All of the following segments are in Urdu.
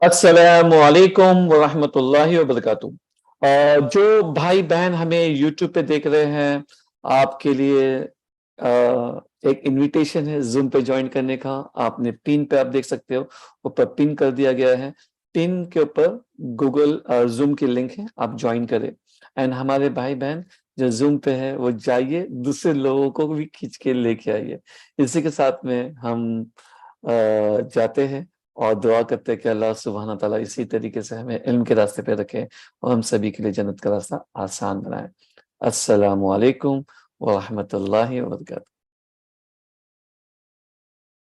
السلام علیکم ورحمۃ اللہ وبرکاتہ۔ جو بھائی بہن ہمیں یوٹیوب پہ دیکھ رہے ہیں، آپ کے لیے ایک انویٹیشن ہے زوم پہ جوائن کرنے کا۔ آپ نے پن پہ آپ دیکھ سکتے ہو، اوپر پن کر دیا گیا ہے۔ پن کے اوپر گوگل زوم کی لنک ہے، آپ جوائن کریں۔ اینڈ ہمارے بھائی بہن جو زوم پہ ہے وہ جائیے، دوسرے لوگوں کو بھی کھینچ کے لے کے آئیے۔ اسی کے ساتھ میں ہم جاتے ہیں اور دعا کرتے ہیں کہ اللہ سبحانہ تعالیٰ اسی طریقے سے ہمیں علم کے راستے پہ رکھے اور ہم سبھی کے لیے جنت کا راستہ آسان بنائے۔ السلام علیکم ورحمۃ اللہ وبرکاتہ۔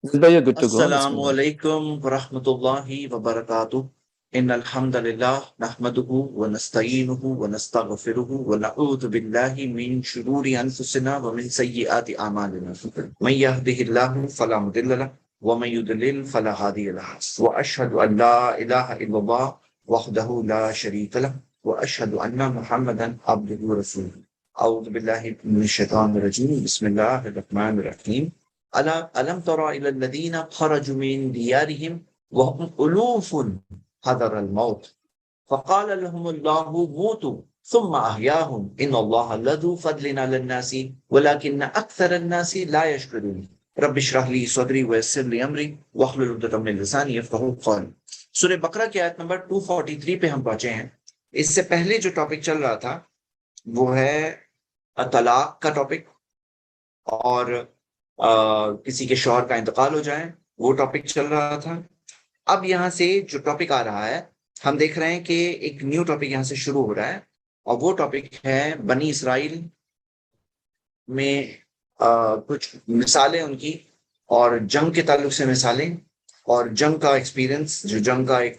Good to go. السلام علیکم ورحمۃ اللہ وبرکاتہ۔ ان الحمد للہ نحمده ونستعینه ونستغفره ونعوذ باللہ من شرور انفسنا ومن سیئات اعمالنا، من يهده الله فلا مضل له ومن يضلل فلا هادي له، واشهد ان لا اله الا الله وحده لا شريك له، واشهد ان محمدا عبده ورسوله۔ اعوذ باللہ من الشیطان الرجیم، بسم اللہ الرحمن الرحیم۔ ألم تر إلى الذين خرجوا من ديارهم وهم ألوف حذر الموت فقال لهم الله موتوا ثم أحياهم إن الله لذو فضل على الناس ولكن أكثر الناس لا يشكرون۔ رب اشرح لي صدري ويسر لي أمري واحلل عقدة من لساني يفقهوا قولي۔ سورہ بقرہ کی آیت نمبر 243 پہ ہم پہنچے ہیں۔ اس سے پہلے جو ٹاپک چل رہا تھا وہ ہے طلاق کا ٹاپک، اور کسی کے شوہر کا انتقال ہو جائے، وہ ٹاپک چل رہا تھا۔ اب یہاں سے جو ٹاپک آ رہا ہے، ہم دیکھ رہے ہیں کہ ایک نیو ٹاپک یہاں سے شروع ہو رہا ہے، اور وہ ٹاپک ہے بنی اسرائیل میں کچھ مثالیں ان کی، اور جنگ کے تعلق سے مثالیں، اور جنگ کا ایکسپیرینس، جو جنگ کا ایک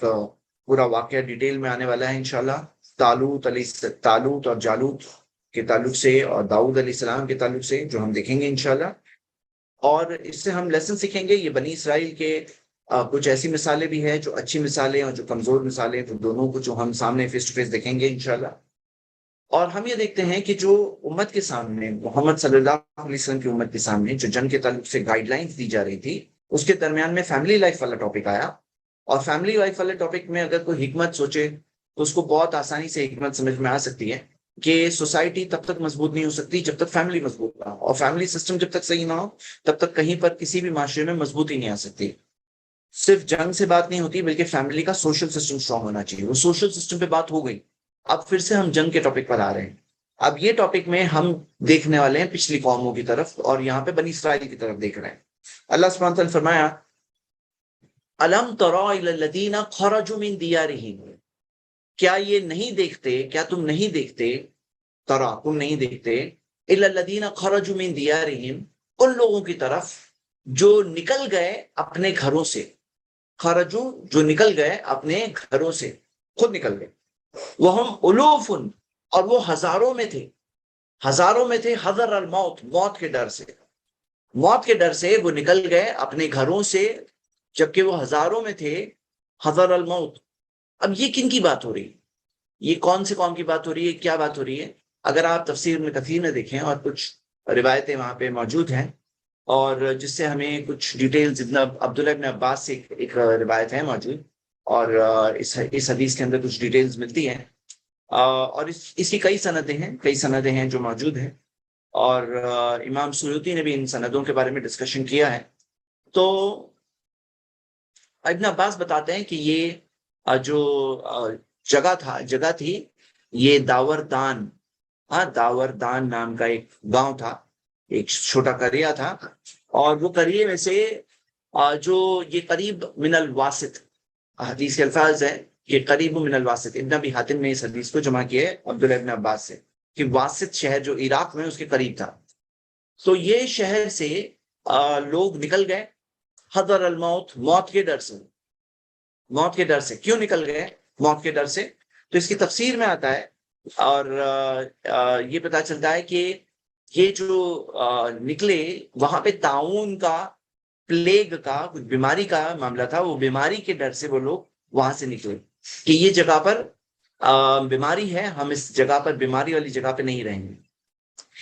پورا واقعہ ڈیٹیل میں آنے والا ہے انشاءاللہ۔ تالوت اور جالوت کے تعلق سے، اور داؤد علیہ السلام کے تعلق سے، جو ہم دیکھیں گے انشاءاللہ۔ اور اس سے ہم لیسن سیکھیں گے۔ یہ بنی اسرائیل کے کچھ ایسی مثالیں بھی ہیں جو اچھی مثالیں اور جو کمزور مثالیں، تو دونوں کو جو ہم سامنے فیس ٹو فیس دیکھیں گے انشاءاللہ۔ اور ہم یہ دیکھتے ہیں کہ جو امت کے سامنے، محمد صلی اللہ علیہ وسلم کی امت کے سامنے جو جنگ کے تعلق سے گائیڈ لائنز دی جا رہی تھی، اس کے درمیان میں فیملی لائف والا ٹاپک آیا۔ اور فیملی لائف والے ٹاپک میں اگر کوئی حکمت سوچے تو اس کو بہت آسانی سے حکمت سمجھ میں آ سکتی ہے کہ سوسائٹی تب تک مضبوط نہیں ہو سکتی جب تک فیملی مضبوط نہ ہو، اور فیملی سسٹم جب تک صحیح نہ ہو تب تک کہیں پر کسی بھی معاشرے میں مضبوطی نہیں آ سکتی۔ صرف جنگ سے بات نہیں ہوتی، بلکہ فیملی کا سوشل سسٹم اسٹرانگ ہونا چاہیے۔ وہ سوشل سسٹم پہ بات ہو گئی، اب پھر سے ہم جنگ کے ٹاپک پر آ رہے ہیں۔ اب یہ ٹاپک میں ہم دیکھنے والے ہیں پچھلی قوموں کی طرف، اور یہاں پہ بنی اسرائیل کی طرف دیکھ رہے ہیں۔ اللہ سبحانہ وتعالی نے فرمایا الم تر الی الذین خرجوا من دیارہم، کیا یہ نہیں دیکھتے، کیا تم نہیں دیکھتے، ترا تم نہیں دیکھتے، الی الذین خرجوا من دیارہم، ان لوگوں کی طرف جو نکل گئے اپنے گھروں سے، خرجو جو نکل گئے اپنے گھروں سے، خود نکل گئے، وہم الوف، اور وہ ہزاروں میں تھے، ہزاروں میں تھے، حذر الموت، موت کے ڈر سے، موت کے ڈر سے وہ نکل گئے اپنے گھروں سے، جبکہ وہ ہزاروں میں تھے، حذر الموت۔ اب یہ کن کی بات ہو رہی ہے؟ یہ کون سے قوم کی بات ہو رہی ہے؟ کیا بات ہو رہی ہے؟ اگر آپ تفسیر میں کثیر میں دیکھیں، اور کچھ روایتیں وہاں پہ موجود ہیں، اور جس سے ہمیں کچھ ڈیٹیلز، عبداللہ ابن عباس سے ایک روایت ہے موجود، اور اس حدیث کے اندر کچھ ڈیٹیلز ملتی ہیں، اور اس کی کئی سندیں ہیں جو موجود ہیں، اور امام سیوطی نے بھی ان سندوں کے بارے میں ڈسکشن کیا ہے۔ تو ابن عباس بتاتے ہیں کہ یہ جو جگہ تھی، یہ داوردان، داوردان نام کا ایک گاؤں تھا، ایک چھوٹا قریہ تھا، اور وہ قریے میں سے جو یہ قریب من الواسط، حدیث کے الفاظ ہے کہ قریب من الواسط، ابن ابی حاتم نے اس حدیث کو جمع کیا ہے عبداللہ ابن عباس سے، کہ واسط شہر جو عراق میں اس کے قریب تھا۔ تو یہ شہر سے لوگ نکل گئے، حذر الموت، موت کے ڈر سے، موت کے ڈر سے۔ کیوں نکل گئے موت کے ڈر سے؟ تو اس کی تفسیر میں آتا ہے، اور یہ پتا چلتا ہے کہ یہ جو نکلے، وہاں پہ طاعون کا، پلیگ کا، کچھ بیماری کا معاملہ تھا، وہ بیماری کے ڈر سے وہ لوگ وہاں سے نکلے کہ یہ جگہ پر بیماری ہے، ہم اس جگہ پر، بیماری والی جگہ پہ نہیں رہیں گے۔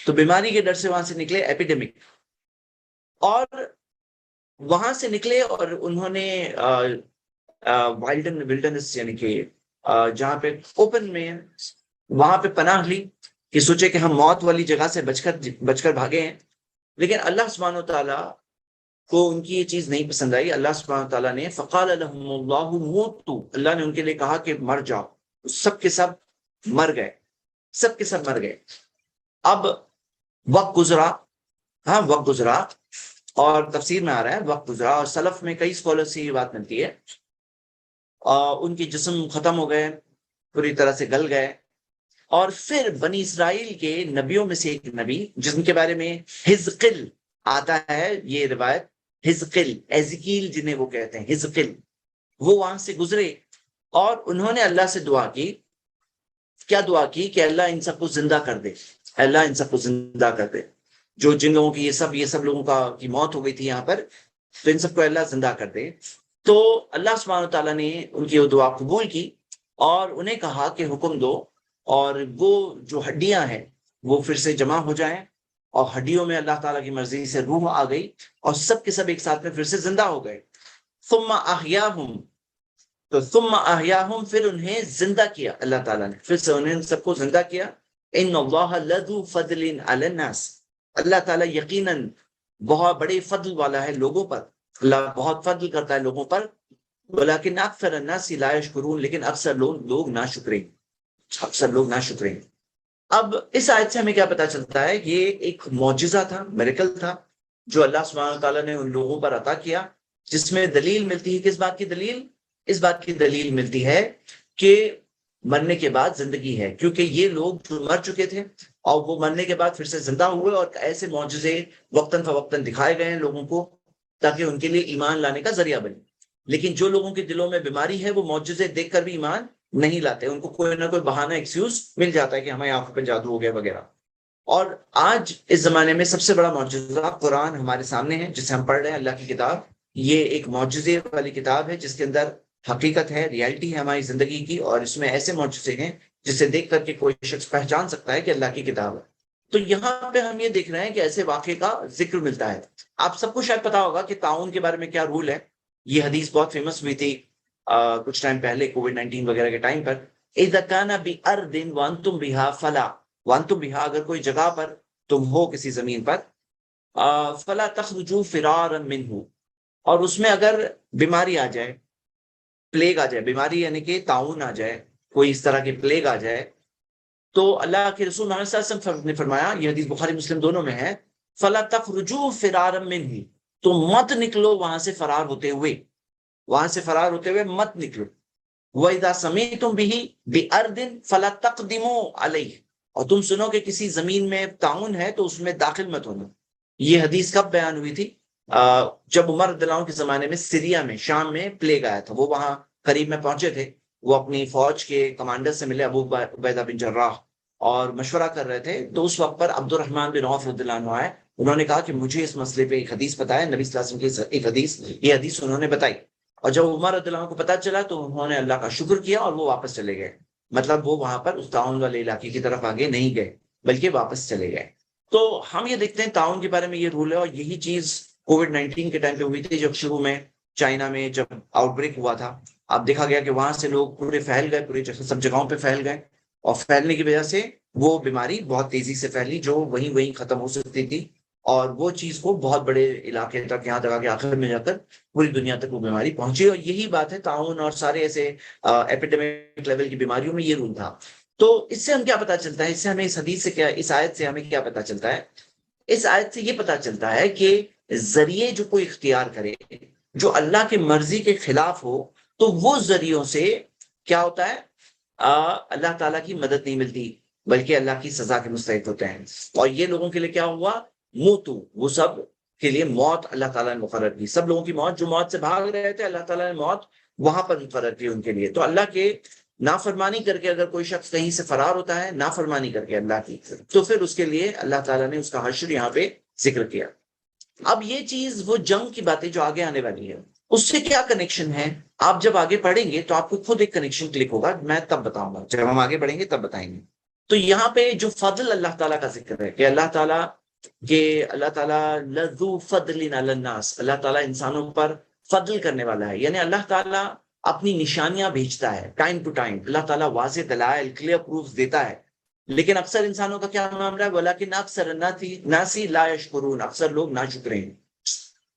تو بیماری کے ڈر سے وہاں سے نکلے، ایپیڈیمک، اور وہاں سے نکلے، اور انہوں نے وائلڈنس یعنی کہ جہاں پہ اوپن میں وہاں پہ پناہ لی کہ سوچے کہ ہم موت والی جگہ سے بچ کر بھاگے ہیں، لیکن اللہ سبحانہ و تعالیٰ کو ان کی یہ چیز نہیں پسند آئی. اللہ سبحانہ و تعالیٰ نے فقال لهم اللہ موتوا، اللہ نے ان کے لیے کہا کہ مر جاؤ. سب کے سب مر گئے، سب کے سب مر گئے. اب وقت گزرا، ہاں وقت گزرا، اور تفسیر میں آ رہا ہے وقت گزرا، اور سلف میں کئی اسکالر سے یہ بات ملتی ہے. ان کے جسم ختم ہو گئے، پوری طرح سے گل گئے. اور پھر بنی اسرائیل کے نبیوں میں سے ایک نبی جن کے بارے میں حزقل آتا ہے، یہ روایت، حزقل ایزیکیل جنہیں وہ کہتے ہیں، حزقل، وہ وہاں سے گزرے اور انہوں نے اللہ سے دعا کی. کیا دعا کی؟ کہ اللہ ان سب کو زندہ کر دے، اللہ ان سب کو زندہ کر دے. جو جن لوگوں کی یہ سب لوگوں کی موت ہو گئی تھی یہاں پر، تو ان سب کو اللہ زندہ کر دے. تو اللہ سبحانہ تعالیٰ نے ان کی وہ دعا قبول کی اور انہیں کہا کہ حکم دو، اور وہ جو ہڈیاں ہیں وہ پھر سے جمع ہو جائیں. اور ہڈیوں میں اللہ تعالیٰ کی مرضی سے روح آ گئی اور سب کے سب ایک ساتھ میں پھر سے زندہ ہو گئے. ثم احیاہم، تو ثم احیاہم، پھر انہیں زندہ کیا اللہ تعالیٰ نے، پھر سے انہیں سب کو زندہ کیا. ان اللہ لذو فضل علی الناس، اللہ تعالیٰ یقیناً بہت بڑے فضل والا ہے لوگوں پر، اللہ بہت فضل کرتا ہے لوگوں پر. ولیکن اکثر الناس لا یشکرون، لیکن اکثر لوگ ناشکرے، اکثر لوگ ناشکرے. اب اس آیت سے ہمیں کیا پتا چلتا ہے؟ یہ ایک معجزہ تھا، میریکل تھا جو اللہ سبحانہ تعالیٰ نے ان لوگوں پر عطا کیا، جس میں دلیل ملتی ہے. کس بات کی دلیل؟ اس بات کی دلیل ملتی ہے کہ مرنے کے بعد زندگی ہے، کیونکہ یہ لوگ جو مر چکے تھے اور وہ مرنے کے بعد پھر سے زندہ ہوئے، اور ایسے معجزے وقتاً فوقتاً دکھائے گئے ہیں لوگوں کو تاکہ ان کے لیے ایمان لانے کا ذریعہ بنے. لیکن جو لوگوں کے دلوں میں بیماری ہے وہ معجزے دیکھ کر بھی ایمان نہیں لاتے، ان کو کوئی نہ کوئی بہانہ ایکسکیوز مل جاتا ہے کہ ہمیں آنکھوں پہ جادو ہو گیا وغیرہ. اور آج اس زمانے میں سب سے بڑا معجزہ قرآن ہمارے سامنے ہے، جسے ہم پڑھ رہے ہیں، اللہ کی کتاب. یہ ایک معجزے والی کتاب ہے جس کے اندر حقیقت ہے، ریالٹی ہے ہماری زندگی کی، اور اس میں ایسے معجزے ہیں جسے دیکھ کر کے کوئی شخص پہچان سکتا ہے کہ اللہ کی کتاب ہے. تو یہاں پہ ہم یہ دیکھ رہے ہیں کہ ایسے واقعے کا ذکر ملتا ہے. آپ سب کو شاید پتا ہوگا کہ تعاون کے بارے میں کیا رول ہے. یہ حدیث بہت فیمس ہوئی تھی کچھ ٹائم پہلے، کووڈ-19 وغیرہ کے ٹائم پر. اذا کان بارض وانتم بها فلا، وانتم بها، اگر کوئی جگہ پر تم ہو کسی زمین پر، فلا تخرجوا فرارا منه، اور اس میں اگر بیماری آ جائے، پلیگ آ جائے، بیماری یعنی کہ تعاون آ جائے، کوئی اس طرح کی پلیگ آ جائے، تو اللہ کے رسول محمد صلی اللہ علیہ وسلم نے فرمایا، یہ حدیث بخاری مسلم دونوں میں ہے، فلا تخرجوا فرارا منه، تو مت نکلو وہاں سے فرار ہوتے ہوئے، وہاں سے فرار ہوتے ہوئے مت نکلو. وَإِذَا سَمِعْتُمْ بِهِ بِأَرْضٍ فَلَا تَقْدِمُوا عَلَيْهِ، اور تم سنو کہ کسی زمین میں تعاون ہے تو اس میں داخل مت ہونا. یہ حدیث کب بیان ہوئی تھی؟ جب عمر رضی اللہ عنہ کے زمانے میں سیریا میں، شام میں پلیگ آیا تھا. وہ وہاں قریب میں پہنچے تھے، وہ اپنی فوج کے کمانڈر سے ملے، ابو عبیدہ بن جراح، اور مشورہ کر رہے تھے. تو اس وقت پر عبد الرحمن بن عوف رضی اللہ عنہ آئے، انہوں نے کہا کہ مجھے اس مسئلے پہ ایک حدیث پتہ ہے، نبی صلی اللہ علیہ وسلم کی ایک حدیث، یہ حدیث انہوں نے بتائی. اور جب عمر رضی اللہ عنہ کو پتہ چلا تو انہوں نے اللہ کا شکر کیا اور وہ واپس چلے گئے. مطلب وہ وہاں پر اس تعاون والے علاقے کی طرف آگے نہیں گئے بلکہ واپس چلے گئے. تو ہم یہ دیکھتے ہیں تعاون کے بارے میں یہ رول ہے، اور یہی چیز کووڈ-19 کے ٹائم پہ ہوئی تھی، جب شروع میں چائنا میں جب آؤٹ بریک ہوا تھا. اب دیکھا گیا کہ وہاں سے لوگ پورے پھیل گئے، پورے سب جگہوں پہ پھیل گئے، اور پھیلنے کی وجہ سے وہ بیماری بہت تیزی سے پھیلی جو وہیں ختم ہو سکتی تھی، اور وہ چیز کو بہت بڑے علاقے تک، یہاں تک کہ آخر میں جا کر پوری دنیا تک وہ بیماری پہنچی. اور یہی بات ہے تعاون اور سارے ایسے ایپیڈیمک لیول کی بیماریوں میں یہ رول تھا. تو اس سے ہم کیا پتا چلتا ہے؟ اس سے ہمیں اس حدیث سے کیا، اس آیت سے ہمیں کیا پتا چلتا ہے؟ اس آیت سے یہ پتا چلتا ہے کہ ذریعے جو کوئی اختیار کرے جو اللہ کی مرضی کے خلاف ہو، تو وہ ذریعوں سے کیا ہوتا ہے؟ اللہ تعالیٰ کی مدد نہیں ملتی بلکہ اللہ کی سزا کے مستحق ہوتے ہیں. اور یہ لوگوں کے لیے کیا ہوا؟ موتو، وہ سب کے لیے موت اللہ تعالیٰ نے مقرر کی. سب لوگوں کی موت جو موت سے بھاگ رہے تھے، اللہ تعالیٰ نے موت وہاں پر مقرر کی ان کے لیے. تو اللہ کے نافرمانی کر کے اگر کوئی شخص کہیں سے فرار ہوتا ہے، نافرمانی کر کے اللہ کی، تو پھر اس کے لیے اللہ تعالیٰ نے اس کا حشر یہاں پہ ذکر کیا. اب یہ چیز وہ جنگ کی باتیں جو آگے آنے والی ہے اس سے کیا کنیکشن ہے؟ آپ جب آگے پڑھیں گے تو آپ کو خود ایک کنیکشن کلک ہوگا، میں تب بتاؤں گا، جب ہم آگے بڑھیں گے تب بتائیں گے. تو یہاں پہ جو فضل اللہ تعالیٰ کا ذکر ہے کہ اللہ تعالیٰ لذو فضل علی الناس، اللہ تعالیٰ انسانوں پر فضل کرنے والا ہے. یعنی اللہ تعالیٰ اپنی نشانیاں بھیجتا ہے ٹائم ٹو ٹائم، اللہ تعالیٰ واضح دلائل کلیئر پروف دیتا ہے، لیکن اکثر انسانوں کا کیا معاملہ ہے، ولیکن اکثر ناسی لا یشکرون، اکثر لوگ نہ شکرے ہیں.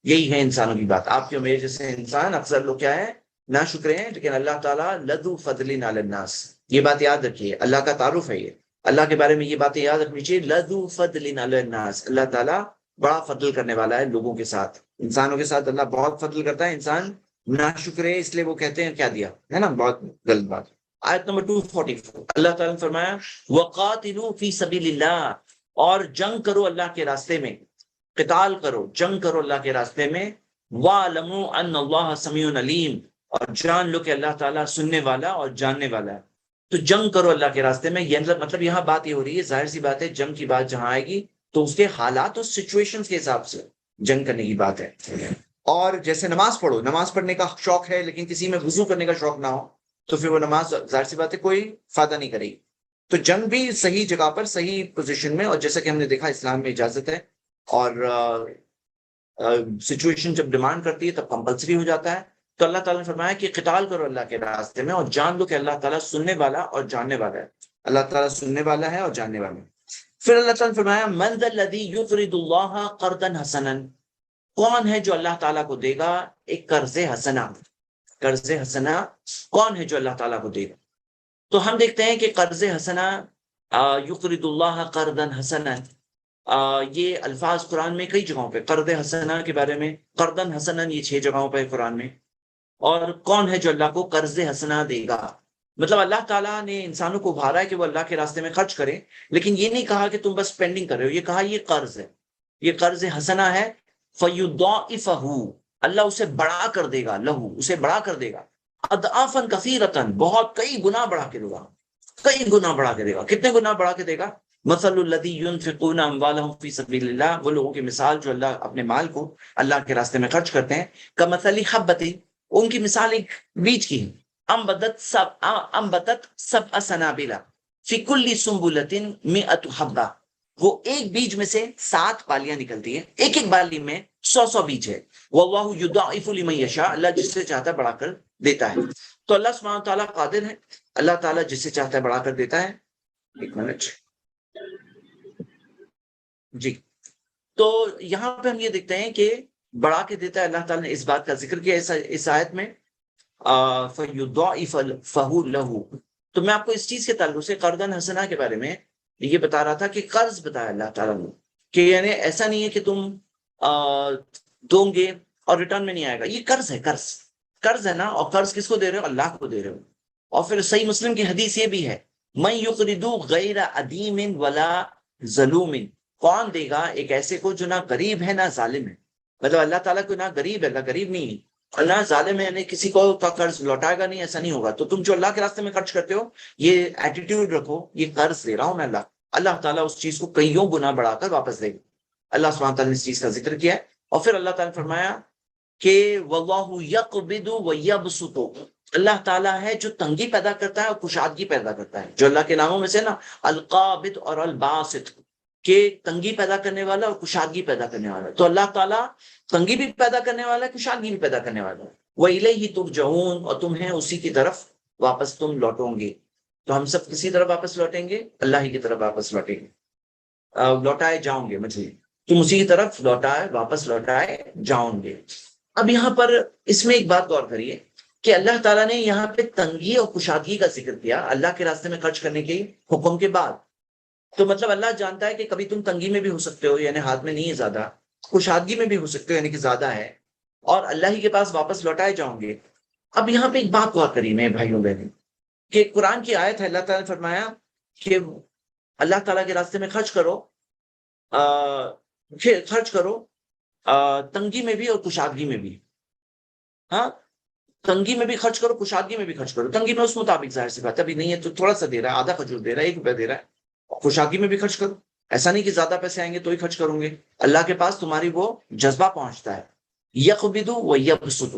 یہی ہے انسانوں کی بات. آپ کے میرے جیسے انسان اکثر لوگ کیا ہے، نہ شکرے ہیں. لیکن اللہ تعالیٰ لذو فضل علی الناس، یہ بات یاد رکھیے، اللہ کا تعارف ہے یہ، اللہ کے بارے میں یہ باتیں یاد رکھنی چاہیے. لذو فضل علی الناس، اللہ تعالیٰ بڑا فضل کرنے والا ہے لوگوں کے ساتھ، انسانوں کے ساتھ اللہ بہت فضل کرتا ہے. انسان نہ شکرے اس لیے وہ کہتے ہیں کیا دیا ہے نا، بہت غلط بات. آیت نمبر 244 اللہ تعالیٰ نے فرمایا وَقَاتِلُوا فِي سَبِيلِ اللَّهِ، اور جنگ کرو اللہ کے راستے میں، قتال کرو، جنگ کرو اللہ کے راستے میں. وَاعْلَمُوا أَنَّ اللَّهَ سَمِيعٌ عَلِيمٌ، اور جان لو کہ اللہ تعالیٰ سننے والا اور جاننے والا ہے. تو جنگ کرو اللہ کے راستے میں، یہ مطلب یہاں بات یہ ہو رہی ہے، ظاہر سی بات ہے جنگ کی بات جہاں آئے گی تو اس کے حالات اور سچویشنز کے حساب سے جنگ کرنے کی بات ہے. اور جیسے نماز پڑھو، نماز پڑھنے کا شوق ہے لیکن کسی میں وضو کرنے کا شوق نہ ہو تو پھر وہ نماز ظاہر سی بات ہے کوئی فائدہ نہیں کرے گی. تو جنگ بھی صحیح جگہ پر صحیح پوزیشن میں، اور جیسا کہ ہم نے دیکھا اسلام میں اجازت ہے، اور سچویشن جب ڈیمانڈ کرتی ہے تب کمپلسری ہو جاتا ہے. تو اللہ تعالیٰ نے فرمایا کہ قتال کرو اللہ کے راستے میں، اور جان لو کہ اللہ تعالیٰ سننے والا اور جاننے والا ہے. اللہ تعالیٰ سننے والا ہے اور جاننے والا ہے. پھر اللہ تعالیٰ نے فرمایا من ذا الذی یقرض اللہ قرضا حسنا، کون ہے جو اللہ تعالیٰ کو دے گا ایک قرض حسنا. قرض حسنا کون ہے جو اللہ تعالیٰ کو دے گا؟ تو ہم دیکھتے ہیں کہ قرض حسنا، یقرض اللہ قرضا حسنا، یہ الفاظ قرآن میں کئی جگہوں پہ، قرض حسنا کے بارے میں، قرضا حسنا یہ 6 جگہوں پہ قرآن میں. اور کون ہے جو اللہ کو قرض حسنا دے گا؟ مطلب اللہ تعالیٰ نے انسانوں کو ابھارا ہے کہ وہ اللہ کے راستے میں خرچ کرے، لیکن یہ نہیں کہا کہ تم بس اسپینڈنگ کر رہے ہو، یہ کہا یہ قرض ہے، یہ قرض حسنا ہے. فَيُضَاعِفَهُ، اللہ اسے بڑا کر دے گا، لہو اسے بڑا کر دے گا، اضعافاً کثیرتاً، بہت کئی گنا بڑھا کے دے گا، کئی گنا بڑھا کے دے گا. کتنے گنا بڑھا کے دے گا؟ مثل الذی ينفقون اموالهم فی سبیل اللہ، وہ لوگوں کی مثال جو اللہ اپنے مال کو اللہ کے راستے میں خرچ کرتے ہیں. کمثل حبۃ، ان کی مثال ایک بیج کی ہے، انبتت سبع سنابل فی کل سنبلۃ مئۃ حبۃ، وہ ایک بیج میں سے 7 بالیاں نکلتی ہیں، ایک ایک بالی میں 100 بیج ہے. واللہ یضاعف لمن یشاء، اللہ جس سے چاہتا ہے بڑھا کر دیتا ہے. تو اللہ سبحانہ تعالیٰ قادر ہے، اللہ تعالیٰ جس سے چاہتا ہے بڑھا کر دیتا ہے. ایک منٹ جی. تو یہاں پہ ہم یہ دیکھتے ہیں کہ بڑھا کے دیتا ہے. اللہ تعالیٰ نے اس بات کا ذکر کیا اس آیت میں، فَيُضَاعِفَ فَهُ لَهُ. تو میں آپ کو اس چیز کے تعلق سے قرضاً حسنا کے بارے میں یہ بتا رہا تھا کہ قرض بتایا اللہ تعالیٰ نے، کہ یعنی ایسا نہیں ہے کہ تم دو گے اور ریٹرن میں نہیں آئے گا، یہ قرض ہے، قرض ہے نا. اور قرض کس کو دے رہے ہو؟ اللہ کو دے رہے ہو. اور پھر صحیح مسلم کی حدیث یہ بھی ہے، مَن یُقْرِضُ غَیْرَ عَدِیمٍ وَلَا ظَلُومٍ، کون دے گا ایک ایسے کو جو نہ غریب ہے نہ ظالم ہے. مطلب اللہ تعالیٰ کو نہ غریب ہے، اللہ غریب نہیں ہے، اور نہ ظالم ہے، یعنی کسی کو کا قرض لوٹائے گا نہیں، ایسا نہیں ہوگا. تو تم جو اللہ کے راستے میں خرچ کرتے ہو یہ ایٹیٹیوڈ رکھو، یہ قرض دے رہا ہوں میں اللہ تعالیٰ اس چیز کو کئیوں گنا بڑھا کر واپس دے گا. اللہ سبحانہ تعالیٰ نے اس چیز کا ذکر کیا ہے. اور پھر اللہ تعالیٰ نے فرمایا کہ واللہ یقبض ویبسط، اللہ تعالیٰ ہے جو تنگی پیدا کرتا ہے اور کشادگی پیدا کرتا ہے. جو اللہ کے ناموں میں سے نا القابض اور الباسط، کہ تنگی پیدا کرنے والا اور کشادگی پیدا کرنے والا. تو اللہ تعالیٰ تنگی بھی پیدا کرنے والا ہے، کشادگی بھی پیدا کرنے والا ہے. وَإِلَيْهِ تُرْجَعُونَ، اور تمہیں اسی کی طرف واپس تم لوٹوں گے. تو ہم سب کسی طرف واپس لوٹیں گے؟ اللہ ہی کی طرف واپس لوٹیں گے. لوٹائے جاؤں گے، مجھے تم اسی کی طرف واپس لوٹائے جاؤں گے. اب یہاں پر اس میں ایک بات غور کریے کہ اللہ تعالیٰ نے یہاں پہ تنگی اور کشادگی کا ذکر کیا اللہ کے راستے میں خرچ کرنے کے حکم کے بعد. تو مطلب اللہ جانتا ہے کہ کبھی تم تنگی میں بھی ہو سکتے ہو، یعنی ہاتھ میں نہیں ہے زیادہ، کشادگی میں بھی ہو سکتے ہو یعنی کہ زیادہ ہے، اور اللہ ہی کے پاس واپس لوٹائے جاؤں گے. اب یہاں پہ ایک بات غور کریے میرے بھائیوں بہنوں، کہ قرآن کی آیت ہے، اللہ تعالیٰ نے فرمایا کہ اللہ تعالیٰ کے راستے میں خرچ کرو، تنگی میں بھی اور کشادگی میں بھی. ہاں، تنگی میں بھی خرچ کرو، کشادگی میں بھی خرچ کرو. تنگی میں اس مطابق ظاہر سی بات ہے، ابھی نہیں ہے تو تھوڑا سا دے رہا ہے، آدھا کھجور دے رہا ہے، 1 روپیہ دے رہا ہے. خوشحالی میں بھی خرچ کرو، ایسا نہیں کہ زیادہ پیسے آئیں گے تو ہی خرچ کروں گے. اللہ کے پاس تمہاری وہ جذبہ پہنچتا ہے. یقبض ویبسط،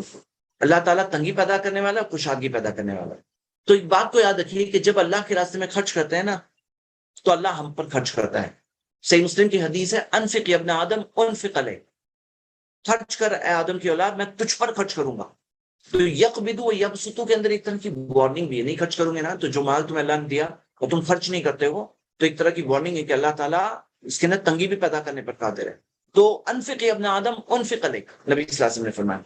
اللہ تعالیٰ تنگی پیدا کرنے والا ہے، کشادگی پیدا کرنے والا ہے. تو ایک بات کو یاد رکھیے کہ جب اللہ کے راستے میں خرچ کرتے ہیں نا تو اللہ ہم پر خرچ کرتا ہے. صحیح مسلم کی حدیث ہے، انفق یا ابن آدم انفق علیک، خرچ کر اے آدم کی اولاد، میں تجھ پر خرچ کروں گا. تو یقبض و یبسط کے اندر ایک طرح کی وارننگ بھی ہے، نہیں خرچ کرو گے نا تو جو مال تمہیں اللہ نے دیا اور تم خرچ نہیں کرتے ہو تو ایک طرح کی وارننگ ہے کہ اللہ تعالیٰ اس کے اندر تنگی بھی پیدا کرنے پر قادر ہے. تو انفق ابن آدم انفق علیک، نبی صلی اللہ علیہ وسلم نے فرمایا،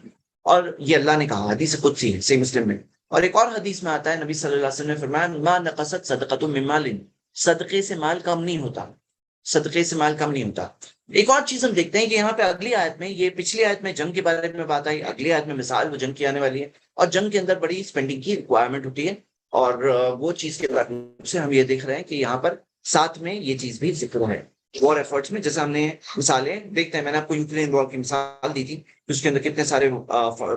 اور یہ اللہ نے کہا، حدیث قدسی ہے صحیح مسلم میں. اور ایک اور حدیث میں آتا ہے نبی صلی اللہ علیہ وسلم نے فرمایا ما نقصت صدقۃ من مال، صدقے سے مال کم نہیں ہوتا، صدقے سے مال کم نہیں ہوتا. ایک اور چیز ہم دیکھتے ہیں کہ یہاں پہ اگلی آیت میں، یہ پچھلی آیت میں جنگ کے بارے میں بات آئی، اگلی آیت میں مثال وہ جنگ کی آنے والی ہے، اور جنگ کے اندر بڑی اسپینڈنگ کی ریکوائرمنٹ ہوتی ہے، اور وہ چیز کے بارے سے ہم یہ دیکھ رہے ہیں کہ یہاں پر ساتھ میں یہ چیز بھی ذکر ہے وار ایفرٹس میں. جیسے ہم نے مثالیں دیکھتے ہیں، میں نے آپ کو یوکرین وار کی مثال دی تھی، اس کے اندر کتنے سارے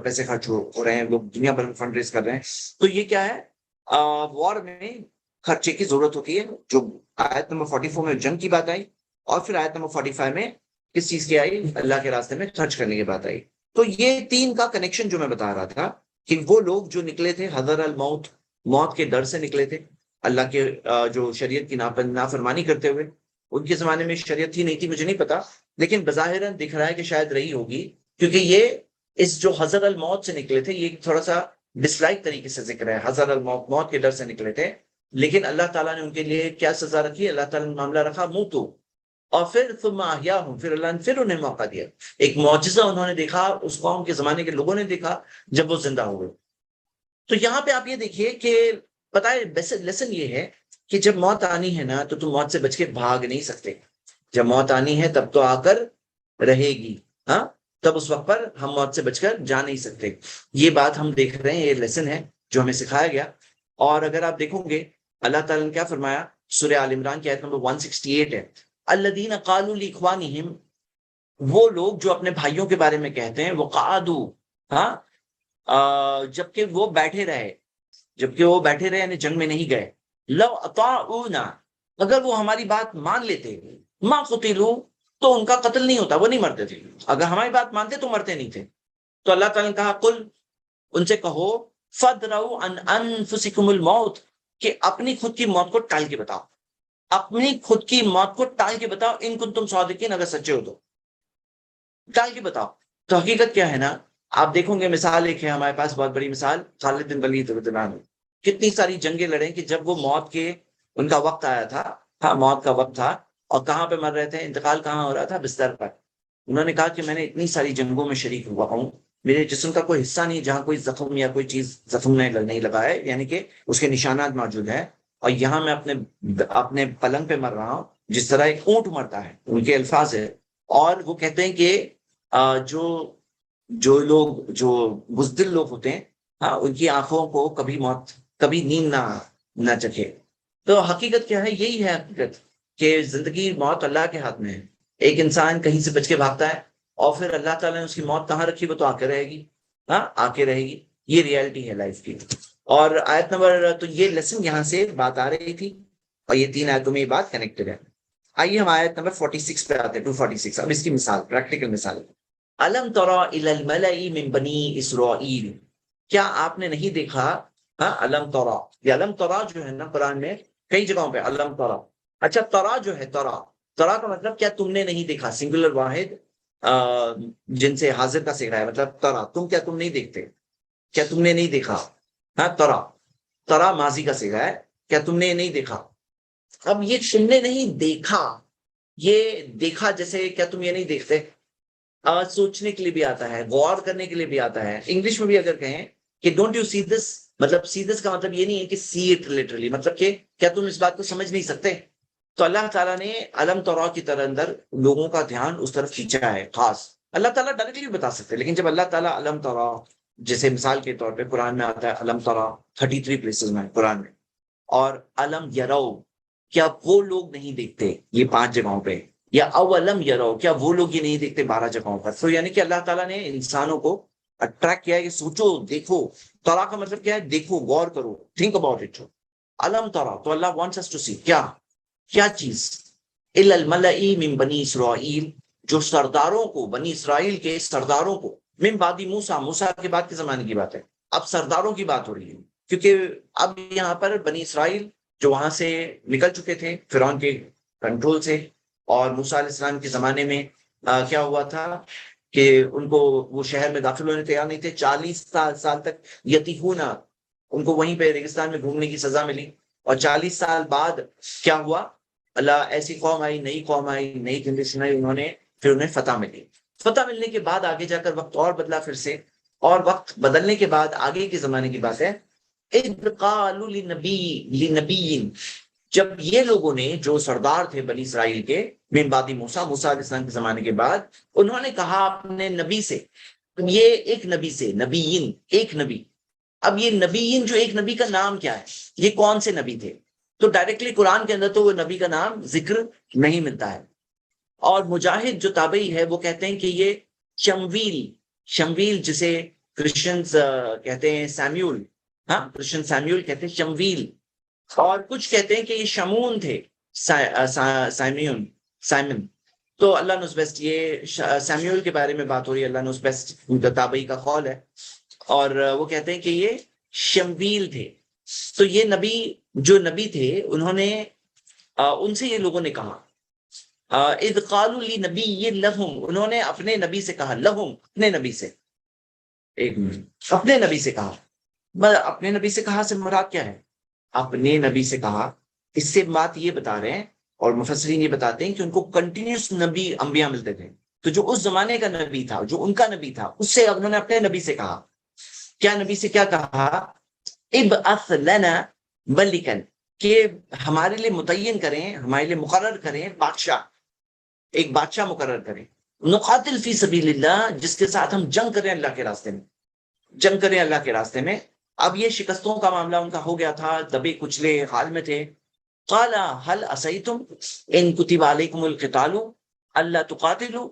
پیسے خرچ ہو رہے ہیں، لوگ دنیا بھر میں فنڈ ریز کر رہے ہیں. تو یہ کیا ہے، وار میں خرچے کی ضرورت ہوتی ہے. جو آیت نمبر 44 میں جنگ کی بات آئی، اور پھر آیت نمبر 45 میں کس چیز کی آئی، اللہ کے راستے میں خرچ کرنے کی بات آئی. تو یہ تین کا کنیکشن جو میں بتا رہا تھا کہ وہ لوگ جو نکلے تھے حذر الموت، موت کے ڈر سے نکلے تھے، اللہ کے جو شریعت کی نافرمانی کرتے ہوئے. ان کے زمانے میں شریعت تھی نہیں تھی مجھے نہیں پتا، لیکن بظاہر دکھ رہا ہے کہ شاید رہی ہوگی، کیونکہ یہ اس جو حذر الموت سے نکلے تھے یہ تھوڑا سا ڈسلائک طریقے سے ذکر ہے. حذر الموت، موت کے ڈر سے نکلے تھے، لیکن اللہ تعالیٰ نے ان کے لیے کیا سزا رکھی، اللہ تعالیٰ نے معاملہ رکھا موتو، اور پھر ثم احیاہم، پھر اللہ نے پھر انہیں موقع دیا. ایک معجزہ انہوں نے دیکھا، اس قوم کے زمانے کے لوگوں نے دیکھا جب وہ زندہ ہوئے. تو یہاں پہ آپ یہ دیکھیے کہ پتہ ہے لیسن یہ ہے کہ جب موت آنی ہے نا تو تم موت سے بچ کے بھاگ نہیں سکتے. جب موت آنی ہے تب تو آ کر رہے گی، ہاں، تب اس وقت پر ہم موت سے بچ کر جا نہیں سکتے. یہ بات ہم دیکھ رہے ہیں، یہ لیسن ہے جو ہمیں سکھایا گیا. اور اگر آپ دیکھو گے اللہ تعالیٰ نے کیا فرمایا، سورہ آل عمران کی آیت نمبر 168 ہے، الذین قالوا لاخوانہم، وہ لوگ جو اپنے بھائیوں کے بارے میں کہتے ہیں، وہ قعدوا، ہاں، جبکہ وہ بیٹھے رہے، جبکہ وہ بیٹھے رہے یعنی جنگ میں نہیں گئے. لو اطاعونا، اگر وہ ہماری بات مان لیتے، ما قتلوا، تو ان کا قتل نہیں ہوتا، وہ نہیں مرتے تھے. اگر ہماری بات مانتے تو مرتے نہیں تھے. تو اللہ تعالیٰ نے کہا قل، ان سے کہو، فدروا عن انفسکم الموت، کہ اپنی خود کی موت کو ٹال کے بتاؤ، اپنی خود کی موت کو ٹال کے بتاؤ، ان کنتم صادقین، اگر سچے ہو تو ٹال کے بتاؤ. تو حقیقت کیا ہے نا، آپ دیکھو گے مثال ایک ہے ہمارے پاس بہت بڑی مثال، خالد بن ولید رضی اللہ عنہ. کتنی ساری جنگیں لڑیں کہ جب وہ موت کے ان کا وقت آیا تھا، ہاں موت کا وقت تھا، اور کہاں پہ مر رہے تھے، انتقال کہاں ہو رہا تھا، بستر پر. انہوں نے کہا کہ میں نے اتنی ساری جنگوں میں شریک ہوا ہوں، میرے جسم کا کوئی حصہ نہیں جہاں کوئی زخم یا کوئی چیز زخم نے نہیں لگا ہے، یعنی کہ اس کے نشانات موجود ہیں، اور یہاں میں اپنے پلنگ پہ مر رہا ہوں جس طرح ایک اونٹ مرتا ہے، ان کے الفاظ ہے. اور وہ کہتے ہیں کہ جو جو لوگ جو بزدل لوگ ہوتے ہیں، ہاں، ان کی آنکھوں کو کبھی موت، کبھی نیند نہ چکھے. تو حقیقت کیا ہے، یہی ہے حقیقت کہ زندگی موت اللہ کے ہاتھ میں ہے. ایک انسان کہیں سے بچ کے بھاگتا ہے، اور پھر اللہ تعالیٰ نے اس کی موت کہاں رکھی، وہ تو آ کے رہے گی، ہاں آ کے رہے گی. یہ ریالٹی ہے لائف کی. اور آیت نمبر، تو یہ لیسن یہاں سے بات آ رہی تھی، اور یہ تین آیتوں میں یہ بات کنیکٹڈ ہے. آئیے ہم آیت نمبر 46 پہ آتے ہیں، 246. اب اس کی مثال، پریکٹیکل مثال. الم ترى الى الملأ من بنی اسرائیل، کیا آپ نے نہیں دیکھا، ہاں، الم ترى، یہ الم ترى جو ہے نا قرآن میں کئی جگہوں پہ الم ترى. اچھا، ترا جو ہے، ترا کا مطلب کیا تم نے نہیں دیکھا، سنگولر واحد جن سے حاضر کا صیغہ ہے، مطلب ترا، کیا تم نہیں دیکھتے، کیا تم نے نہیں دیکھا، ہاں، ترا ماضی کا صیغہ ہے، کیا تم نے نہیں دیکھا. اب یہ تم نے نہیں دیکھا، یہ دیکھا جیسے کیا تم یہ نہیں دیکھتے، سوچنے کے لیے بھی آتا ہے، غور کرنے کے لیے بھی آتا ہے. انگلش میں بھی اگر کہیں کہ ڈونٹ یو سی دس، مطلب سی دس کا مطلب یہ نہیں ہے کہ سی اٹ لٹرلی، مطلب کہ کیا تم اس بات کو سمجھ نہیں سکتے. تو اللہ تعالیٰ نے علم ترا کی طرح اندر لوگوں کا دھیان اس طرف کھینچا ہے خاص. اللہ تعالیٰ ڈائریکٹلی بتا سکتے، لیکن جب اللہ تعالیٰ علم ترا، جیسے مثال کے طور پہ قرآن میں آتا ہے علم ترا 33 پلیسز میں قرآن میں، اور علم یرو، کیا وہ لوگ نہیں دیکھتے، یہ 5 جگہوں پہ، یا اولم یرو، کیا وہ لوگ یہ نہیں دیکھتے 12 جگہوں پر. تو یعنی کہ اللہ تعالیٰ نے انسانوں کو اٹریکٹ کیا ہے کہ سوچو، دیکھو. ترا کا مطلب کیا ہے، دیکھو، غور کرو، تھنک اباؤٹ اٹ. علم ترا، تو اللہ وانٹس اس ٹو سی، کیا چیز، الی الملأ من بنی اسرائیل، جو سرداروں کو، بنی اسرائیل کے سرداروں کو، من بعد موسیٰ کے بعد کے زمانے کی بات ہے، اب سرداروں کی بات ہو رہی ہے، کیونکہ اب یہاں پر بنی اسرائیل جو وہاں سے نکل چکے تھے فرعون کے کنٹرول سے، اور موسیٰ علیہ السلام کے زمانے میں کیا ہوا تھا کہ ان کو وہ شہر میں داخل ہونے تیار نہیں تھے، 40 سال تک یتیہونا، ان کو وہیں پہ ریگستان میں گھومنے کی سزا ملی، اور 40 سال بعد کیا ہوا، اللہ ایسی قوم آئی، نئی قوم آئی، نئی جنریشن آئی، انہوں نے پھر انہیں فتح ملی۔ فتح ملنے کے بعد آگے جا کر وقت اور بدلا پھر سے، اور وقت بدلنے کے بعد آگے کے زمانے کی بات ہے، اذ قالوا لنبی، جب یہ لوگوں نے جو سردار تھے بنی اسرائیل کے، من بعد موسیٰ علیہ السلام کے زمانے کے بعد، انہوں نے کہا اپنے نبی سے، یہ ایک نبی سے، نبیین ایک نبی، اب یہ نبیین جو ایک نبی کا نام کیا ہے، یہ کون سے نبی تھے؟ تو ڈائریکٹلی قرآن کے اندر تو وہ نبی کا نام ذکر نہیں ملتا ہے، اور مجاہد جو تابعی ہے وہ کہتے ہیں کہ یہ شمویل، شمویل جسے کرسچنز کہتے ہیں سیمیول، ہاں کرسچن سیمیول کہتے ہیں شمویل، اور کچھ کہتے ہیں کہ یہ شمون تھے، سائمن۔ تو اللہ نوز بیسٹ، یہ سیمیول کے بارے میں بات ہو رہی ہے، اللہ نوز بیسٹ تابعی کا قول ہے، اور وہ کہتے ہیں کہ یہ شمویل تھے۔ تو یہ نبی جو نبی تھے، انہوں نے ان سے یہ لوگوں نے کہا، اذ قالوا لنبی لہم، انہوں نے اپنے نبی سے کہا، لہم اپنے نبی سے، ایک منٹ، اپنے نبی سے کہا، اپنے نبی سے کہا سے مراد کیا ہے؟ اپنے نبی سے کہا، اس سے بات یہ بتا رہے ہیں، اور مفسرین یہ بتاتے ہیں کہ ان کو کنٹینیوس نبی انبیاء ملتے تھے، تو جو اس زمانے کا نبی تھا، جو ان کا نبی تھا، اس سے انہوں نے اپنے نبی سے کہا، کیا نبی سے کیا کہا؟ ابعث لنا ملکا، کہ ہمارے لیے متعین کریں، ہمارے لیے مقرر کریں بادشاہ، ایک بادشاہ مقرر کریں، نقاتل فی سبیل اللہ، جس کے ساتھ ہم جنگ کریں اللہ کے راستے میں، جنگ کریں اللہ کے راستے میں۔ اب یہ شکستوں کا معاملہ ان کا ہو گیا تھا، دبے کچلے حال میں تھے۔ قال هل عصیتم ان کتب علیکم القتال الا تقاتلوا،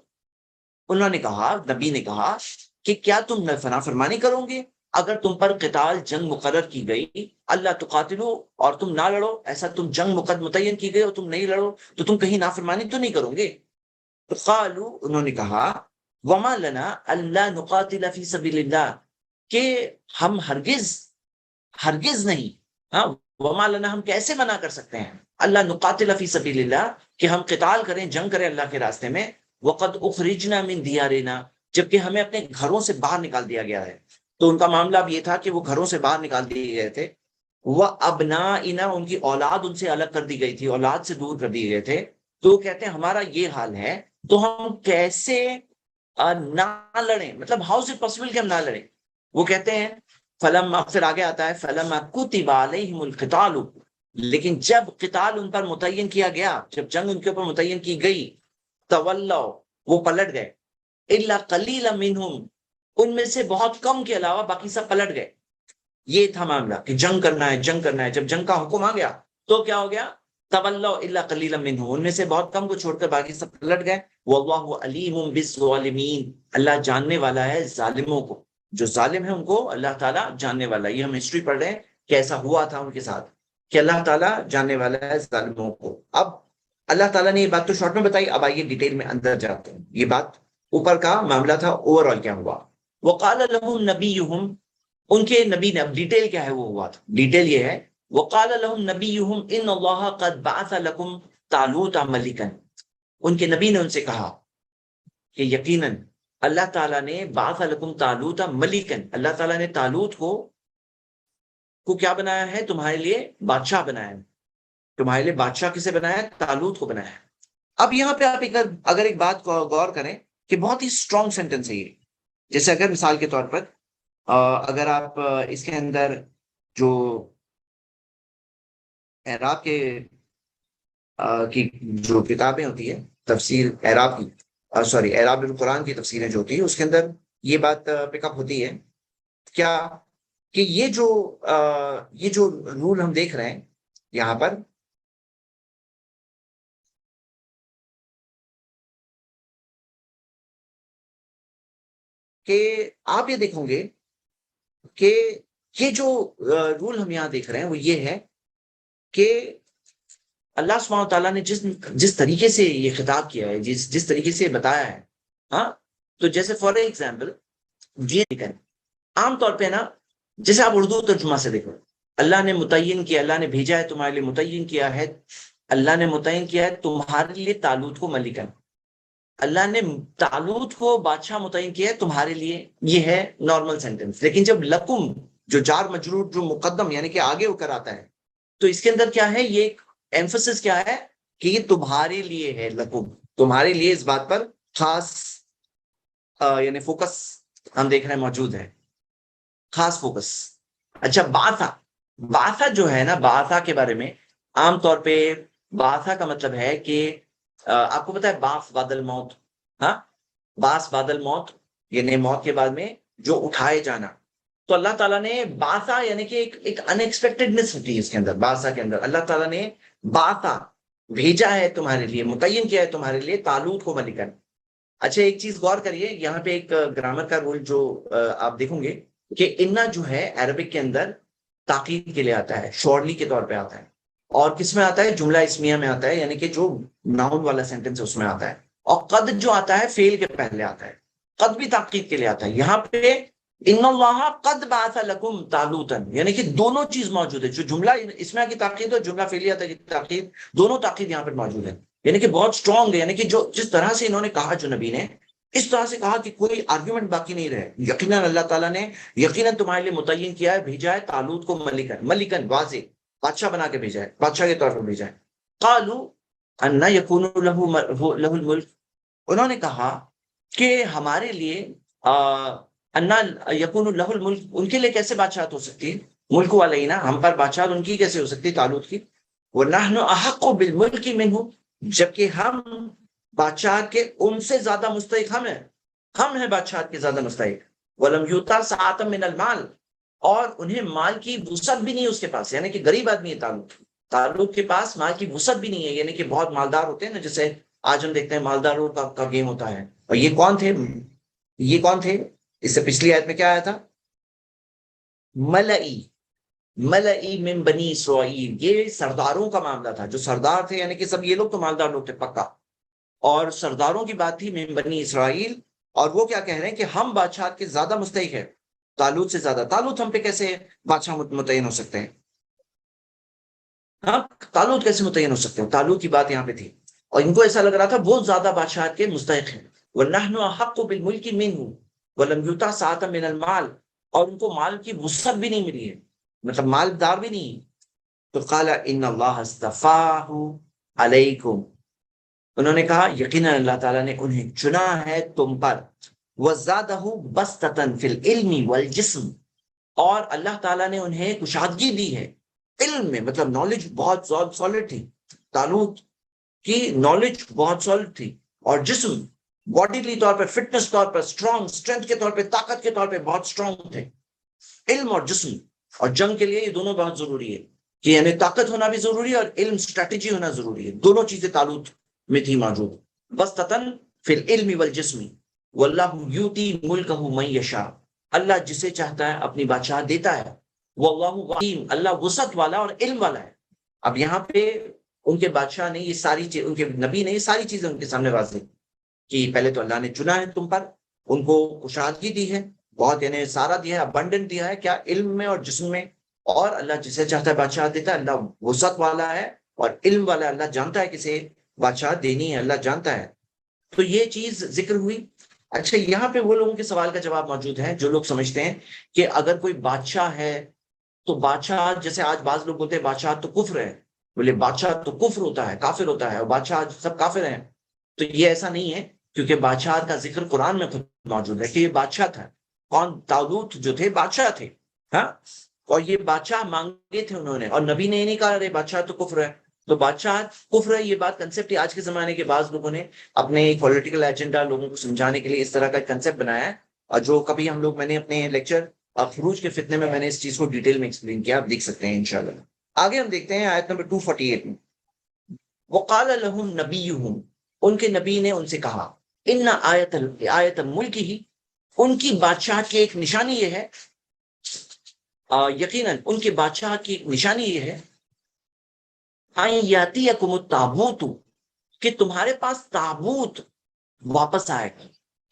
انہوں نے کہا، نبی نے کہا کہ کیا تم فرمانی کرو گے اگر تم پر قتال، جنگ مقرر کی گئی، اللہ تقاتلو، اور تم نہ لڑو، ایسا تم جنگ متعین کی گئی اور تم نہیں لڑو، تو تم کہیں نافرمانی تو نہیں کرو گے؟ قالوا، انہوں نے کہا، وما لنا الا نقاتل فی سبیل اللہ، کہ ہم ہرگز نہیں، ہاں وما لنا، ہم کیسے منع کر سکتے ہیں، اللہ نقاتل فی سبیل اللہ، کہ ہم قتال کریں، جنگ کریں اللہ کے راستے میں، وقد اخرجنا من دیارنا، جبکہ ہمیں اپنے گھروں سے باہر نکال دیا گیا ہے۔ تو ان کا معاملہ اب یہ تھا کہ وہ گھروں سے باہر نکال دیے گئے تھے، وہ ابنائنا، ان کی اولاد ان سے الگ کر دی گئی تھی، اولاد سے دور کر دیے گئے تھے۔ تو وہ کہتے ہیں ہمارا یہ حال ہے تو ہم کیسے نہ لڑیں، مطلب ہاؤ از اٹ پاسبل کہ ہم نہ لڑیں؟ وہ کہتے ہیں فلما، پھر آگے آتا ہے فلما کتب علیہم القتال، لیکن جب قتال ان پر متعین کیا گیا، جب جنگ ان کے اوپر متعین کی گئی، تولوا، وہ پلٹ گئے، الا قلیلا منہم، ان میں سے بہت کم کے علاوہ باقی سب پلٹ گئے۔ یہ تھا معاملہ کہ جنگ کرنا ہے، جنگ کرنا ہے، جب جنگ کا حکم آ گیا تو کیا ہو گیا؟ تولوا الا قلیلا منہم، ان میں سے بہت کم کو چھوڑ کر باقی سب پلٹ گئے۔ واللہ علیم بالظالمین، اللہ جاننے والا ہے ظالموں کو، جو ظالم ہے ان کو اللہ تعالیٰ جاننے والا ہے۔ یہ ہم ہسٹری پڑھ رہے ہیں کہ ایسا ہوا تھا ان کے ساتھ، کہ اللہ تعالیٰ جاننے والا ہے ظالموں کو۔ اب اللہ تعالیٰ نے یہ بات تو شارٹ میں بتائی، اب آئیے ڈیٹیل میں اندر جاتے ہیں۔ یہ بات اوپر کا معاملہ تھا، اوور آل کیا ہوا؟ وقال لهم نبیہم، ان کے نبی نے، اب ڈیٹیل کیا ہے وہ ہوا تھا، ڈیٹیل یہ ہے، وقال لهم نبیہم ان اللہ قد بعث لكم طالوت ملکا، ان کے نبی نے ان سے کہا کہ یقیناً اللہ تعالیٰ نے بعث لكم طالوت ملکا، اللہ تعالیٰ نے طالوت کو کیا بنایا ہے؟ تمہارے لیے بادشاہ بنایا ہے۔ تمہارے لیے بادشاہ کسے بنایا ہے؟ طالوت کو بنایا ہے۔ اب یہاں پہ آپ اگر ایک بات کو غور کریں کہ بہت ہی اسٹرانگ سینٹنس ہے یہ، جیسے اگر مثال کے طور پر اگر آپ اس کے اندر جو اعراب کی جو کتابیں ہوتی ہیں، تفسیر اعراب کی، سوری اعراب القرآن کی تفسیریں جو ہوتی ہیں، اس کے اندر یہ بات پک اپ ہوتی ہے کیا، کہ یہ جو رول ہم دیکھ رہے ہیں یہاں پر، کہ آپ یہ دیکھیں گے کہ یہ جو رول ہم یہاں دیکھ رہے ہیں وہ یہ ہے کہ اللہ سبحانہ تعالیٰ نے جس طریقے سے یہ خطاب کیا ہے، جس طریقے سے بتایا ہے، ہاں، تو جیسے فار ایگزامپل یہ عام طور پہ نا، جیسے آپ اردو ترجمہ سے دیکھو، اللہ نے متعین کیا، اللہ نے بھیجا ہے تمہارے لیے، متعین کیا ہے، اللہ نے متعین کیا ہے تمہارے لیے طالوت کو ملکا، اللہ نے طالوت کو بادشاہ متعین کیا ہے تمہارے لیے، یہ ہے نارمل سینٹینس. لیکن جب لکم جو جار مجرور جو مقدم یعنی کہ آگے ہو کر آتا ہے تو اس کے اندر کیا ہے، یہ ایمفسس کیا ہے کہ یہ تمہارے لیے ہے. لکم تمہارے لیے اس بات پر خاص یعنی فوکس ہم دیکھ رہے ہیں موجود ہے، خاص فوکس. اچھا باسا، باسا جو ہے نا، باسا کے بارے میں عام طور پہ باسا کا مطلب ہے کہ آپ کو پتا ہے باس بادل موت، ہاں باس بادل موت یعنی موت کے بعد میں جو اٹھائے جانا. تو اللہ تعالیٰ نے باسا یعنی کہ ایک ان ایکسپیکٹڈنس ہوتی ہے اس کے اندر. باسا کے اندر اللہ تعالیٰ نے باسا بھیجا ہے تمہارے لیے، متعین کیا ہے تمہارے لیے طالوت کو ملکن. اچھا ایک چیز غور کریے یہاں پہ، ایک گرامر کا رول جو آپ دیکھوں گے کہ انا جو ہے عربک کے اندر تاکید کے لیے آتا ہے، شورلی کے طور پہ آتا ہے. اور کس میں آتا ہے؟ جملہ اسمیہ میں آتا ہے، یعنی کہ جو ناؤن والا سینٹینس ہے اس میں آتا ہے. اور قد جو آتا ہے فیل کے پہلے آتا ہے، قد بھی تاکید کے لیے آتا ہے. یہاں پہ ان اللہ قد بعث لکم طالوتا، یعنی کہ دونوں چیز موجود ہے، جو جملہ اسمیہ کی تاکید اور جملہ فعلیہ کی تاکید، دونوں تاکید یہاں پر موجود ہے. یعنی کہ بہت اسٹرانگ ہے، یعنی کہ جو جس طرح سے انہوں نے کہا جو نبی نے، اس طرح سے کہا کہ کوئی آرگیومنٹ باقی نہیں رہے. یقیناً اللہ تعالیٰ نے یقیناً تمہارے لیے متعین کیا ہے، بھیجا ہے طالوت کو ملکن، ملکن واضح بادشاہ بنا کے بھیجا ہے، بادشاہ کے طور پر بھیجا ہے. قالوا ان یکون له الملک، انہوں نے کہا کہ ہمارے لیے انا یکون له الملک، ان کے لیے کیسے بادشاہت ہو سکتی ہے، ملک علینا، ہم پر بادشاہت ان کی کیسے ہو سکتی ہے طالوت کی. ونحن احق بالملک منه، جبکہ ہم بادشاہت کے ان سے زیادہ مستحق ہم ہیں بادشاہت کے زیادہ مستحق. ولم یوتا ساعۃ من المال، اور انہیں مال کی وسعت بھی نہیں اس کے پاس، یعنی کہ غریب آدمی ہے طالوت. طالوت کے پاس مال کی وسعت بھی نہیں ہے، یعنی کہ بہت مالدار ہوتے ہیں نا، جیسے آج ہم دیکھتے ہیں مالداروں کا گیم ہوتا ہے. اور یہ کون تھے؟ یہ کون تھے؟ اس سے پچھلی آیت میں کیا آیا تھا؟ ملئی، ملئی من بنی اسرائیل، یہ سرداروں کا معاملہ تھا. جو سردار تھے یعنی کہ سب یہ لوگ تو مالدار لوگ تھے پکا، اور سرداروں کی بات تھی من بنی اسرائیل. اور وہ کیا کہہ رہے ہیں کہ ہم بادشاہت کے زیادہ مستحق ہیں طالوت سے زیادہ. طالوت ہم پہ کیسے بادشاہ متعین ہو سکتے ہیں؟ ہاں طالوت کیسے متعین ہو سکتے ہیں؟ طالوت کی بات یہاں پہ تھی اور ان کو ایسا لگ رہا تھا وہ زیادہ بادشاہت کے مستحق ہیں. وَنَحْنُ أَحَقُّ بِالْمُلْكِ مِنْهُ وَلَمْ يُؤْتَ سَعَةً مِنَ الْمَالِ، اور ان کو مال کی وسعت بھی نہیں ملی ہے، مطلب مالدار بھی نہیں. تو قال ان اللہ اصطفاہ علیکم، انہوں نے کہا یقیناً اللہ تعالیٰ نے انہیں چنا ہے تم پر. وزادہ بسطۃ فی العلم والجسم، اور اللہ تعالیٰ نے انہیں کشادگی دی ہے علم میں، مطلب نالج بہت سالڈ تھی. طالوت کی نالج بہت سالڈ تھی، اور جسم باڈیلی طور پر، فٹنس طور پر، اسٹرینتھ کے طور پہ، طاقت کے طور پہ بہت اسٹرانگ تھے. علم اور جسم، اور جنگ کے لیے یہ دونوں بہت ضروری ہے کہ یعنی طاقت ہونا بھی ضروری ہے اور علم اسٹریٹجی ہونا ضروری ہے. دونوں چیزیں طالوت میں تھی موجود. بسطۃ فی العلم والجسم واللہ یؤتی ملکہ من یشاء، اللہ جسے چاہتا ہے اپنی بادشاہ دیتا ہے. واللہ وحیم، اللہ وسعت والا اور علم والا ہے. اب یہاں پہ ان کے بادشاہ نے یہ ساری چیز، ان کے نبی نے یہ ساری چیزیں ان کے سامنے واضح کہ پہلے تو اللہ نے چنا ہے تم پر، ان کو کشادگی دی ہے بہت، یعنی سارا دیا ہے، ابنڈنٹ دیا ہے، کیا علم میں اور جسم میں. اور اللہ جسے چاہتا ہے بادشاہ دیتا ہے، اللہ وسعت والا ہے اور علم والا ہے، اللہ جانتا ہے کسے بادشاہ دینی ہے، اللہ جانتا ہے. تو یہ چیز ذکر ہوئی. اچھا یہاں پہ وہ لوگوں کے سوال کا جواب موجود ہے جو لوگ سمجھتے ہیں کہ اگر کوئی بادشاہ ہے تو بادشاہ، جیسے آج بعض لوگ بولتے ہیں بادشاہ تو کفر ہے، بولے بادشاہ تو کفر ہوتا ہے، کافر ہوتا ہے، اور بادشاہ سب کافر ہیں. تو یہ ایسا نہیں ہے، کیونکہ بادشاہ کا ذکر قرآن میں خود موجود ہے کہ یہ بادشاہ تھا. کون؟ طالوت جو تھے بادشاہ تھے، ہاں، اور یہ بادشاہ مانگے تھے انہوں نے، اور نبی نے یہ نہیں کہا ارے بادشاہ تو کفر ہے. تو بادشاہ کفر ہے یہ بات کنسپٹ آج کے زمانے کے بعض لوگوں نے اپنے پولیٹیکل ایجنڈا لوگوں کو سمجھانے کے لیے اس طرح کا کنسپٹ بنایا ہے. اور جو کبھی ہم لوگ، میں نے اپنے لیکچر خروج کے فتنے میں نے اس چیز کو ڈیٹیل میں ایکسپلین کیا، آپ دیکھ سکتے ہیں انشاءاللہ. آگے ہم دیکھتے ہیں آیت نمبر 248 میں. وقال لهم نبیہم، ان کے نبی نے ان سے کہا، ان آیت ملک ہی، ان کی بادشاہت کی ایک نشانی یہ ہے، یقیناً ان کے بادشاہ کی نشانی یہ ہے، یاتیکم التابوت، کہ تمہارے پاس تابوت واپس آئے گا،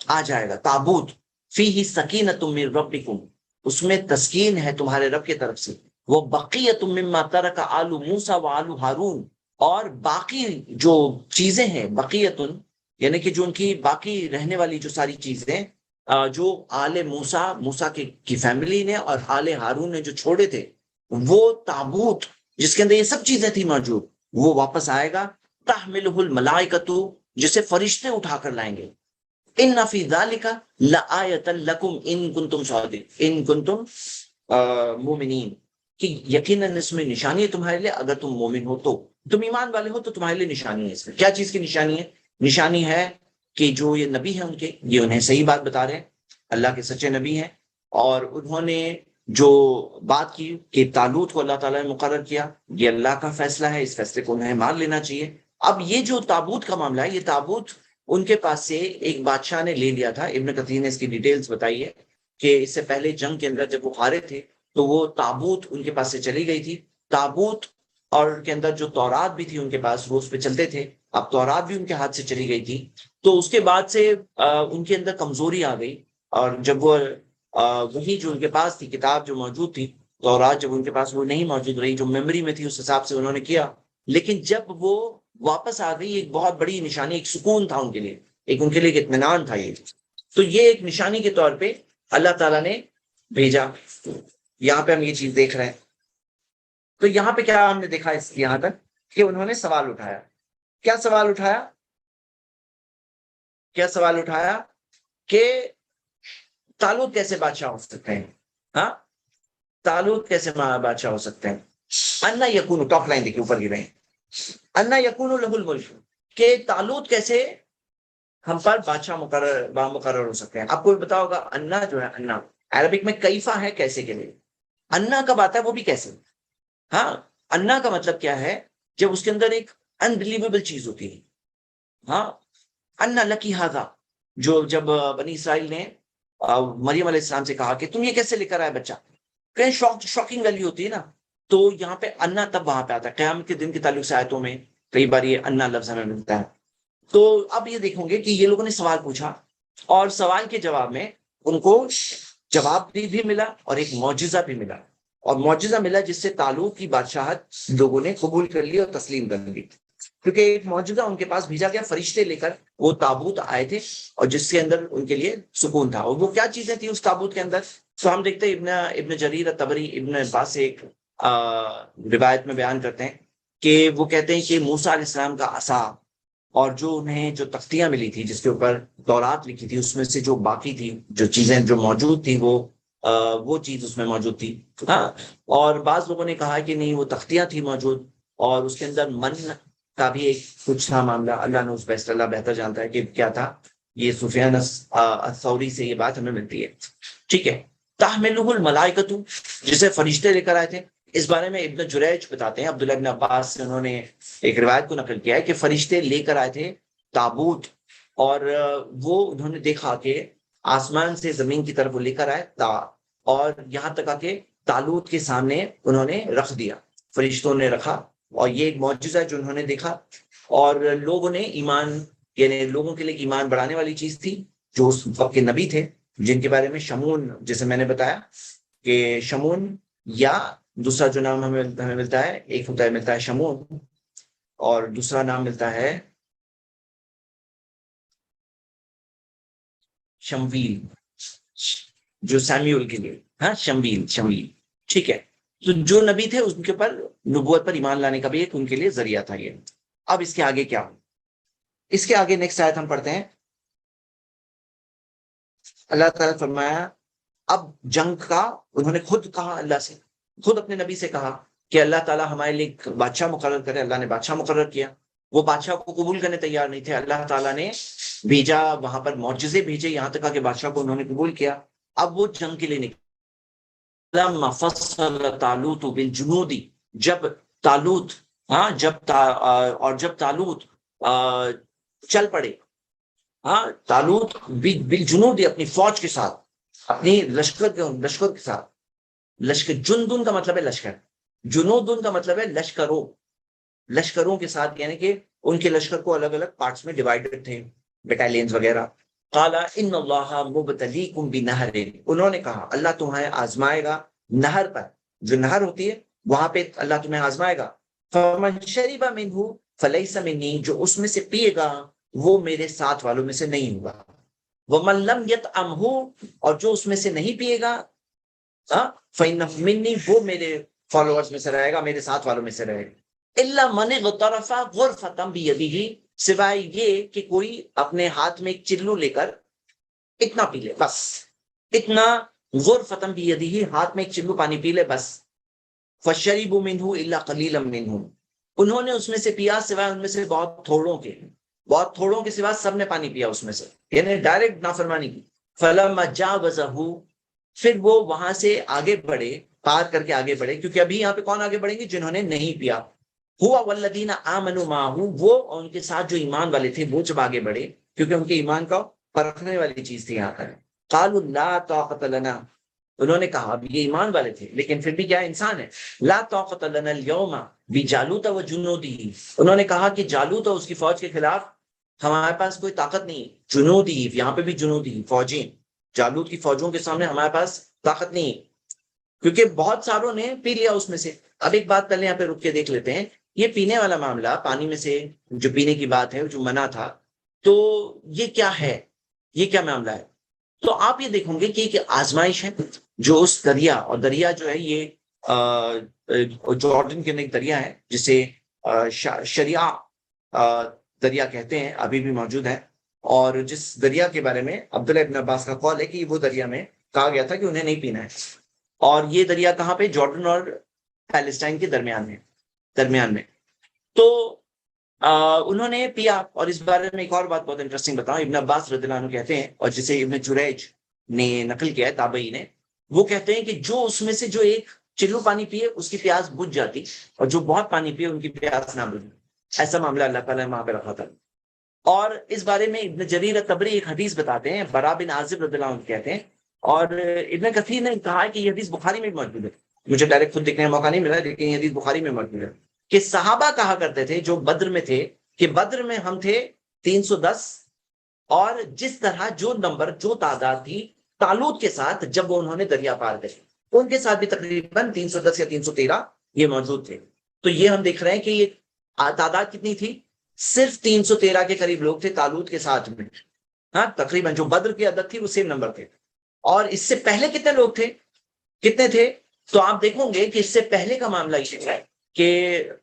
آ جائے گا. تابوت فیہ سکینۃ من ربکم، اس میں تسکین ہے تمہارے رب کی طرف سے. وہ بقیۃ مما ترک آل موسیٰ و آل ہارون، اور باقی جو چیزیں ہیں، بقیتن یعنی کہ جو ان کی باقی رہنے والی جو ساری چیزیں جو آل موسیٰ کی فیملی نے اور آل ہارون نے جو چھوڑے تھے، وہ تابوت جس کے اندر یہ سب چیزیں تھی موجود، وہ واپس آئے گا، تحملہ الملائکۃ، جسے فرشتے اٹھا کر لائیں گے، ان فی ذالک لآیۃ لکم ان کنتم صادقین، ان کنتم مومنین، کہ یقیناً اس میں نشانی ہے تمہارے لیے، اگر تم مومن ہو تو، تم ایمان والے ہو تو تمہارے لیے نشانی ہے۔ اس میں کیا چیز کی نشانی ہے؟ نشانی ہے کہ جو یہ نبی ہیں ان کے، یہ انہیں صحیح بات بتا رہے ہیں، اللہ کے سچے نبی ہیں، اور انہوں نے جو بات کی کہ طالوت کو اللہ تعالیٰ نے مقرر کیا، یہ اللہ کا فیصلہ ہے، اس فیصلے کو انہیں مان لینا چاہیے۔ اب یہ جو تابوت کا معاملہ ہے، یہ تابوت ان کے پاس سے ایک بادشاہ نے لے لیا تھا، ابن کثیر نے اس کی ڈیٹیلز بتائی ہے کہ اس سے پہلے جنگ کے اندر جب وہ ہارے تھے تو وہ تابوت ان کے پاس سے چلی گئی تھی، تابوت اور کے اندر جو تورات بھی تھی ان کے پاس، وہ اس پہ چلتے تھے، اب تورات بھی ان کے ہاتھ سے چلی گئی تھی، تو اس کے بعد سے ان کے اندر کمزوری آ گئی، اور جب وہ وہی جو ان کے پاس تھی کتاب جو موجود تھی تورات، جب ان کے پاس وہ نہیں موجود رہی، جو میموری میں تھی اس حساب سے انہوں نے کیا، لیکن جب وہ واپس آ گئی ایک بہت بڑی نشانی، ایک سکون تھا ان کے لیے، ایک ان کے لیے ایک اطمینان تھا یہ، تو یہ ایک نشانی کے طور پہ اللہ تعالیٰ نے بھیجا۔ یہاں پہ ہم یہ چیز دیکھ رہے ہیں، تو یہاں پہ کیا ہم نے دیکھا اس یہاں تک کہ انہوں نے سوال اٹھایا، کیا سوال اٹھایا؟ کیا سوال اٹھایا کہ طالوت کیسے بادشاہ ہو سکتے ہیں؟ ہاں، طالوت کیسے بادشاہ ہو سکتے ہیں؟ انا یکون، ٹاپ لائن دیکھیے اوپر کی رہے، انا یکون لہ الملک، کہ طالوت کیسے ہم پر بادشاہ مقرر ہو سکتے ہیں؟ آپ کو بھی پتا ہوگا انا جو ہے، انا عربک میں کیفا ہے کیسے کے لیے، انا کب آتا ہے وہ بھی کیسے۔ ہاں، انا کا مطلب کیا ہے؟ جب اس کے اندر ایک انبلیویبل چیز ہوتی ہے۔ ہاں، انا لکی ھذا، جو جب بنی اسرائیل نے مریم علیہ السلام سے کہا کہ تم یہ کیسے لے کر آئے بچہ، کہیں شاکنگ ویلیو ہوتی ہے نا، تو یہاں پہ انا تب وہاں پہ آتا ہے، قیامت کے دن کے تعلق سے آیتوں میں کئی بار یہ انا لفظ ہمیں ملتا ہے۔ تو اب یہ دیکھوں گے کہ یہ لوگوں نے سوال پوچھا، اور سوال کے جواب میں ان کو جواب بھی ملا اور ایک معجزہ بھی ملا، اور معجزہ ملا جس سے طالوت کی بادشاہت لوگوں نے قبول کر لی اور تسلیم کر لی، کیونکہ ایک معجزہ ان کے پاس بھیجا گیا، فرشتے لے کر وہ تابوت آئے تھے، اور جس کے اندر ان کے لیے سکون تھا، اور وہ کیا چیزیں تھیں اس تابوت کے اندر؟ تو ہم دیکھتے ہیں ابن جریر الطبری ابن عباس سے ایک روایت میں بیان کرتے ہیں کہ وہ کہتے ہیں کہ موسیٰ علیہ السلام کا عصا، اور جو انہیں جو تختیاں ملی تھی جس کے اوپر تورات لکھی تھی، اس میں سے جو باقی تھی جو چیزیں جو موجود تھیں، وہ چیز اس میں موجود تھی۔ ہاں، اور بعض لوگوں نے کہا کہ نہیں، وہ تختیاں تھی موجود، اور اس کے اندر من کا بھی ایک کچھ تھا معاملہ، اللہ نے اس بیسٹ، اللہ بہتر جانتا ہے کہ کیا تھا۔ یہ سفیان الثوری سے یہ بات ہمیں ملتی ہے، ٹھیک ہے۔ تحملہ الملائکۃ، جسے فرشتے لے کر آئے تھے، اس بارے میں ابن جریج بتاتے ہیں، عبداللہ ابن عباس سے انہوں نے ایک روایت کو نقل کیا ہے کہ فرشتے لے کر آئے تھے تابوت، اور وہ انہوں نے دیکھا کہ آسمان سے زمین کی طرف وہ لے کر آئے اور یہاں تک آ کے طالوت کے سامنے انہوں نے رکھ دیا، فرشتوں نے رکھا، اور یہ ایک معجزہ ہے جو انہوں نے دیکھا، اور لوگوں نے ایمان، یعنی لوگوں کے لیے ایمان بڑھانے والی چیز تھی، جو اس وقت کے نبی تھے جن کے بارے میں شمون، جیسے میں نے بتایا کہ شمون، یا دوسرا جو نام ہمیں ملتا ہے، ایک ہوتا ہے ملتا ہے شمون، اور دوسرا نام ملتا ہے شمویل، جو سیمیول کے لیے، ہاں، شمویل، ٹھیک ہے۔ تو جو نبی تھے ان کے پر نبوت پر ایمان لانے کا بھی ایک ان کے لیے ذریعہ تھا یہ۔ اب اس کے آگے کیا؟ اس کے آگے نیکسٹ آیت ہم پڑھتے ہیں، اللہ تعالیٰ فرمایا، اب جنگ کا انہوں نے خود کہا، اللہ سے، خود اپنے نبی سے کہا کہ اللہ تعالیٰ ہمارے لیے ایک بادشاہ مقرر کرے، اللہ نے بادشاہ مقرر کیا، وہ بادشاہ کو قبول کرنے تیار نہیں تھے، اللہ تعالیٰ نے بھیجا، وہاں پر معجزے بھیجے، یہاں تک کہ بادشاہ کو انہوں نے قبول کیا، اب وہ جنگ کے لیے نکلے۔ لما فصل طالوت بالجنود، جب طالوت، ہاں، جب طالوت چل پڑے، ہاں، طالوت بالجنود، اپنی فوج کے ساتھ، اپنی لشکر کے ساتھ، لشکر، جندن کا مطلب ہے لشکر، جنودن کا مطلب ہے لشکروں کے ساتھ، یعنی کہ ان کے لشکر کو الگ الگ پارٹس میں ڈیوائیڈڈ تھے، بٹالینز وغیرہ۔ قال ان اللہ مبتلیکم بنہر، انہوں نے کہا اللہ تمہیں آزمائے گا نہر پر، جو نہر ہوتی ہے وہاں پہ اللہ تمہیں آزمائے گا، فمن شرب منہ فلیس منی، جو اس میں سے پیے گا وہ میرے ساتھ والوں میں سے نہیں ہوگا. وَمَن لَّمْ يَطْعَمْهُ، اور جو اس میں سے نہیں پیے گا، فَإِنَّهُ مِنِّي، وہ میرے فالوورز میں سے رہے گا، میرے ساتھ والوں میں سے رہے گا. إِلَّا مَنِ اغْتَرَفَ غُرْفَةً بِيَدِهِ، سوائے یہ کہ کوئی اپنے ہاتھ میں ایک چلو لے کر اتنا پی لے، بس اتنا، غرفتم بیدہ، ہاتھ میں ایک چلو پانی پی لے بس. فشربوا منہ الا قلیلا منہم، انہوں نے اس میں سے پیا سوائے ان میں سے بہت تھوڑوں کے، بہت تھوڑوں کے سوا سب نے پانی پیا اس میں سے، یعنی ڈائریکٹ نافرمانی کی. فلما جاوزہ، پھر وہ وہاں سے آگے بڑھے، پار کر کے آگے بڑھے، کیونکہ ابھی یہاں پہ کون آگے بڑھیں گے؟ جنہوں نے نہیں پیا. ہوا والذین آمنوا معہ، وہ اور ان کے ساتھ جو ایمان والے تھے وہ جب آگے بڑھے، کیونکہ ان کے ایمان کا پرکھنے والی چیز تھی یہاں پر. قالوا لا طاقت لنا، انہوں نے کہا، اب یہ ایمان والے تھے لیکن پھر بھی کیا انسان ہے، لا طاقت لنا اليوم بجالوت وجنودہ، انہوں نے کہا کہ جالوت اور اس کی فوج کے خلاف ہمارے پاس کوئی طاقت نہیں. جنودی، یہاں پہ بھی جنودی، فوجیں، جالوت کی فوجوں کے سامنے ہمارے پاس طاقت نہیں، کیونکہ بہت ساروں نے پی لیا اس میں سے. اب ایک بات پہلے یہاں پہ رک کے دیکھ لیتے ہیں، یہ پینے والا معاملہ، پانی میں سے جو پینے کی بات ہے جو منع تھا، تو یہ کیا ہے، یہ کیا معاملہ ہے؟ تو آپ یہ دیکھیں گے کہ ایک آزمائش ہے جو اس دریا، اور دریا جو ہے یہ جارڈن کے اندر ایک دریا ہے جسے شریعہ دریا کہتے ہیں، ابھی بھی موجود ہے. اور جس دریا کے بارے میں عبداللہ ابن عباس کا قول ہے کہ وہ دریا میں کہا گیا تھا کہ انہیں نہیں پینا ہے. اور یہ دریا کہاں پہ؟ جارڈن اور پیلسٹائن کے درمیان میں. تو انہوں نے پیا. اور اس بارے میں ایک اور بات بہت انٹرسٹنگ بتاؤں، ابن عباس رضی اللہ عنہ کہتے ہیں، اور جسے ابن جریج نے نقل کیا ہے تابعی نے، وہ کہتے ہیں کہ جو اس میں سے جو ایک چلو پانی پیے اس کی پیاس بجھ جاتی، اور جو بہت پانی پیے ان کی پیاس نہ بجھ. ایسا معاملہ اللہ تعالیٰ نے وہاں پہ رکھا تھا. اور اس بارے میں ابن جریر الطبری ایک حدیث بتاتے ہیں، برا بن عازب رضی اللہ عنہ کہتے ہیں، اور ابن کثیر نے کہا کہ یہ حدیث بخاری میں موجود ہے، مجھے ڈائریکٹ خود دیکھنے کا موقع نہیں ملا لیکن یہ حدیث بخاری میں موجود ہے، کہ صحابہ کہا کرتے تھے جو بدر میں تھے کہ بدر میں ہم تھے 310، اور جس طرح جو نمبر، جو تعداد تھی طالوت کے ساتھ جب وہ انہوں نے دریا پار کرے، ان کے ساتھ بھی تقریباً 310 یا 313 یہ موجود تھے. تو یہ ہم دیکھ رہے ہیں کہ یہ تعداد کتنی تھی؟ صرف 313 کے قریب لوگ تھے طالوت کے ساتھ میں. ہاں، تقریباً جو بدر کی عدد تھی وہ سیم نمبر تھے. اور اس سے پہلے کتنے لوگ تھے، کتنے تھے؟ تو آپ دیکھیں گے کہ اس سے پہلے کا معاملہ یہ ہے کہ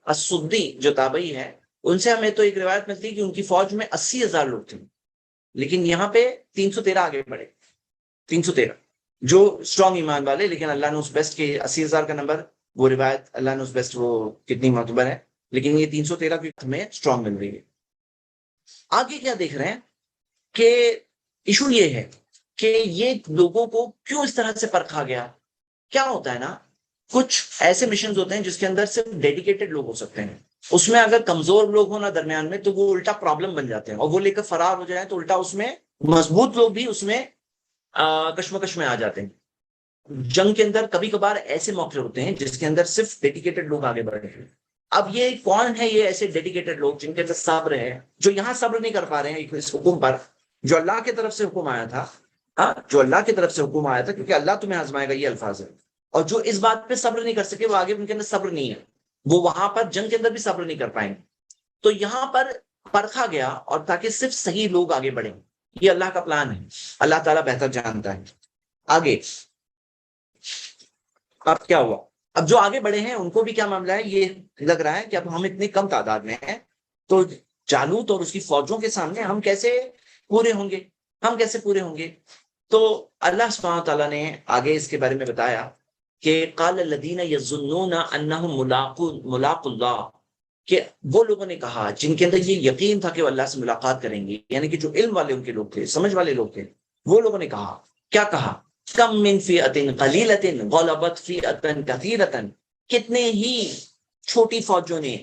السدی جو تابعی ہے، ان سے ہمیں تو ایک روایت ملتی ہے کہ ان کی فوج میں 80,000 لوگ تھے، لیکن یہاں پہ 313 آگے بڑھے. 313 جو اسٹرانگ ایمان والے، لیکن اللہ نے اس بیسٹ کے 80,000 کا نمبر، وہ روایت اللہ نے اس بیسٹ وہ کتنی معتبر ہے، لیکن یہ 313 کی ہمیں اسٹرانگ مل رہی ہے. آگے کیا دیکھ رہے ہیں کہ ایشو یہ ہے کہ یہ لوگوں کو کیوں اس طرح سے پرکھا گیا. کیا ہوتا ہے نا، کچھ ایسے مشنز ہوتے ہیں جس کے اندر صرف ڈیڈیکیٹڈ لوگ ہو سکتے ہیں، اس میں اگر کمزور لوگ ہونا درمیان میں تو وہ الٹا پرابلم بن جاتے ہیں، اور وہ لے کر فرار ہو جائیں تو الٹا اس میں مضبوط لوگ بھی اس میں کشمکش میں آ جاتے ہیں. جنگ کے اندر کبھی کبھار ایسے موقع ہوتے ہیں جس کے اندر صرف ڈیڈیکیٹڈ لوگ آگے بڑھ رہے ہیں. اب یہ کون ہے یہ ایسے ڈیڈیکیٹڈ لوگ جن کے اندر صبر ہے، جو یہاں صبر نہیں کر پا رہے ہیں اس حکم پر جو اللہ کی طرف سے حکم آیا تھا، جو اللہ کی طرف سے حکم آیا تھا، کیونکہ اللہ تمہیں آزمائے گا، یہ الفاظ ہے. اور جو اس بات پہ صبر نہیں کر سکے، وہ آگے ان کے اندر صبر نہیں ہے، وہ وہاں پر جنگ کے اندر بھی صبر نہیں کر پائیں گے. تو یہاں پر پرکھا گیا، اور تاکہ صرف صحیح لوگ آگے بڑھیں. یہ اللہ کا پلان ہے، اللہ تعالیٰ بہتر جانتا ہے. آگے اب کیا ہوا؟ اب جو آگے بڑھے ہیں ان کو بھی کیا معاملہ ہے، یہ لگ رہا ہے کہ اب ہم اتنی کم تعداد میں ہیں تو جالوت اور اس کی فوجوں کے سامنے ہم کیسے پورے ہوں گے، ہم کیسے پورے ہوں گے. تو اللہ سبحانہ تعالیٰ نے آگے اس کے بارے میں بتایا کہ قال الذین یظنون انہم ملاق اللہ، کہ وہ لوگوں نے کہا جن کے اندر یہ یقین تھا کہ وہ اللہ سے ملاقات کریں گے، یعنی کہ جو علم والے ان کے لوگ تھے، سمجھ والے لوگ تھے، وہ لوگوں نے کہا، کیا کہا؟ کم من فئۃ قلیلۃ غلبت فئۃ کثیرۃ، کتنے ہی چھوٹی فوجوں نے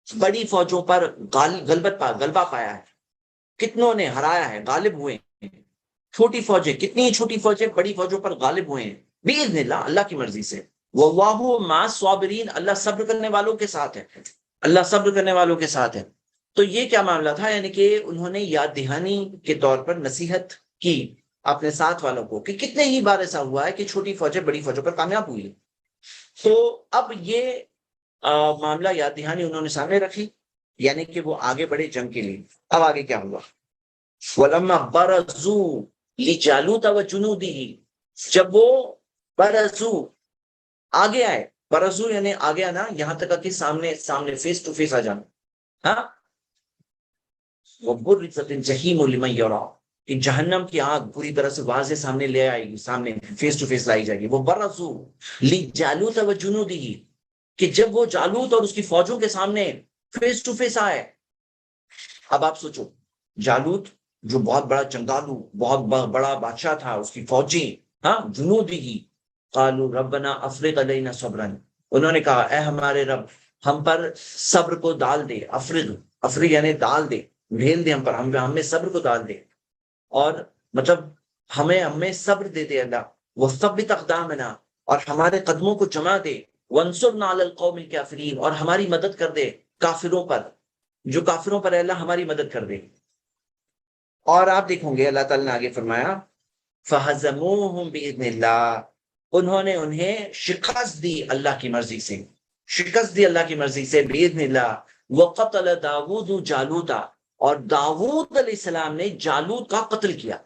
بڑی فوجوں پر غلبہ پایا ہے، کتنوں نے ہرایا ہے، غالب ہوئے ہیں. چھوٹی فوجیں، کتنی چھوٹی فوجیں بڑی فوجوں پر غالب ہوئے ہیں باذن اللہ، اللہ کی مرضی سے. واللہ مع الصابرین، اللہ صبر کرنے والوں کے ساتھ ہے، اللہ صبر کرنے والوں کے ساتھ ہے. تو یہ کیا معاملہ تھا، یعنی کہ انہوں نے یاد دہانی کے طور پر نصیحت کی اپنے ساتھ والوں کو کہ کتنے ہی بار ایسا ہوا ہے کہ چھوٹی فوجیں بڑی فوجوں پر کامیاب ہوئی. تو اب یہ معاملہ یاد دہانی انہوں نے سامنے رکھی، یعنی کہ وہ آگے بڑھے جنگ کے لیے. اب آگے کیا ہوا؟ وَلَمَّا بَرَزُوا لِجَالُوتَ وَجُنُودِهِ، جب وہ برزو آگے آئے، برزو یعنی آگے آنا، یہاں تک کہ سامنے سامنے فیس ٹو فیس آ جانا. ہاں، وَبُرِّزَتِ الْجَحِيمُ لِمَن يَرَىٰ، کہ جہنم کی آگ پوری طرح سے واضح سامنے لے آئے گی، سامنے فیس ٹو فیس لائی جائے گی. وہ برزو لِجَالُوتَ وَجُنُودِهِ، کہ جب وہ جالوت اور اس کی فوجوں کے سامنے فیس ٹو فیس آئے. اب آپ سوچو، جالوت جو بہت بڑا جنگالو، بہت بڑا بادشاہ تھا، اس کی فوجی، ہاں، جنودی، قالوا ربنا افرغ علینا صبرا، انہوں نے کہا اے ہمارے رب، ہم پر صبر کو ڈال دے. افرغ، افرغ یعنی ڈال دے، ڈھیل دے ہم پر، ہمیں صبر کو ڈال دے، اور مطلب ہمیں صبر دے دے اللہ. وثبت اقدامنا، اور ہمارے قدموں کو جما دے. وانصرنا علی القوم الکافرین، اور ہماری مدد کر دے کافروں پر، جو کافروں پر ہے اللہ ہماری مدد کر دے. اور آپ دیکھیں گے اللہ تعالیٰ نے آگے فرمایا فَهَزَمُوهُمْ بِإِذْنِ اللَّهِ، انہوں نے انہیں شکست دی اللہ کی مرضی سے، شکست دی اللہ کی مرضی سے. بِإِذْنِ اللَّهِ وَقَتَلَ دَاوُودُ جَالُوتَ، اور داؤد علیہ السلام نے جالوت کا قتل کیا.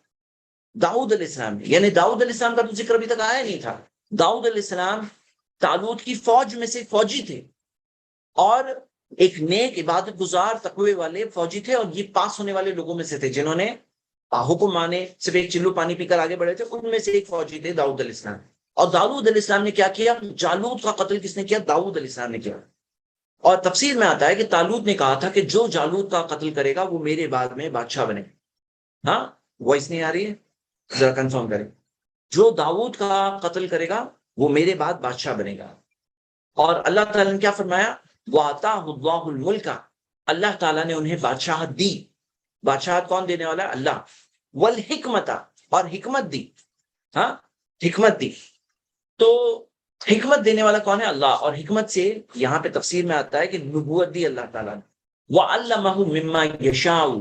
داؤد علیہ السلام نے، یعنی داؤد علیہ السلام کا تو ذکر ابھی تک آیا نہیں تھا. داؤد علیہ السلام طالوت کی فوج میں سے فوجی تھے، اور ایک نیک عبادت گزار تقوی والے فوجی تھے، اور یہ پاس ہونے والے لوگوں میں سے تھے جنہوں نے حکم مانے، صرف ایک چلو پانی پی کر آگے بڑھے تھے. ان میں سے ایک فوجی تھے داؤد علیہ السلام. اور داؤد علیہ السلام نے کیا کیا؟ جالوت کا قتل کس نے کیا؟ داؤد علیہ السلام نے کیا. اور تفسیر میں آتا ہے کہ طالوت نے کہا تھا کہ جو جالوت کا قتل کرے گا وہ میرے بعد میں بادشاہ بنے. ہاں، وائس نہیں آ رہی ہے؟ ذرا کنفرم کریں. جو داؤد کا قتل کرے گا وہ میرے بعد بادشاہ بنے گا. اور اللہ تعالیٰ نے کیا فرمایا؟ وَآتَاهُ اللَّهُ الْمُلْكَ، اللہ تعالیٰ نے انہیں بادشاہت دی. بادشاہت کون دینے والا ہے؟ اللہ. والحکمت، اور حکمت دی. ہاں، حکمت دی. تو حکمت دینے والا کون ہے؟ اللہ. اور حکمت سے یہاں پہ تفسیر میں آتا ہے کہ نبوت دی اللہ تعالیٰ نے. وَعَلَّمَهُ مِمَّا يَشَاءُ،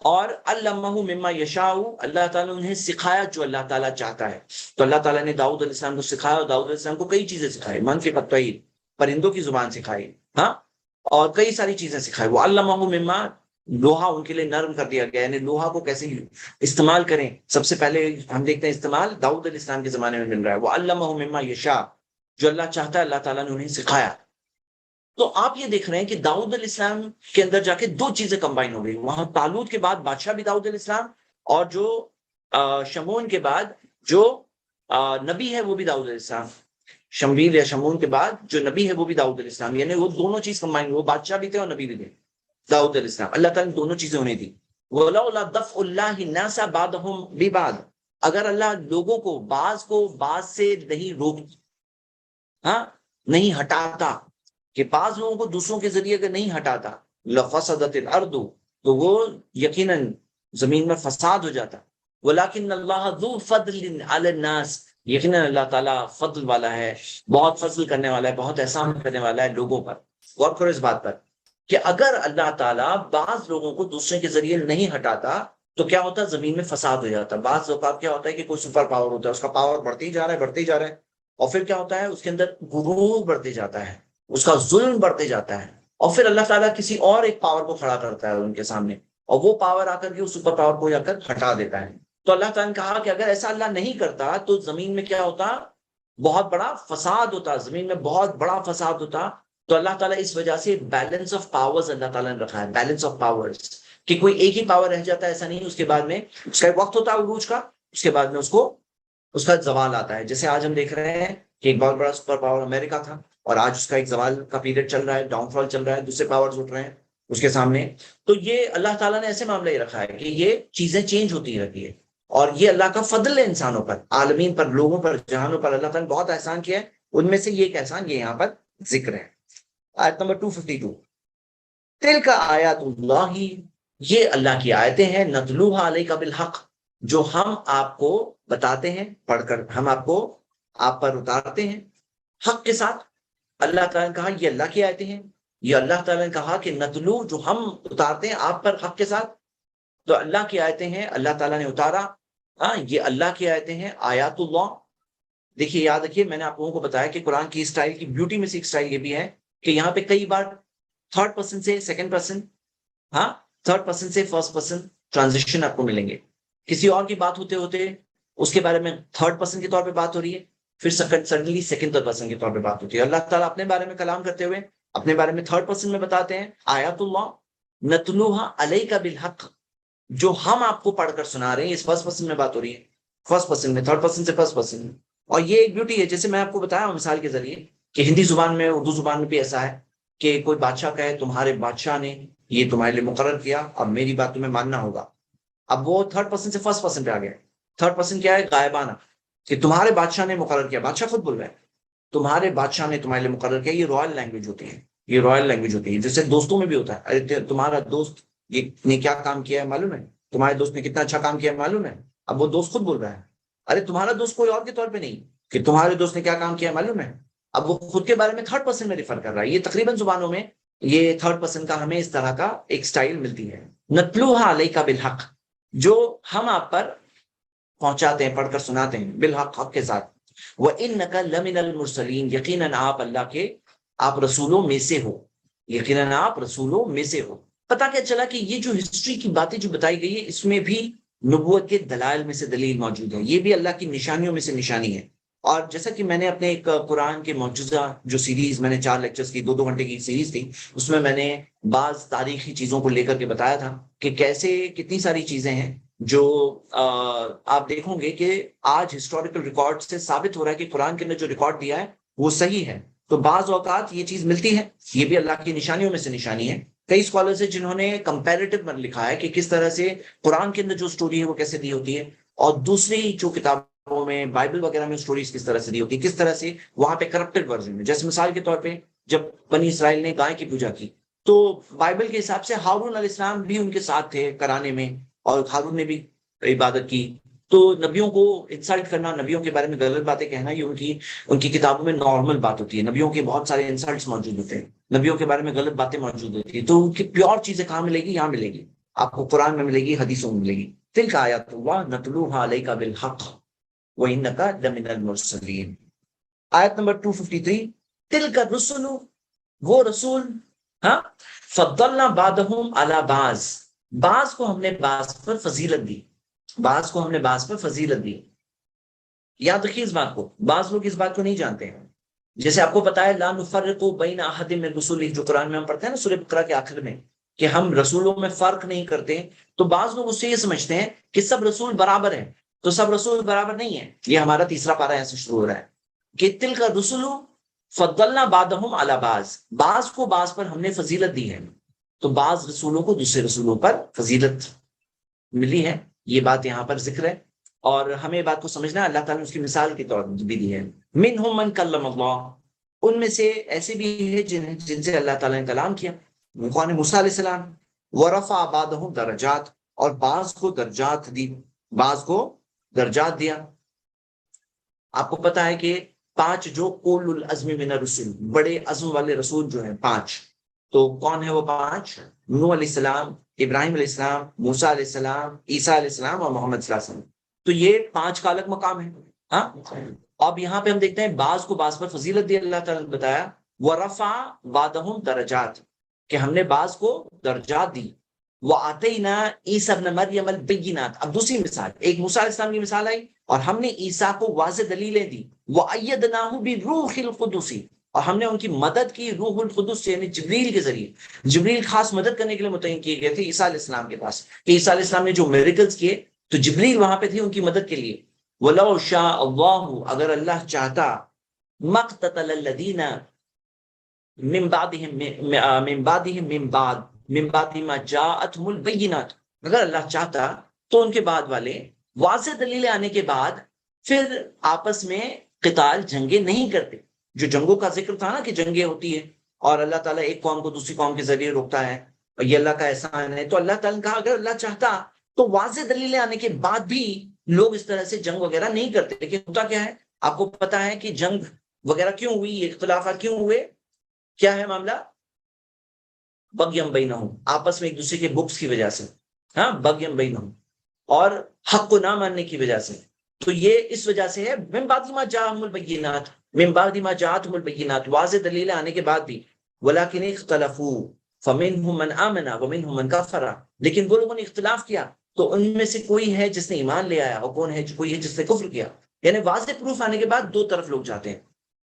اور علمہ مما یشاء، اللہ تعالیٰ نے انہیں سکھایا جو اللہ تعالیٰ چاہتا ہے. تو اللہ تعالیٰ نے داؤد علیہ السلام کو سکھایا، اور داؤد علیہ السلام کو کئی چیزیں سکھائی. منفی الطیر، پرندوں کی زبان سکھائی، ہاں، اور کئی ساری چیزیں سکھائی. وہ علمہ مما، لوہا ان کے لیے نرم کر دیا گیا، یعنی لوہا کو کیسے استعمال کریں. سب سے پہلے ہم دیکھتے ہیں استعمال داؤد علیہ السلام کے زمانے میں مل رہا ہے. وہ علمہ مما یشاء، جو اللہ چاہتا ہے اللہ تعالیٰ نے انہیں سکھایا. تو آپ یہ دیکھ رہے ہیں کہ داؤد علیہ السلام کے اندر جا کے دو چیزیں کمبائن ہو گئی. وہاں طالوت کے بعد بادشاہ بھی داؤد علیہ السلام، اور جو شمون کے بعد جو نبی ہے وہ بھی داؤد علیہ السلام. شمویل یا شمون کے بعد جو نبی ہے وہ بھی داؤد علیہ السلام، یعنی وہ دونوں چیز کمبائن، وہ بادشاہ بھی تھے اور نبی بھی تھے. داؤد علیہ السلام اللہ تعالیٰ نے دونوں چیزیں انہیں دی. وَلَوْلَا دَفْعُ اللَّهِ النَّاسَ بَعْضَهُمْ بِبَعْضٍ، اگر اللہ لوگوں کو بعض سے نہیں روک، ہاں، نہیں ہٹاتا، کہ بعض لوگوں کو دوسروں کے ذریعے اگر نہیں ہٹاتا، لفسدت الارض، تو وہ یقیناً زمین میں فساد ہو جاتا. ولیکن اللہ ذو فضل علی الناس، یقیناً اللہ تعالیٰ فضل والا ہے، بہت فضل کرنے والا ہے، بہت احسان کرنے والا ہے لوگوں پر. غور کرو اس بات پر کہ اگر اللہ تعالیٰ بعض لوگوں کو دوسرے کے ذریعے نہیں ہٹاتا تو کیا ہوتا؟ زمین میں فساد ہو جاتا. بعض اوقات کیا ہوتا ہے کہ کوئی سپر پاور ہوتا ہے، اس کا پاور بڑھتے ہی جا رہا ہے، بڑھتے ہی جا رہا ہے، اور پھر کیا ہوتا ہے؟ اس کے اندر غرور بڑھتے جاتا ہے، اس کا ظلم بڑھتے جاتا ہے، اور پھر اللہ تعالیٰ کسی اور ایک پاور کو کھڑا کرتا ہے ان کے سامنے، اور وہ پاور آ کر کے اس سپر پاور کو آ کر ہٹا دیتا ہے. تو اللہ تعالیٰ نے کہا کہ اگر ایسا اللہ نہیں کرتا تو زمین میں کیا ہوتا؟ بہت بڑا فساد ہوتا، زمین میں بہت بڑا فساد ہوتا. تو اللہ تعالیٰ اس وجہ سے بیلنس آف پاورز اللہ تعالیٰ نے رکھا ہے، بیلنس آف پاورز، کہ کوئی ایک ہی پاور رہ جاتا ہے ایسا نہیں. اس کے بعد میں اس کا ایک وقت ہوتا ہے عروج کا، اس کے بعد میں اس کا زوال آتا ہے. جیسے آج ہم دیکھ رہے ہیں کہ ایک بہت بڑا سپر پاور امریکہ تھا، اور آج اس کا ایک زوال کا پیریڈ چل رہا ہے، ڈاؤن فال چل رہا ہے، دوسرے پاورز اٹھ رہے ہیں اس کے سامنے. تو یہ اللہ تعالیٰ نے ایسے معاملہ ہی رکھا ہے کہ یہ چیزیں چینج ہوتی رہتی ہے، اور یہ اللہ کا فضل ہے انسانوں پر، عالمین پر، لوگوں پر، جہانوں پر. اللہ تعالیٰ نے بہت احسان کیا ہے، ان میں سے یہ ایک احسان یہ یہاں پر ذکر ہے. آیت نمبر 252، تلک آیات اللہ، یہ اللہ کی آیتیں ہیں، نتلوہا علیک بالحق، جو ہم آپ کو بتاتے ہیں پڑھ کر، ہم آپ پر اتارتے ہیں حق کے ساتھ. اللہ تعالیٰ نے کہا یہ اللہ کی آیتیں ہیں، یہ اللہ تعالیٰ نے کہا کہ نتلو، جو ہم اتارتے ہیں آپ پر حق کے ساتھ. تو اللہ کی آیتیں ہیں، اللہ تعالیٰ نے اتارا. ہاں، یہ اللہ کی آیتیں ہیں، آیات اللہ. دیکھیے، یاد رکھیے، میں نے آپ لوگوں کو بتایا کہ قرآن کی اسٹائل کی بیوٹی میں سے ایک اسٹائل یہ بھی ہے کہ یہاں پہ کئی بار تھرڈ پرسن سے سیکنڈ پرسن، ہاں، تھرڈ پرسن سے فرسٹ پرسن، ٹرانزیکشن آپ کو ملیں گے. کسی اور کی بات ہوتے ہوتے اس کے بارے میں تھرڈ پرسن کے طور پہ بات ہو رہی ہے, پھر سڈنلی سیکنڈ پرسن کے طور پہ بات ہوتی ہے. اللہ تعالیٰ اپنے بارے میں کلام کرتے ہوئے اپنے بارے میں تھرڈ پرسن میں بتاتے ہیں, آیات اللہ نتلوہا علیک بالحق, جو ہم آپ کو پڑھ کر سنا رہے ہیں. اس فرسٹ پرسن میں بات ہو رہی ہے, فرسٹ پرسن میں, تھرڈ پرسن سے فرسٹ پرسن میں. اور یہ ایک بیوٹی ہے, جیسے میں آپ کو بتایا ہوں مثال کے ذریعے, کہ ہندی زبان میں, اردو زبان میں بھی ایسا ہے کہ کوئی بادشاہ کہے تمہارے بادشاہ نے یہ تمہارے لیے مقرر کیا, اب میری بات تمہیں ماننا ہوگا. اب وہ تھرڈ پرسن سے فرسٹ پرسن پہ آ گیا. تھرڈ پرسن کیا ہے؟ غائبانہ, کہ تمہارے بادشاہ نے مقرر کیا. بادشاہ خود بول رہا ہے تمہارے بادشاہ نے تمہارے لیے مقرر کیا. یہ رائل لینگویج ہوتی ہے, یہ رائل لینگویج ہوتی ہے. جیسے دوستوں میں بھی ہوتا ہے, ارے تمہارا دوست یہ نے کیا کام کیا ہے معلوم ہے, تمہارے دوست نے کتنا اچھا کام کیا ہے معلوم ہے. اب وہ دوست خود بول رہا ہے, ارے تمہارا دوست کوئی اور کے طور پہ نہیں, کہ تمہارے دوست نے کیا کام کیا ہے معلوم ہے. اب وہ خود کے بارے میں تھرڈ پرسن میں ریفر کر رہا ہے. یہ تقریباً زبانوں میں یہ تھرڈ پرسن کا ہمیں اس طرح کا ایک سٹائل ملتی ہے. نتلوہا علیک بالحق, جو ہم آپ پر پہنچاتے ہیں, پڑھ کر سناتے ہیں, بالحق, حق کے ساتھ. وَإِنَّكَ لَمِنَ الْمُرْسَلِينَ, یقیناً آپ اللہ کے, آپ رسولوں میں سے ہو, یقیناً آپ رسولوں میں سے ہو. پتا کیا چلا کہ یہ جو ہسٹری کی باتیں جو بتائی گئی ہے, اس میں بھی نبوت کے دلائل میں سے دلیل موجود ہے. یہ بھی اللہ کی نشانیوں میں سے نشانی ہے. اور جیسا کہ میں نے اپنے ایک قرآن کے معجزہ جو سیریز میں نے 4 لیکچرز کی, 2 گھنٹے کی سیریز تھی, اس میں نے بعض تاریخی چیزوں کو لے کر کے بتایا تھا کہ کیسے کتنی ساری چیزیں ہیں جو آپ دیکھو گے کہ آج ہسٹوریکل ریکارڈ سے ثابت ہو رہا ہے کہ قرآن کے اندر جو ریکارڈ دیا ہے وہ صحیح ہے. تو بعض اوقات یہ چیز ملتی ہے, یہ بھی اللہ کی نشانیوں میں سے نشانی ہے. کئی اسکالرز ہیں جنہوں نے کمپیریٹو لکھا ہے کہ کس طرح سے قرآن کے اندر جو سٹوری ہے وہ کیسے دی ہوتی ہے, اور دوسری جو کتابوں میں, بائبل وغیرہ میں سٹوریز کس طرح سے دی ہوتی ہے, کس طرح سے وہاں پہ کرپٹڈ ورژن میں. جیسے مثال کے طور پہ جب بنی اسرائیل نے گائے کی پوجا کی, تو بائبل کے حساب سے ہارون علیہ السلام بھی ان کے ساتھ تھے کرانے میں, اور ہارون نے بھی عبادت کی. تو نبیوں کو انسلٹ کرنا, نبیوں کے بارے میں غلط باتیں کہنا, یہ ان کی کتابوں میں نارمل بات ہوتی ہے. نبیوں کے بہت سارے انسلٹس موجود ہوتے ہیں, نبیوں کے بارے میں غلط باتیں موجود ہوتی ہیں. تو پیور چیزیں کہاں ملے گی؟ یہاں ملے گی آپ کو, قرآن میں ملے گی, حدیثوں میں ملے گی. تلک آیات اللہ نتلوہا علیک بالحق وَإِنَّكَ لَمِنَ الْمُرْسَلِينَ. آیت نمبر 253, تلک الرسل, وہ رسول, ہاں, فضلنا بعضهم علی بعض, بعض کو ہم نے بعض پر فضیلت دی, بعض کو ہم نے بعض پر فضیلت دی. یاد رکھیے اس بات کو, بعض لوگ اس بات کو نہیں جانتے ہیں. جیسے آپ کو پتا ہے لا نفرق بین احد من رسوله, جو قرآن میں ہم پڑھتے ہیں نا سورہ بقرہ کے آخر میں, کہ ہم رسولوں میں فرق نہیں کرتے. تو بعض لوگ اس سے یہ سمجھتے ہیں کہ سب رسول برابر ہیں, تو سب رسول برابر نہیں ہے. یہ ہمارا تیسرا پارہ یہاں سے شروع ہو رہا ہے کہ تلک الرسل فضلنا بعضهم علی بعض, بعض کو بعض پر ہم نے فضیلت دی ہے. تو بعض رسولوں کو دوسرے رسولوں پر فضیلت ملی ہے. یہ بات یہاں پر ذکر ہے, اور ہمیں بات کو سمجھنا ہے. اللہ تعالیٰ نے اس کی مثال کے طور بھی دی ہے. منہم من کلم اللہ, ان میں سے ایسے بھی ہے جن سے اللہ تعالیٰ نے کلام کیا, اخوان موسیٰ علیہ السلام. ورفع بعضهم درجات, اور بعض کو درجات دی, بعض کو درجات دیا. آپ کو پتا ہے کہ 5 جو اولو العزم من الرسل, بڑے عزم والے رسول جو ہیں 5, تو کون ہے وہ 5؟ نوح علیہ السلام, ابراہیم علیہ السلام, موسیٰ علیہ السلام, عیسیٰ علیہ السلام, اور محمد صلی اللہ علیہ وسلم. تو یہ 5 کا الگ مقام ہے. ہاں, اب یہاں پہ ہم دیکھتے ہیں بعض کو بعض پر فضیلت دی. اللہ تعالیٰ نے بتایا ورفع بعضهم درجات, کہ ہم نے بعض کو درجات دی. وآتینا عیسیٰ ابن مریم البینات, اب دوسری مثال, ایک موسیٰ علیہ السلام کی مثال آئی, اور ہم نے عیسیٰ کو واضح دلیلیں دی. وأیدناہ بروح القدس, اور ہم نے ان کی مدد کی روح القدس سے, یعنی جبریل کے ذریعے. جبریل خاص مدد کرنے کے لیے متعین کیے گئے تھے عیسیٰ علیہ السلام کے پاس, کہ عیسیٰ علیہ السلام نے جو میریکلز کیے تو جبریل وہاں پہ تھے ان کی مدد کے لیے. وَلَوْ شَاءَ اللَّهُ, اگر اللہ چاہتا, مَقْتَتَلَ الَّذِينَ مِن بَعْدِهِم مِن بَعْدِ مَا جَاءَتْهُمُ الْبَيِّنَاتُ, اگر اللہ چاہتا تو ان کے بعد والے واضح دلیلیں آنے کے بعد پھر آپس میں قتال, جنگیں نہیں کرتے. جو جنگوں کا ذکر تھا نا کہ جنگیں ہوتی ہیں اور اللہ تعالیٰ ایک قوم کو دوسری قوم کے ذریعے روکتا ہے, اور یہ اللہ کا احسان ہے. تو اللہ تعالیٰ نے کہا اگر اللہ چاہتا تو واضح دلیلیں آنے کے بعد بھی لوگ اس طرح سے جنگ وغیرہ نہیں کرتے. لیکن ہوتا کیا ہے, آپ کو پتا ہے کہ جنگ وغیرہ کیوں ہوئی, اختلافات کیوں ہوئے, کیا ہے معاملہ؟ بغیم بینہم, آپس میں ایک دوسرے کے بکس کی وجہ سے, ہاں, بغیم بینہم, اور حق کو نہ ماننے کی وجہ سے. تو یہ اس وجہ سے ہے من بعد ما جاءہم البینات, من بعد ما جاءتہم البینات, واضح دلیلیں آنے کے بعد بھی. ولکن اختلفوا, فَمِنْهُمْ مَنْ آمَنَ وَمِنْهُمْ مَنْ كَفَرَ، لیکن وہ لوگوں نے اختلاف کیا تو ان میں سے کوئی ہے جس نے ایمان لے آیا اور کون ہے کوئی ہے جس نے کفر کیا. یعنی واضح پروف آنے کے بعد دو طرف لوگ جاتے ہیں،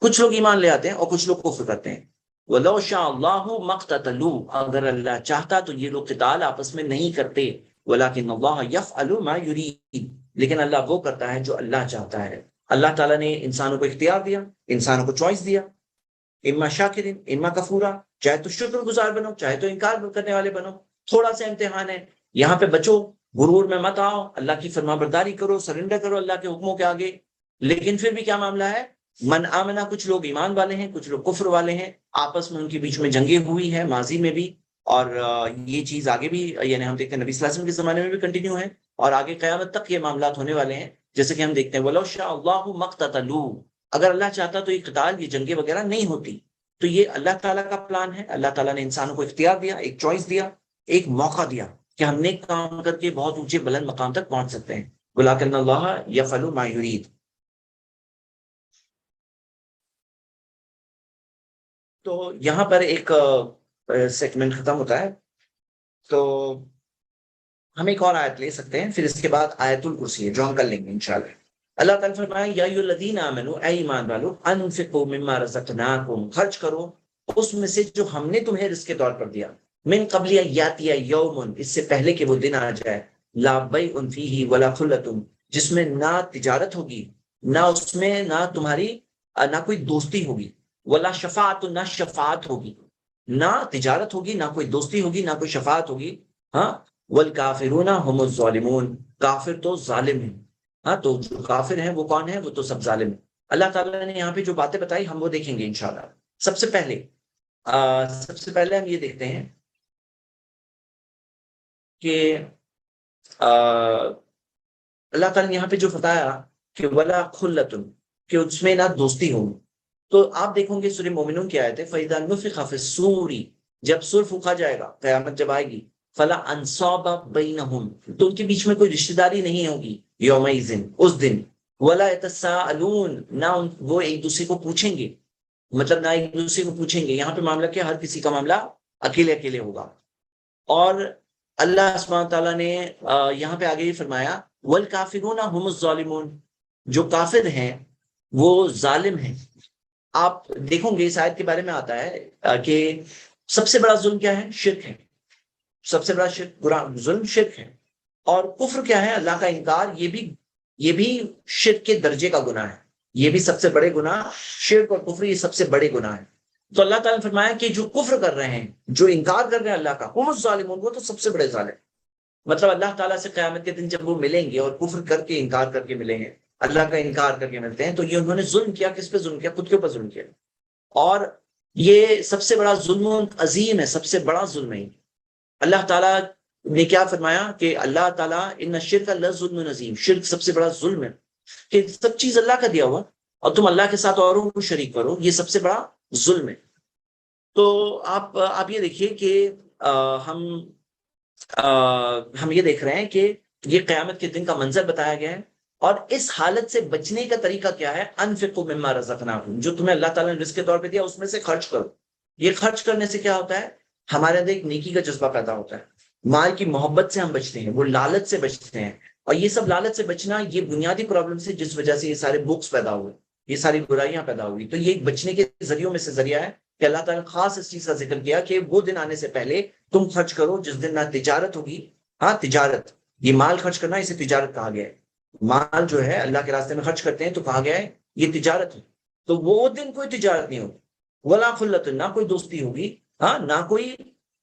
کچھ لوگ ایمان لے آتے ہیں اور کچھ لوگ کفر کرتے ہیں. وَلَوْ شَاءَ اللَّهُ مَا اقْتَتَلُوا، اگر اللہ چاہتا تو یہ لوگ قتال آپس میں نہیں کرتے. وَلَكِنَّ اللَّهَ يَفْعَلُ مَا يُرِيدُ، لیکن اللہ وہ کرتا ہے جو اللہ چاہتا ہے. اللہ تعالیٰ نے انسانوں کو اختیار دیا، انسانوں کو چوائس دیا، اما شاکرین اما کفورا، چاہے تو شکر گزار بنو چاہے تو انکار کرنے والے بنو. تھوڑا سا امتحان ہے یہاں پہ، بچو غرور میں مت آؤ، اللہ کی فرما برداری کرو، سرنڈر کرو اللہ کے حکموں کے آگے. لیکن پھر بھی کیا معاملہ ہے، من آمنا، کچھ لوگ ایمان والے ہیں کچھ لوگ کفر والے ہیں، آپس میں ان کے بیچ میں جنگیں ہوئی ہیں ماضی میں بھی، اور یہ چیز آگے بھی یعنی ہم دیکھتے ہیں نبی صلی اللہ علیہ وسلم کے زمانے میں بھی کنٹینیو ہے، اور آگے قیامت تک یہ معاملات ہونے والے ہیں. جیسے کہ ہم دیکھتے ہیں وَلَوْ شَاءَ اللَّهُ مَا اقْتَتَلُوا، اگر اللہ چاہتا تو یہ قتال، یہ جنگیں وغیرہ نہیں ہوتی. تو یہ اللہ تعالیٰ کا پلان ہے. اللہ تعالیٰ نے انسانوں کو اختیار دیا، ایک چوائس دیا، ایک موقع دیا کہ ہم نیک کام کر کے بہت اونچے بلند مقام تک پہنچ سکتے ہیں. وَلَٰكِنَّ اللَّهَ يَفْعَلُ مَا يُرِيدُ. تو یہاں پر ایک سیگمنٹ ختم ہوتا ہے، تو ہم ایک اور آیت لے سکتے ہیں، پھر اس کے بعد آیت الکرسی ہے جو ہم کر لیں گے انشاءاللہ. اللہ تعالیٰ نے فرمایا یا ایھا الذین آمنوا، اے ایمان والو، انفقوا مما رزقناکم، خرچ کرو اس میں سے جو ہم نے تمہیں رزق کے طور پر دیا، من قبل ان یاتی یوم، اس سے پہلے کہ وہ دن آ جائے، لا بیع فیہ ولا خلۃ، جس میں نہ تجارت ہوگی، نہ اس میں نہ تمہاری نہ کوئی دوستی ہوگی، ولا شفاعت، نہ شفاعت ہوگی. نہ تجارت ہوگی، نہ کوئی دوستی ہوگی، نہ کوئی شفاعت ہوگی. ہاں، والکافرون هم الظالمون، کافر تو ظالم ہیں. ہاں، تو جو کافر ہیں وہ کون ہیں؟ وہ تو سب ظالم ہیں. اللہ تعالیٰ نے یہاں پہ جو باتیں بتائی ہم وہ دیکھیں گے انشاءاللہ. سب سے پہلے ہم یہ دیکھتے ہیں کہ اللہ تعالیٰ نے یہاں پہ جو بتایا کہ ولا خلۃ، کہ اس میں نہ دوستی ہوگی. تو آپ دیکھیں گے سورہ مومنون کی آیت ہے فَإِذَا نُفِخَ فِي الصُّورِ، جب سور پھونکا جائے گا، قیامت جب آئے گی، فلا انصاب بینہم، تو ان کے بیچ میں کوئی رشتہ داری نہیں ہوگی، یومئذ، اس دن، ولا یتساءلون، نہ وہ ایک دوسرے کو پوچھیں گے، مطلب نہ ایک دوسرے کو پوچھیں گے. یہاں پہ معاملہ کیا، ہر کسی کا معاملہ اکیلے اکیلے ہوگا. اور اللہ سبحانہ تعالیٰ نے یہاں پہ آگے یہ فرمایا والکافرون هم الظالمون، جو کافر ہیں وہ ظالم ہیں. آپ دیکھیں گے اس آیت کے بارے میں آتا ہے کہ سب سے بڑا ظلم کیا ہے؟ شرک ہے. سب سے بڑا ظلم شرک ہے. اور کفر کیا ہے؟ اللہ کا انکار. یہ بھی شرک کے درجے کا گناہ ہے. یہ بھی سب سے بڑے گناہ، شرک اور کفر یہ سب سے بڑے گناہ ہیں. تو اللہ تعالیٰ نے فرمایا کہ جو کفر کر رہے ہیں، جو انکار کر رہے ہیں اللہ کا، هم الظالمون، وہ تو سب سے بڑے ظالم. مطلب اللہ تعالیٰ سے قیامت کے دن جب وہ ملیں گے اور کفر کر کے انکار کر کے ملیں گے، اللہ کا انکار کر کے ملتے ہیں، تو یہ انہوں نے ظلم کیا. کس پہ ظلم کیا؟ خود کے اوپر ظلم کیا. اور یہ سب سے بڑا ظلم عظیم ہے، سب سے بڑا ظلم ہے. اللہ تعالیٰ نے کیا فرمایا کہ اللہ تعالیٰ ان الشرک لظلم عظیم، شرک سب سے بڑا ظلم ہے، کہ سب چیز اللہ کا دیا ہوا اور تم اللہ کے ساتھ اوروں کو شریک کرو، یہ سب سے بڑا ظلم ہے. تو آپ یہ دیکھیے کہ ہم یہ دیکھ رہے ہیں کہ یہ قیامت کے دن کا منظر بتایا گیا ہے. اور اس حالت سے بچنے کا طریقہ کیا ہے؟ انفقوا مما رزقناکم، جو تمہیں اللہ تعالیٰ نے رزق کے طور پہ دیا اس میں سے خرچ کرو. یہ خرچ کرنے سے کیا ہوتا ہے؟ ہمارے اندر ایک نیکی کا جذبہ پیدا ہوتا ہے. مال کی محبت سے ہم بچتے ہیں، وہ لالچ سے بچتے ہیں. اور یہ سب لالچ سے بچنا یہ بنیادی پرابلم سے جس وجہ سے یہ سارے بکس پیدا ہوئے، یہ ساری برائیاں پیدا ہوئی. تو یہ بچنے کے ذریعوں میں سے ذریعہ ہے کہ اللہ تعالیٰ نے خاص اس چیز کا ذکر کیا کہ وہ دن آنے سے پہلے تم خرچ کرو جس دن نہ تجارت ہوگی. ہاں، تجارت، یہ مال خرچ کرنا، اسے تجارت کہا گیا ہے. مال جو ہے اللہ کے راستے میں خرچ کرتے ہیں تو کہا گیا ہے یہ تجارت ہے. تو وہ دن کوئی تجارت نہیں ہوگی. ولا خلت، نہ کوئی دوستی ہوگی، ہاں، نہ کوئی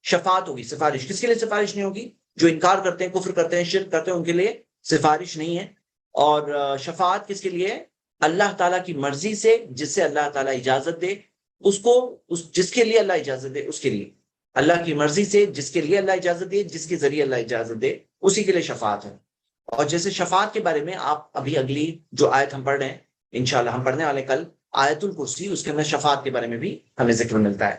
شفاعت ہوگی، سفارش. کس کے لیے سفارش نہیں ہوگی؟ جو انکار کرتے ہیں، کفر کرتے ہیں، شرک کرتے ہیں، ان کے لیے سفارش نہیں ہے. اور شفاعت کس کے لیے؟ اللہ تعالیٰ کی مرضی سے، جس سے اللہ تعالیٰ اجازت دے، جس کے لیے اللہ اجازت دے اس کے لیے. اللہ کی مرضی سے جس کے لیے اللہ اجازت دے، جس کے ذریعے اللہ اجازت دے، اسی کے لیے شفاعت ہے. اور جیسے شفاعت کے بارے میں آپ ابھی اگلی جو آیت ہم پڑھ رہے ہیں انشاءاللہ ہم پڑھنے والے کل، آیت الکرسی، اس کے اندر شفاعت کے بارے میں بھی ہمیں ذکر ملتا ہے.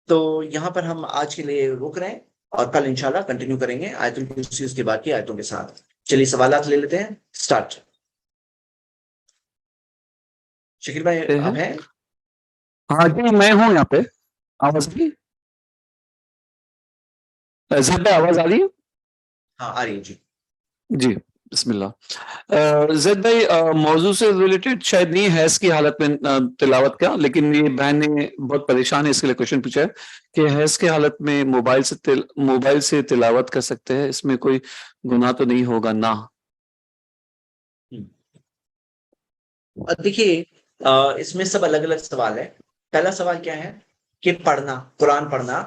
تو یہاں پر ہم آج کے لیے روک رہے ہیں اور کل انشاءاللہ کنٹینیو کریں گے آیت الکرسی اس کے بعد کی آیتوں کے ساتھ. چلیے سوالات لے لیتے ہیں. سٹارٹ. شکیل بھائی آپ ہیں؟ ہاں جی، میں ہوں یہاں پہ. آواز بھی زید بھائی آواز آ رہی ہے؟ ہاں آ رہی ہے جی. جی بسم اللہ. زید بھائی موضوع سے ریلیٹڈ شاید نہیں ہے حیض کی حالت میں تلاوت کا، لیکن یہ بہن نے بہت پریشان ہے اس کے لیے کوشچن پوچھا ہے کہ حیض کی حالت میں موبائل سے تلاوت کر سکتے ہیں، اس میں کوئی گناہ تو نہیں ہوگا نا؟ دیکھیے اس میں سب الگ الگ سوال ہے. پہلا سوال کیا ہے کہ پڑھنا، قرآن پڑھنا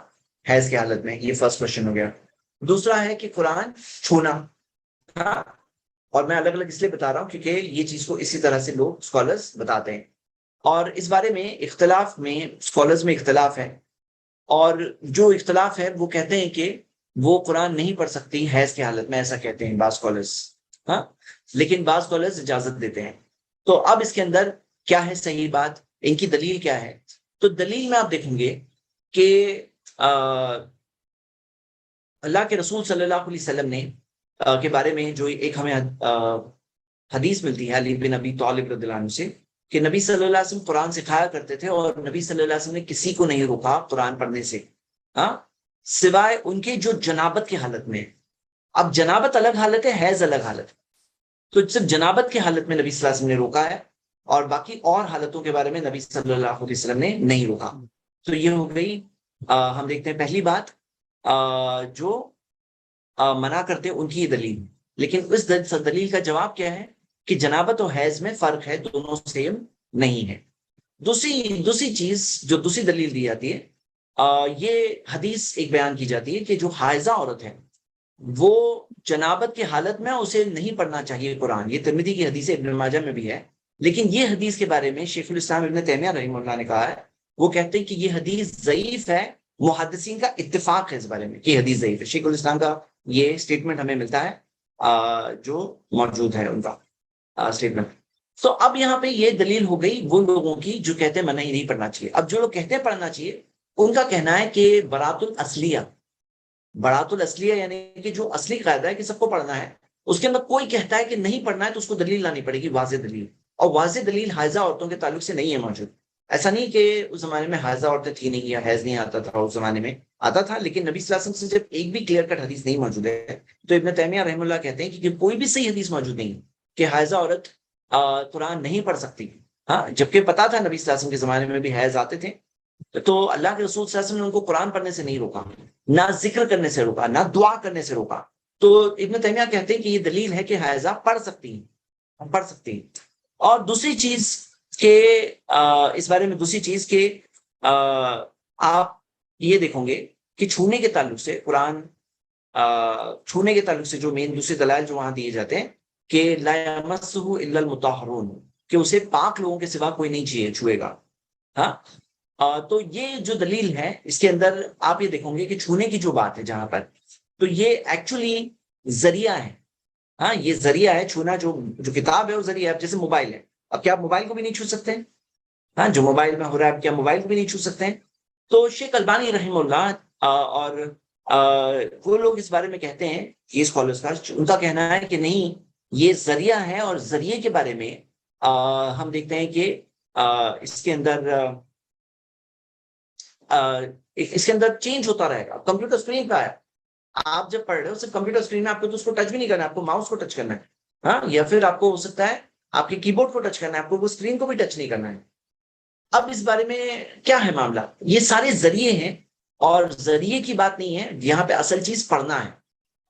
حیض کی حالت میں، یہ فرسٹ کوشچن ہو گیا. دوسرا ہے کہ قرآن چھونا. ہاں، اور میں الگ الگ اس لیے بتا رہا ہوں کیونکہ یہ چیز کو اسی طرح سے لوگ اسکالرز بتاتے ہیں، اور اس بارے میں اختلاف میں اسکالرز میں اختلاف ہے. اور جو اختلاف ہے وہ کہتے ہیں کہ وہ قرآن نہیں پڑھ سکتی حیض کی حالت میں، ایسا کہتے ہیں بعض اسکالرز. ہاں، لیکن بعض اسکالرز اجازت دیتے ہیں. تو اب اس کے اندر کیا ہے صحیح بات، ان کی دلیل کیا ہے؟ تو دلیل میں آپ دیکھیں گے کہ اللہ کے رسول صلی اللہ علیہ وسلم نے کے بارے میں جو ایک ہمیں حدیث ملتی ہے علی بن ابی طالب رضی اللہ عنہ سے، کہ نبی صلی اللہ علیہ وسلم قرآن سکھایا کرتے تھے، اور نبی صلی اللہ علیہ وسلم نے کسی کو نہیں روکا قرآن پڑھنے سے، ہاں، سوائے ان کے جو جنابت کی حالت میں. اب جنابت الگ حالت ہے، حیض الگ حالت ہے. تو صرف جنابت کی حالت میں نبی صلی اللہ علیہ وسلم نے روکا ہے، اور باقی اور حالتوں کے بارے میں نبی صلی اللہ علیہ وسلم نے نہیں روکا. تو یہ ہو گئی ہم دیکھتے ہیں پہلی بات جو منع کرتے ان کی دلیل. لیکن اس دلیل کا جواب کیا ہے کہ جنابت اور حیض میں فرق ہے، دونوں سیم نہیں ہے. دوسری چیز جو دوسری دلیل دی جاتی ہے، یہ حدیث ایک بیان کی جاتی ہے کہ جو حائضہ عورت ہے وہ جنابت کی حالت میں اسے نہیں پڑھنا چاہیے قرآن. یہ ترمذی کی حدیث ابن ماجہ میں بھی ہے. لیکن یہ حدیث کے بارے میں شیخ الاسلام ابن تیمیہ رحمہ اللہ نے کہا ہے، وہ کہتے ہیں کہ یہ حدیث ضعیف ہے. محدثین کا اتفاق ہے اس بارے میں کہ حدیث ضعیف ہے. شیخ الاسلام کا یہ سٹیٹمنٹ ہمیں ملتا ہے جو موجود ہے ان کا سٹیٹمنٹ. تو اب یہاں پہ یہ دلیل ہو گئی وہ لوگوں کی جو کہتے ہیں منع ہی نہیں پڑھنا چاہیے. اب جو لوگ کہتے ہیں پڑھنا چاہیے، ان کا کہنا ہے کہ برات الاصلیہ، برات الاصلیہ یعنی کہ جو اصلی قاعدہ ہے کہ سب کو پڑھنا ہے، اس کے اندر کوئی کہتا ہے کہ نہیں پڑھنا ہے تو اس کو دلیل لانی پڑے گی، واضح دلیل. اور واضح دلیل حائضہ عورتوں کے تعلق سے نہیں ہے موجود. ایسا نہیں کہ اس زمانے میں حائضہ عورتیں تھی نہیں یا حیض نہیں آتا تھا، اس زمانے میں آتا تھا، لیکن نبی صلی اللہ علیہ وسلم سے جب ایک بھی کلیئر کٹ حدیث نہیں موجود ہے، تو ابن تیمیہ رحمہ اللہ کہتے ہیں کہ کوئی بھی صحیح حدیث موجود نہیں ہے کہ حائضہ عورت قرآن نہیں پڑھ سکتی. ہاں، جبکہ پتا تھا نبی صلی اللہ علیہ وسلم کے زمانے میں بھی حیض آتے تھے. تو اللہ کے رسول صلی اللہ علیہ وسلم نے ان کو قرآن پڑھنے سے نہیں روکا، نہ ذکر کرنے سے روکا، نہ دعا کرنے سے روکا. تو ابن تیمیہ کہتے ہیں کہ یہ دلیل ہے کہ حائضہ پڑھ سکتی ہیں، پڑھ سکتی ہیں. اور دوسری چیز کہ اس بارے میں دوسری چیز کہ آپ یہ دیکھیں گے کہ چھونے کے تعلق سے قرآن چھونے کے تعلق سے جو مین دوسرے دلائل جو وہاں دیے جاتے ہیں کہ لا یمسہ الا المطہرون، کہ اسے پاک لوگوں کے سوا کوئی نہیں چھوئے گا. ہاں، تو یہ جو دلیل ہے اس کے اندر آپ یہ دیکھیں گے کہ چھونے کی جو بات ہے جہاں پر، تو یہ ایکچولی ذریعہ ہے. ہاں، یہ ذریعہ ہے چھونا. جو کتاب ہے وہ ذریعہ ہے. جیسے موبائل ہے، اب کیا آپ موبائل کو بھی نہیں چھو سکتے ہیں؟ ہاں، جو موبائل میں ہو رہا ہے کیا موبائل کو بھی نہیں چھو سکتے ہیں؟ تو شیخ البانی رحمہ اللہ اور وہ لوگ اس بارے میں کہتے ہیں، یہ اسکالرز کا ان کا کہنا ہے کہ نہیں، یہ ذریعہ ہے. اور ذریعے کے بارے میں ہم دیکھتے ہیں کہ اس کے اندر اس کے اندر چینج ہوتا رہے گا. کمپیوٹر اسکرین کا ہے، آپ جب پڑھ رہے ہو صرف کمپیوٹر اسکرین میں آپ کو تو اس کو ٹچ بھی نہیں کرنا، آپ کو ماؤس کو ٹچ کرنا ہے. ہاں، یا پھر آپ کو ہو سکتا ہے آپ کے کی بورڈ کو ٹچ کرنا ہے، آپ کو وہ اسکرین کو بھی ٹچ نہیں کرنا ہے. اب اس بارے میں کیا ہے معاملہ؟ یہ سارے ذریعے ہیں، اور ذریعے کی بات نہیں ہے یہاں پہ، اصل چیز پڑھنا ہے.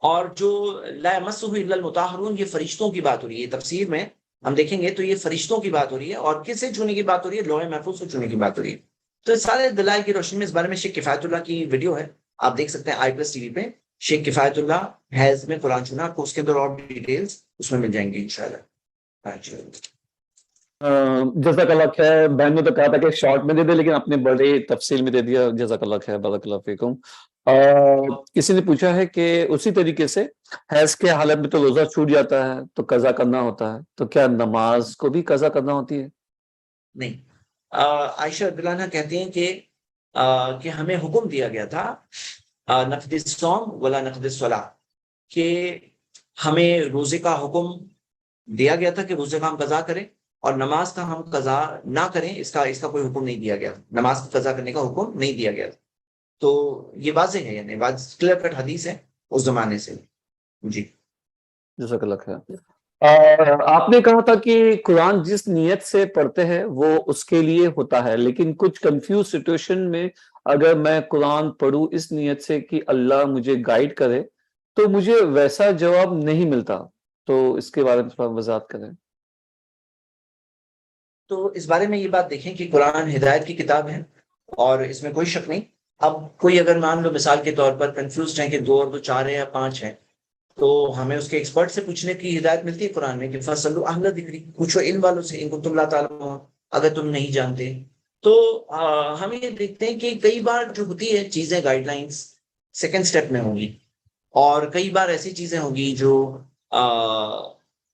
اور جو لا یمسہ الا المطہرون، یہ فرشتوں کی بات ہو رہی ہے. تفسیر میں ہم دیکھیں گے تو یہ فرشتوں کی بات ہو رہی ہے. اور کس سے چھونے کی بات ہو رہی ہے؟ لوح محفوظ سے چھونے کی بات ہو رہی ہے. تو اس سارے دلائل کی روشنی میں اس بارے میں شیخ کفایت اللہ کی ویڈیو ہے، آپ دیکھ سکتے ہیں i+TV پہ، شیخ کفایت اللہ حیض میں قرآن چھونا. آپ کو اس کے اندر اور ڈیٹیلز اس میں مل جائیں گے انشاءاللہ. جزاک اللہ خیر. بہن نے تو کہا تھا کہ شارٹ میں دے دے، لیکن آپ نے بڑے تفصیل میں دے دیا. جزاک اللہ خیر، بارک اللہ فیکم. کسی نے پوچھا ہے کہ اسی طریقے سے حیض کے حالت میں تو روزہ چھوٹ جاتا ہے تو قضا کرنا ہوتا ہے، تو کیا نماز کو بھی قضا کرنا ہوتی ہے؟ نہیں، عائشہ رضی اللہ عنہا کہتی ہیں کہ ہمیں حکم دیا گیا تھا نقد الصوم ولا نقد الصلاۃ، کہ ہمیں روزے کا حکم دیا گیا تھا کہ روزے کا ہم قضا کریں، اور نماز کا ہم قضا نہ کریں. اس کا کوئی حکم نہیں دیا گیا، نماز کا قضا کرنے کا حکم نہیں دیا گیا. تو یہ واضح ہے، یعنی کلیئر کٹ حدیث ہے اس زمانے سے. جی جزاک اللہ خیر. آپ نے کہا تھا کہ قرآن جس نیت سے پڑھتے ہیں وہ اس کے لیے ہوتا ہے، لیکن کچھ کنفیوز سچویشن میں اگر میں قرآن پڑھوں اس نیت سے کہ اللہ مجھے گائیڈ کرے تو مجھے ویسا جواب نہیں ملتا، تو اس کے بارے میں تھوڑا وضاحت کریں. تو اس بارے میں یہ بات دیکھیں کہ قرآن ہدایت کی کتاب ہے اور اس میں کوئی شک نہیں. اب کوئی اگر مان لو مثال کے طور پر کنفیوزڈ ہے کہ 2 اور 2 4 ہے یا 5 ہے، تو ہمیں اس کے ایکسپرٹ سے پوچھنے کی ہدایت ملتی ہے قرآن میں کہ فصلو اہل ذکر، پوچھو علم والوں سے ان کو تم اللہ تعالیٰ اگر تم نہیں جانتے. تو ہم یہ دیکھتے ہیں کہ کئی بار جو ہوتی ہے چیزیں گائیڈ لائنس سیکنڈ سٹیپ میں ہوں گی، اور کئی بار ایسی چیزیں ہوں گی جو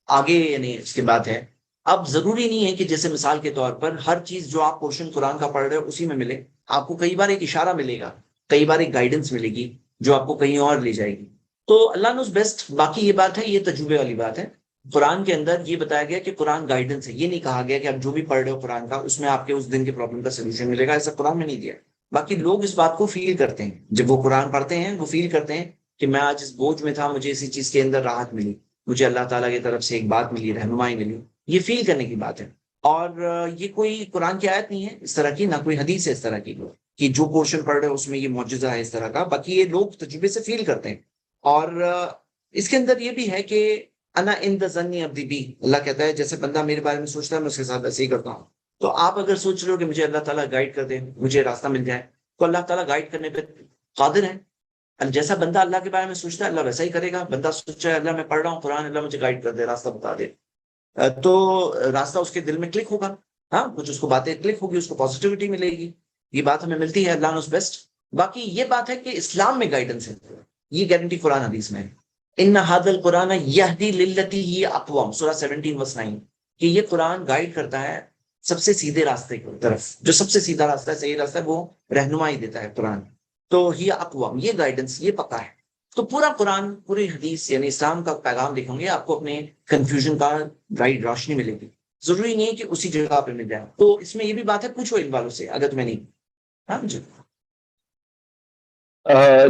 آگے یعنی اس کے بعد ہے. اب ضروری نہیں ہے کہ جیسے مثال کے طور پر ہر چیز جو آپ پورشن قرآن کا پڑھ رہے ہو اسی میں ملے. آپ کو کئی بار ایک اشارہ ملے گا، کئی بار ایک گائیڈنس ملے گی جو آپ کو کہیں اور لے جائے گی. تو اللہ نوز بیسٹ. باقی یہ بات ہے، یہ تجربے والی بات ہے. قرآن کے اندر یہ بتایا گیا کہ قرآن گائیڈنس ہے، یہ نہیں کہا گیا کہ آپ جو بھی پڑھ رہے ہو قرآن کا اس میں آپ کے اس دن کے پرابلم کا سولوشن ملے گا، ایسا قرآن میں نہیں دیا. باقی لوگ اس بات کو فیل کرتے ہیں جب وہ قرآن پڑھتے ہیں، وہ فیل کرتے ہیں کہ میں آج اس بوجھ میں تھا، مجھے اسی چیز کے اندر راحت ملی، مجھے اللہ تعالیٰ کی طرف سے ایک بات ملی، رہنمائی ملی. یہ فیل کرنے کی بات ہے. اور یہ کوئی قرآن کی آیت نہیں ہے اس طرح کی، نہ کوئی حدیث ہے اس طرح کی کہ جو پورشن پڑھ رہے ہیں اس میں یہ معجزہ ہے اس طرح کا. باقی یہ لوگ تجربے سے فیل کرتے ہیں. اور اس کے اندر یہ بھی ہے کہ انا ان دا ظنی عبدی بی، اللہ کہتا ہے جیسے بندہ میرے بارے میں سوچتا ہے میں اس کے ساتھ ایسے ہی کرتا ہوں. تو آپ اگر سوچ رہے ہو کہ مجھے اللہ تعالیٰ گائیڈ کر دے، مجھے راستہ مل جائے، تو اللہ تعالیٰ گائیڈ کرنے پہ قادر ہے. جیسا بندہ اللہ کے بارے میں سوچتا ہے اللہ ویسا ہی کرے گا. بندہ سوچا ہے اللہ میں پڑھ رہا ہوں قرآن، اللہ مجھے گائیڈ کر دے، راستہ بتا دے، تو راستہ اس کے دل میں کلک ہوگا. ہاں کچھ اس کو باتیں کلک ہوگی، اس کو پازیٹیوٹی ملے گی. یہ بات ہمیں ملتی ہے، اللہ نوز بیسٹ. باقی یہ بات ہے کہ اسلام میں گائیڈنس ہے، یہ گارنٹی قرآن حدیث میں ہے. ان هذا القرآن یہدی للتی ہی اقوام، سورہ 17:9، کہ یہ قرآن گائیڈ کرتا ہے سب سے سیدھے راستے کی طرف. جو سب سے سیدھا راستہ ہے، صحیح راستہ ہے، وہ رہنمائی دیتا ہے قرآن. تو ہی اقوام، یہ گائیڈنس، یہ پکا ہے. تو پورا قرآن، پوری حدیث یعنی اسلام کا پیغام دیکھیں گے آپ کو اپنے کنفیوژن کا گائیڈ روشنی ملے گی. ضروری نہیں ہے کہ اسی جگہ پہ مل جائے. تو اس میں یہ بھی بات ہے، پوچھو ان والوں سے اگر تمہیں نہیں. ہاں جی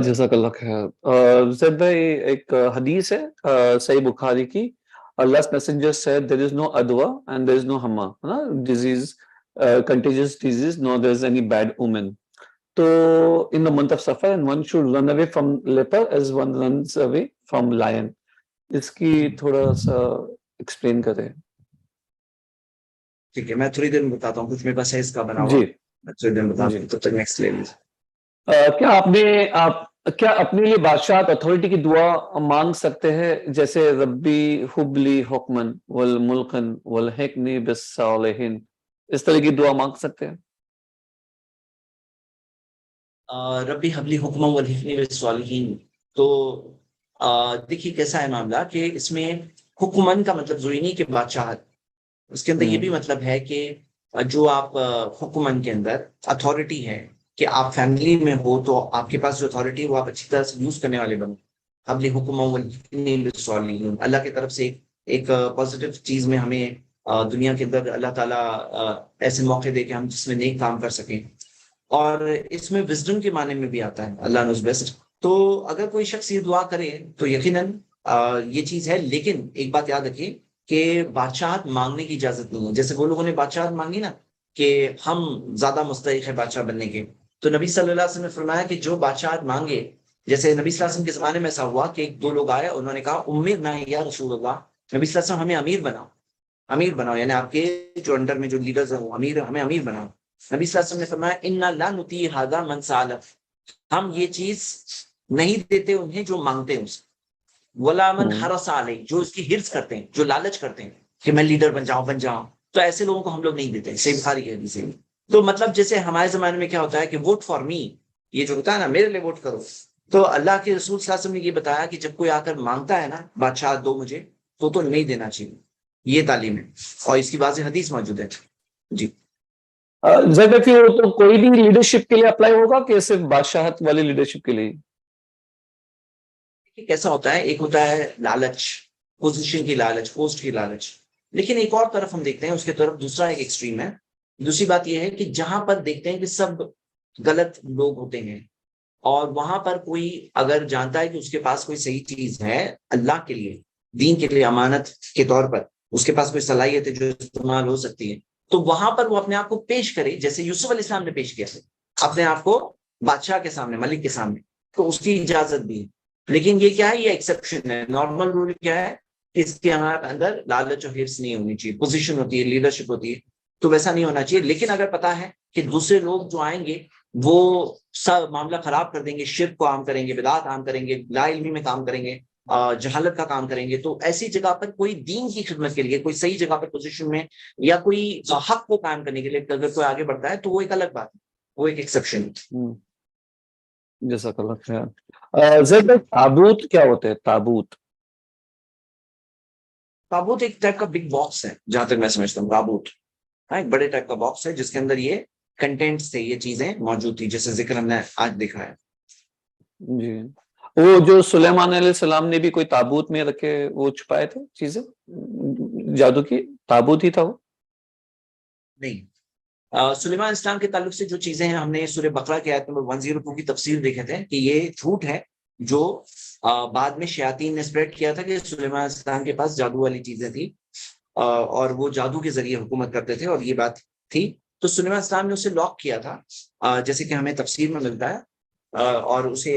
جزاک اللہ خیر. زید بھائی ایک حدیث ہے صحیح بخاری کی، Allah's messenger said there is no adwa and there is no hamma, نا disease, contagious disease, no there is any bad omen. تو in the month of Safar and one should run away from leper as one runs away from lion. اس کی تھوڑا سا ایکسپلین کریں. ٹھیک ہے، میں تھوڑی دیر میں بتاتا ہوں، کچھ میرے پاس ہے اس کا بنا ہوا، جی میں تھوڑی دیر میں بتاتا جی. ہوں، تب تک نیکسٹ لے لیجیے. کیا اپنے لیے بادشاہت اتھارٹی کی دعا مانگ سکتے ہیں، جیسے ربی حبلی حکمن والملکن والحقنی بالصالحین، اس طرح کی دعا مانگ سکتے ہیں؟ ربی حبلی حکم والحقنی بالصالحین. تو دیکھیے کیسا ہے معاملہ کہ اس میں حکمن کا مطلب ضروری نہیں کہ بادشاہت، اس کے اندر یہ بھی مطلب ہے کہ جو آپ حکمن کے اندر اتھارٹی ہے، کہ آپ فیملی میں ہو تو آپ کے پاس جو اتھارٹی ہے وہ آپ اچھی طرح سے یوز کرنے والے بنو. حبلی حکم والحقنی بالصالحین، اللہ کی طرف سے ایک پازیٹیو چیز میں ہمیں دنیا کے اندر اللہ تعالیٰ ایسے موقع دے کہ ہم جس میں نیک کام کر سکیں. اور اس میں وزڈم کے معنی میں بھی آتا ہے، اللہ نوز بیسٹ. تو اگر کوئی شخص یہ دعا کرے تو یقیناً یہ چیز ہے. لیکن ایک بات یاد رکھیے کہ بادشاہت مانگنے کی اجازت نہیں ہے. جیسے وہ لوگوں نے بادشاہت مانگی نا کہ ہم زیادہ مستحق ہے بادشاہ بننے کے، تو نبی صلی اللہ علیہ وسلم نے فرمایا کہ جو بادشاہت مانگے، جیسے نبی صلی اللہ علیہ وسلم کے زمانے میں ایسا ہوا کہ 2 لوگ آئے، انہوں نے کہا امیر نہ یا رسول اللہ، نبی صلی اللہ علیہ وسلم ہمیں امیر بناؤ، امیر بناؤ، یعنی آپ کے جو انڈر میں جو لیڈرز ہیں وہ امیر، ہمیں امیر بناؤ. نبی صلی اللہ علیہ وسلم نے فرمایا انا لا نطیع ھذا من سأل، ہم یہ چیز نہیں دیتے انہیں جو مانگتے ہیں اس، ولا من حرص علیہ، جو اس کی ہرس کرتے ہیں، جو لالچ کرتے ہیں کہ میں لیڈر بن جاؤں، تو ایسے لوگوں کو ہم لوگ نہیں دیتے. صحیح بخاری کی حدیث ہے. تو مطلب جیسے ہمارے زمانے میں کیا ہوتا ہے کہ ووٹ فار می، یہ جو ہوتا ہے نا میرے لیے ووٹ کرو، تو اللہ کے رسول صلی اللہ علیہ وسلم نے یہ بتایا کہ جب کوئی آ کر مانگتا ہے نا بادشاہ دو مجھے، تو نہیں دینا چاہیے. یہ تعلیم ہے اور اس کی واضح حدیث موجود ہے. جی زید بھائی پھر تو کوئی بھی لیڈرشپ کے لیے اپلائی ہوگا کہ صرف بادشاہت والی لیڈرشپ کے لیے؟ کیسا ہوتا ہے، ایک ہوتا ہے لالچ، پوزیشن کی لالچ، پوسٹ کی لالچ. لیکن ایک اور طرف ہم دیکھتے ہیں، اس کی طرف دوسرا ایک ایکسٹریم ہے. دوسری بات یہ ہے کہ جہاں پر دیکھتے ہیں کہ سب غلط لوگ ہوتے ہیں، اور وہاں پر کوئی اگر جانتا ہے کہ اس کے پاس کوئی صحیح چیز ہے اللہ کے لیے، دین کے لیے امانت کے طور پر، اس کے پاس کوئی صلاحیت ہے جو استعمال ہو سکتی ہے، تو وہاں پر وہ اپنے آپ کو پیش کرے، جیسے یوسف علیہ السلام نے پیش کیا اپنے آپ کو بادشاہ کے سامنے، ملک کے سامنے، تو اس کی اجازت بھی ہے۔ لیکن یہ کیا ہے، یہ ایکسیپشن ہے۔ نارمل رول کیا ہے، اس کے اندر لالچ اور حرص نہیں ہونی چاہیے۔ پوزیشن ہوتی ہے، لیڈرشپ ہوتی ہے، تو ویسا نہیں ہونا چاہیے۔ لیکن اگر پتا ہے کہ دوسرے لوگ جو آئیں گے وہ سب معاملہ خراب کر دیں گے، شرک کو عام کریں گے، بدعات عام کریں گے، لا علمی میں کام کریں گے، جہالت کا کام کریں گے، تو ایسی جگہ پر کوئی دین کی خدمت کے لیے، کوئی صحیح جگہ پر پوزیشن میں، یا کوئی حق کو قائم کرنے کے لیے اگر کوئی آگے بڑھتا ہے تو وہ ایک الگ بات ہے، وہ ایک ایکسیپشن ہے۔ جزاک اللہ خیر۔ زید بھائی، تابوت کیا ہوتے ہیں؟ تابوت تابوت ایک ٹائپ کا بگ باکس ہے، جہاں تک میں سمجھتا ہوں۔ تابوت ایک بڑے ٹائپ کا باکس ہے جس کے اندر یہ کنٹینٹس تھے، یہ چیزیں موجود تھی، جیسے ذکر ہم نے آج دیکھا ہے۔ جی، وہ جو سلیمان علیہ السلام نے بھی کوئی تابوت میں رکھے، وہ چھپائے تھے چیزیں جادو کی، تابوت ہی تھا وہ؟ نہیں، سلیمان اسلام کے تعلق سے جو چیزیں ہیں، ہم نے سورہ بقرہ کی آیت نمبر 102 کی تفسیر دیکھے تھے کہ یہ جھوٹ ہے جو بعد میں شیاطین نے اسپریڈ کیا تھا کہ سلیمان اسلام کے پاس جادو والی چیزیں تھی، اور وہ جادو کے ذریعے حکومت کرتے تھے، اور یہ بات تھی۔ تو سلیمان اسلام نے اسے لاک کیا تھا، جیسے کہ ہمیں تفسیر میں ملتا ہے، اور اسے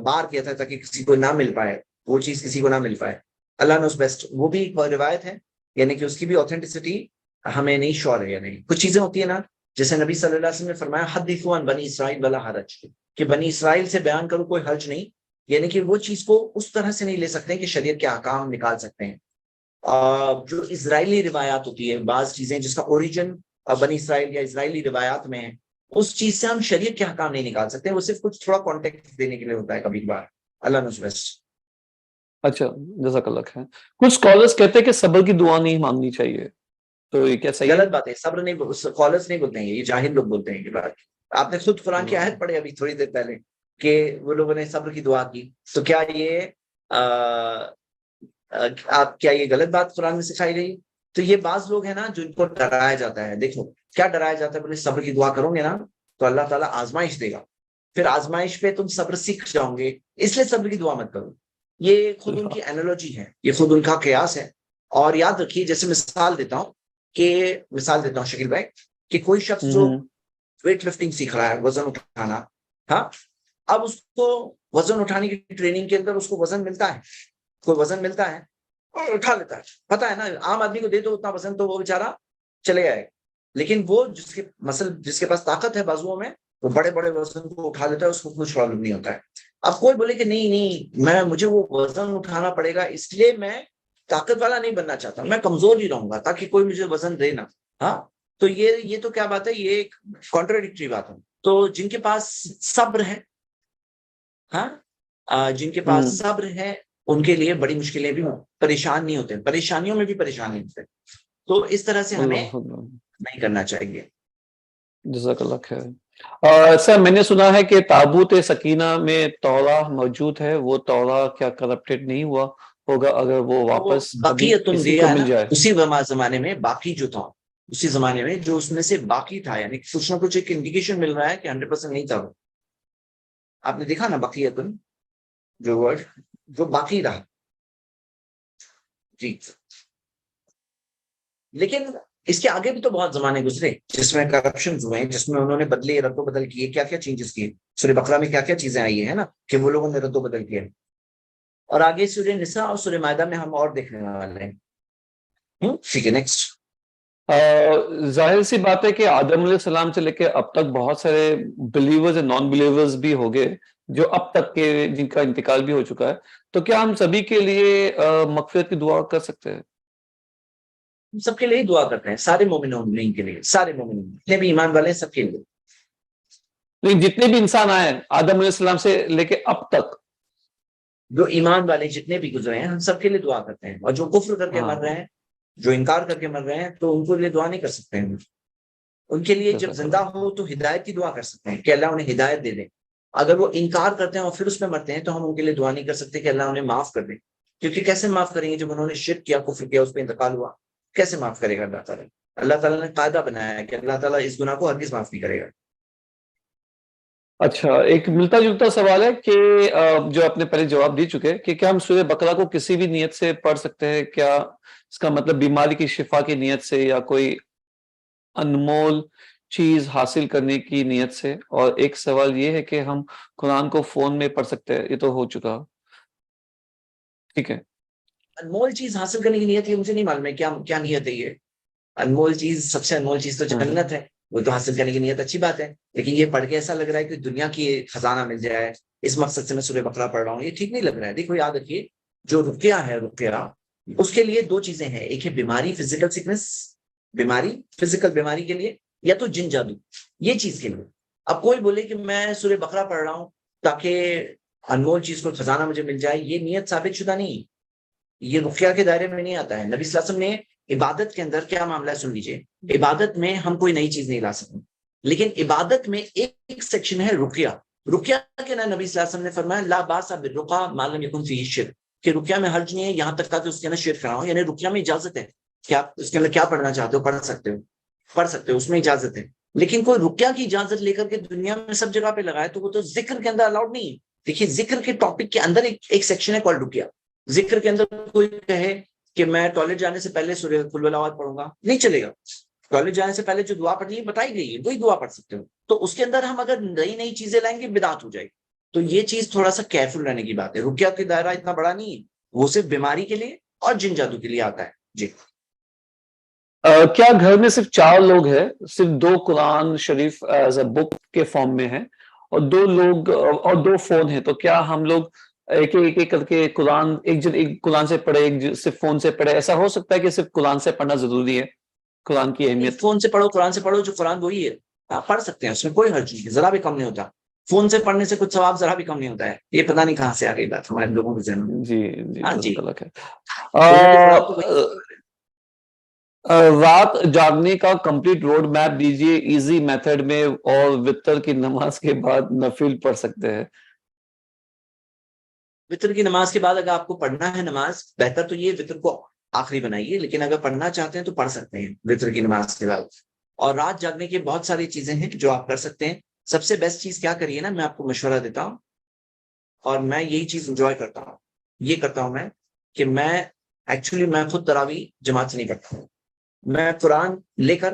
بار کیا تھا تاکہ کسی کو نہ مل پائے، وہ چیز کسی کو نہ مل پائے۔ اللہ نوز بیسٹ، وہ بھی ایک روایت ہے، یعنی کہ اس کی بھی اوتھینٹسٹی ہمیں نہیں شور ہے یا نہیں۔ کچھ چیزیں ہوتی ہیں نا، جیسے نبی صلی اللہ علیہ وسلم نے فرمایا حدثوا عن بنی اسرائیل ولا حرج، کہ بنی اسرائیل سے بیان کرو کوئی حرج نہیں، یعنی کہ وہ چیز کو اس طرح سے نہیں لے سکتے کہ شریعت کے احکام نکال سکتے ہیں۔ جو اسرائیلی روایات ہوتی ہے، بعض چیزیں جس کا اوریجن بنی اسرائیل یا اسرائیلی روایات میں ہے، اس چیز سے ہم شریعت کے حکام نہیں نکال سکتے، وہ صرف کچھ تھوڑا کانٹیکٹ دینے کے لیے ہوتا ہے کبھی کبھار۔ اللہ نوز بیسٹ۔ اچھا، جزاک اللہ خیر۔ کچھ اسکالرس کہتے ہیں کہ صبر کی دعا نہیں مانگنی چاہیے، تو یہ کیا صحیح ہے؟ غلط بات ہے، صبر نہیں، اسکالرس نہیں بولتے ہیں، یہ جاہل لوگ بولتے ہیں یہ بات۔ آپ نے خود قرآن کی آیت پڑھی ابھی تھوڑی دیر پہلے کہ وہ لوگوں نے صبر کی دعا کی، تو کیا یہ آپ کیا یہ غلط بات قرآن میں سکھائی گئی؟ تو یہ بعض لوگ ہیں نا جن کو ڈرایا جاتا ہے۔ دیکھو کیا ڈرایا جاتا ہے، بولے صبر کی دعا کرو گے نا تو اللہ تعالیٰ آزمائش دے گا، پھر آزمائش پہ تم صبر سیکھ جاؤ گے، اس لیے صبر کی دعا مت کرو۔ یہ خود ان کی اینالوجی ہے، یہ خود ان کا قیاس ہے۔ اور یاد رکھیے، جیسے مثال دیتا ہوں شکیل بھائی، کہ کوئی شخص جو ویٹ لفٹنگ سیکھ رہا ہے، وزن اٹھانا، ہاں، اب اس کو وزن اٹھانے کی ٹریننگ کے اندر اس کو وزن ملتا ہے، کوئی وزن ملتا ہے اور اٹھا لیتا ہے، پتا ہے نا عام آدمی کو دے دو اتنا وزن تو وہ بیچارہ چلے آئے، لیکن وہ جس کے پاس طاقت ہے بازوؤں میں، وہ بڑے بڑے وزن کو اٹھا لیتا ہے، اس کو کچھ معلوم نہیں ہوتا ہے۔ اب کوئی بولے کہ نہیں مجھے وہ وزن اٹھانا پڑے گا، اس لیے میں طاقت والا نہیں بننا چاہتا، میں کمزور ہی رہوں گا تاکہ کوئی مجھے وزن دے نا، ہاں، تو یہ تو کیا بات ہے، یہ ایک کانٹراڈکٹری بات ہے۔ تو جن کے پاس صبر ہے، ہاں، جن کے پاس صبر ہے، ان کے لیے بڑی مشکلیں بھی پریشان نہیں ہوتے، پریشانیوں میں بھی پریشان نہیں ہوتے۔ تو اس طرح سے ہمیں نہیں کرنا چاہیے۔ جزاک اللہ خیر۔ سر، میں نے سنا ہے کہ تابوت سکینہ میں تورا موجود ہے، وہ تورا کیا کرپٹڈ نہیں ہوا ہوگا اگر وہ واپس بقیت کسی کو مل جائے؟ اسی زمانے میں باقی جو تھا، اسی زمانے میں جو اس میں سے باقی تھا، یعنی کچھ نہ کچھ ایک انڈیکیشن مل رہا ہے کہ 100% نہیں تھا وہ۔ آپ نے دیکھا نا بقیتن جو ورڈ، جو باقی رہا، جی۔ لیکن اس کے آگے بھی تو بہت زمانے گزرے جس میں کرپشن ہوئے ہیں، جس میں انہوں نے بدلے، رد و بدل کیے، کیا کیا چینجز کیے۔ سورہ بقرہ میں کیا کیا چیزیں آئی ہیں نا کہ وہ لوگوں نے رد و بدل کیا، اور آگے سورہ نساء اور سورہ مائدہ میں ہم اور دیکھنے والے ہیں۔ ٹھیک ہے، نیکسٹ۔ ظاہر سی بات ہے کہ آدم علیہ السلام سے لے کے اب تک بہت سارے بلیورز اور نان بلیورز بھی ہو گئے جو اب تک کے جن کا انتقال بھی ہو چکا ہے، تو کیا ہم سبھی کے لیے مغفرت کی دعا کر سکتے ہیں؟ سب کے لیے دعا کرتے ہیں، سارے مومنین کے لیے، سارے مومنین جتنے بھی ایمان والے ہیں سب کے لیے، لیکن جتنے بھی انسان آئے آدم علیہ السلام سے لے کے اب تک، جو ایمان والے جتنے بھی گزرے ہیں ہم سب کے لیے دعا کرتے ہیں، اور جو کفر کر کے مر رہے ہیں، جو انکار کر کے مر رہے ہیں، تو ان کے لیے دعا نہیں کر سکتے ہیں۔ ان کے لیے جب زندہ ہو تو ہدایت کی دعا کر سکتے ہیں کہ اللہ انہیں ہدایت دے دے۔ اگر وہ انکار کرتے ہیں اور پھر اس میں مرتے ہیں تو ہم ان کے لیے دعا نہیں کر سکتے کہ اللہ انہیں معاف کر دے، کیونکہ کیسے معاف کریں گے جب انہوں نے شرک کیا، کفر کیا، اس پہ انتقال ہوا، کیسے معاف کرے گا اللہ تعالیٰ؟ اللہ تعالیٰ نے قاعدہ بنایا ہے کہ اللہ تعالیٰ اس گناہ کو ہرگز معاف نہیں کرے گا۔ اچھا، ایک ملتا جلتا سوال ہے کہ جو آپ نے پہلے جواب دے چکے کہ کیا ہم سورہ بقرہ کو کسی بھی نیت سے پڑھ سکتے ہیں؟ کیا اس کا مطلب بیماری کی شفا کی نیت سے یا کوئی انمول چیز حاصل کرنے کی نیت سے؟ اور ایک سوال یہ ہے کہ ہم قرآن کو فون میں پڑھ سکتے ہیں؟ یہ تو ہو چکا، ٹھیک ہے۔ انمول چیز حاصل کرنے کی نیت یہ مجھے نہیں معلوم ہے کیا نیت ہے یہ. انمول چیز، سب سے انمول چیز تو جنت ہے، وہ تو حاصل کرنے کی نیت اچھی بات ہے، لیکن یہ پڑھ کے ایسا لگ رہا ہے کہ دنیا کی خزانہ مل جائے، اس مقصد سے میں سورہ بقرہ پڑھ رہا ہوں، یہ ٹھیک نہیں لگ رہا ہے. دیکھو یاد رکھیے، جو رقیہ ہے، رقیہ اس کے لیے دو چیزیں ہیں، ایک ہے بیماری، فزیکل سکنس، بیماری، فزیکل بیماری کے لیے، یا تو جن جادو، یہ چیز کے لیے. اب کوئی بولے کہ میں سورہ بقرہ پڑھ رہا ہوں تاکہ انمول چیز کو خزانہ مجھے مل جائے، یہ نیت ثابت شدہ نہیں، یہ رقیہ کے دائرے میں نہیں آتا ہے. نبی صلی اللہ علیہ وسلم نے عبادت کے اندر کیا معاملہ ہے سن لیجئے. عبادت میں ہم کوئی نئی چیز نہیں لا سکتے، لیکن عبادت میں ایک سیکشن ہے رقیہ. رقیہ کے نا نبی صلی اللہ علیہ وسلم نے فرمایا لا باس بالرقیہ ما لم یکن فیہ شرک، کہ رقیہ میں حرج نہیں ہے یہاں تک کہ اس کے اندر شرک نہ ہو. یعنی رقیہ میں اجازت ہے کہ آپ اس کے اندر کیا پڑھنا چاہتے ہو پڑھ سکتے ہو، اس میں اجازت ہے. لیکن کوئی رقیہ کی اجازت لے کر کے دنیا میں سب جگہ پہ لگائے تو وہ تو ذکر کے اندر الاؤڈ نہیں ہے. دیکھیے ذکر کے ٹاپک کے اندر ایک سیکشن ہے کال رقیہ. ذکر کے اندر کوئی کہے کہ میں ٹوائلٹ جانے سے پہلے سورہ قل والعواد پڑھوں گا، نہیں چلے گا. ٹوائلٹ جانے سے پہلے جو دعا پڑھنی ہے بتائی گئی ہے، وہی دعا پڑھ سکتے ہو. تو اس کے اندر ہم اگر نئی چیزیں لائیں گے بدعت ہو جائے گی. تو یہ چیز تھوڑا سا کیئرفل رہنے کی بات ہے. رقیہ کا دائرہ اتنا بڑا نہیں ہے، وہ صرف بیماری کے لیے اور جن جادو کے لیے آتا ہے. جی کیا گھر میں صرف 4 لوگ ہیں، صرف 2 قرآن شریف ایز اے بک کے فارم میں ہیں اور 2 لوگ اور 2 فون ہیں، تو کیا ہم لوگ ایک کر کے قرآن، ایک قرآن سے پڑھے، ایک صرف فون سے پڑھے؟ ایسا ہو سکتا ہے کہ صرف قرآن سے پڑھنا ضروری ہے؟ قرآن کی اہمیت فون سے پڑھو، قرآن سے پڑھو، جو قرآن وہی ہے، آپ پڑھ سکتے ہیں، اس میں کوئی حرج نہیں ہے، ذرا بھی کم نہیں ہوتا. فون سے پڑھنے سے کچھ ثواب ذرا بھی کم نہیں ہوتا ہے. یہ پتہ نہیں کہاں سے آ گئی بات ہمارے لوگوں کے ذہن میں. جی جی ہاں جی، جزاک اللہ خیر۔ سنت قرآن تو وہی. رات جاگنے کا کمپلیٹ روڈ میپ دیجیے ایزی میتھڈ میں، اور وتر کی نماز کے بعد نفل پڑھ سکتے ہیں؟ وطر کی نماز کے بعد اگر آپ کو پڑھنا ہے نماز، بہتر تو یہ وطر کو آخری بنائیے، لیکن اگر پڑھنا چاہتے ہیں تو پڑھ سکتے ہیں وطر کی نماز کے بعد. اور رات جاگنے کی بہت ساری چیزیں ہیں جو آپ کر سکتے ہیں. سب سے بیسٹ چیز کیا کریے نا، میں آپ کو مشورہ دیتا ہوں، اور میں یہی چیز انجوائے کرتا ہوں، یہ کرتا ہوں میں کہ میں خود تراویح جماعت سے نہیں پڑھتا ہوں. میں قرآن لے کر،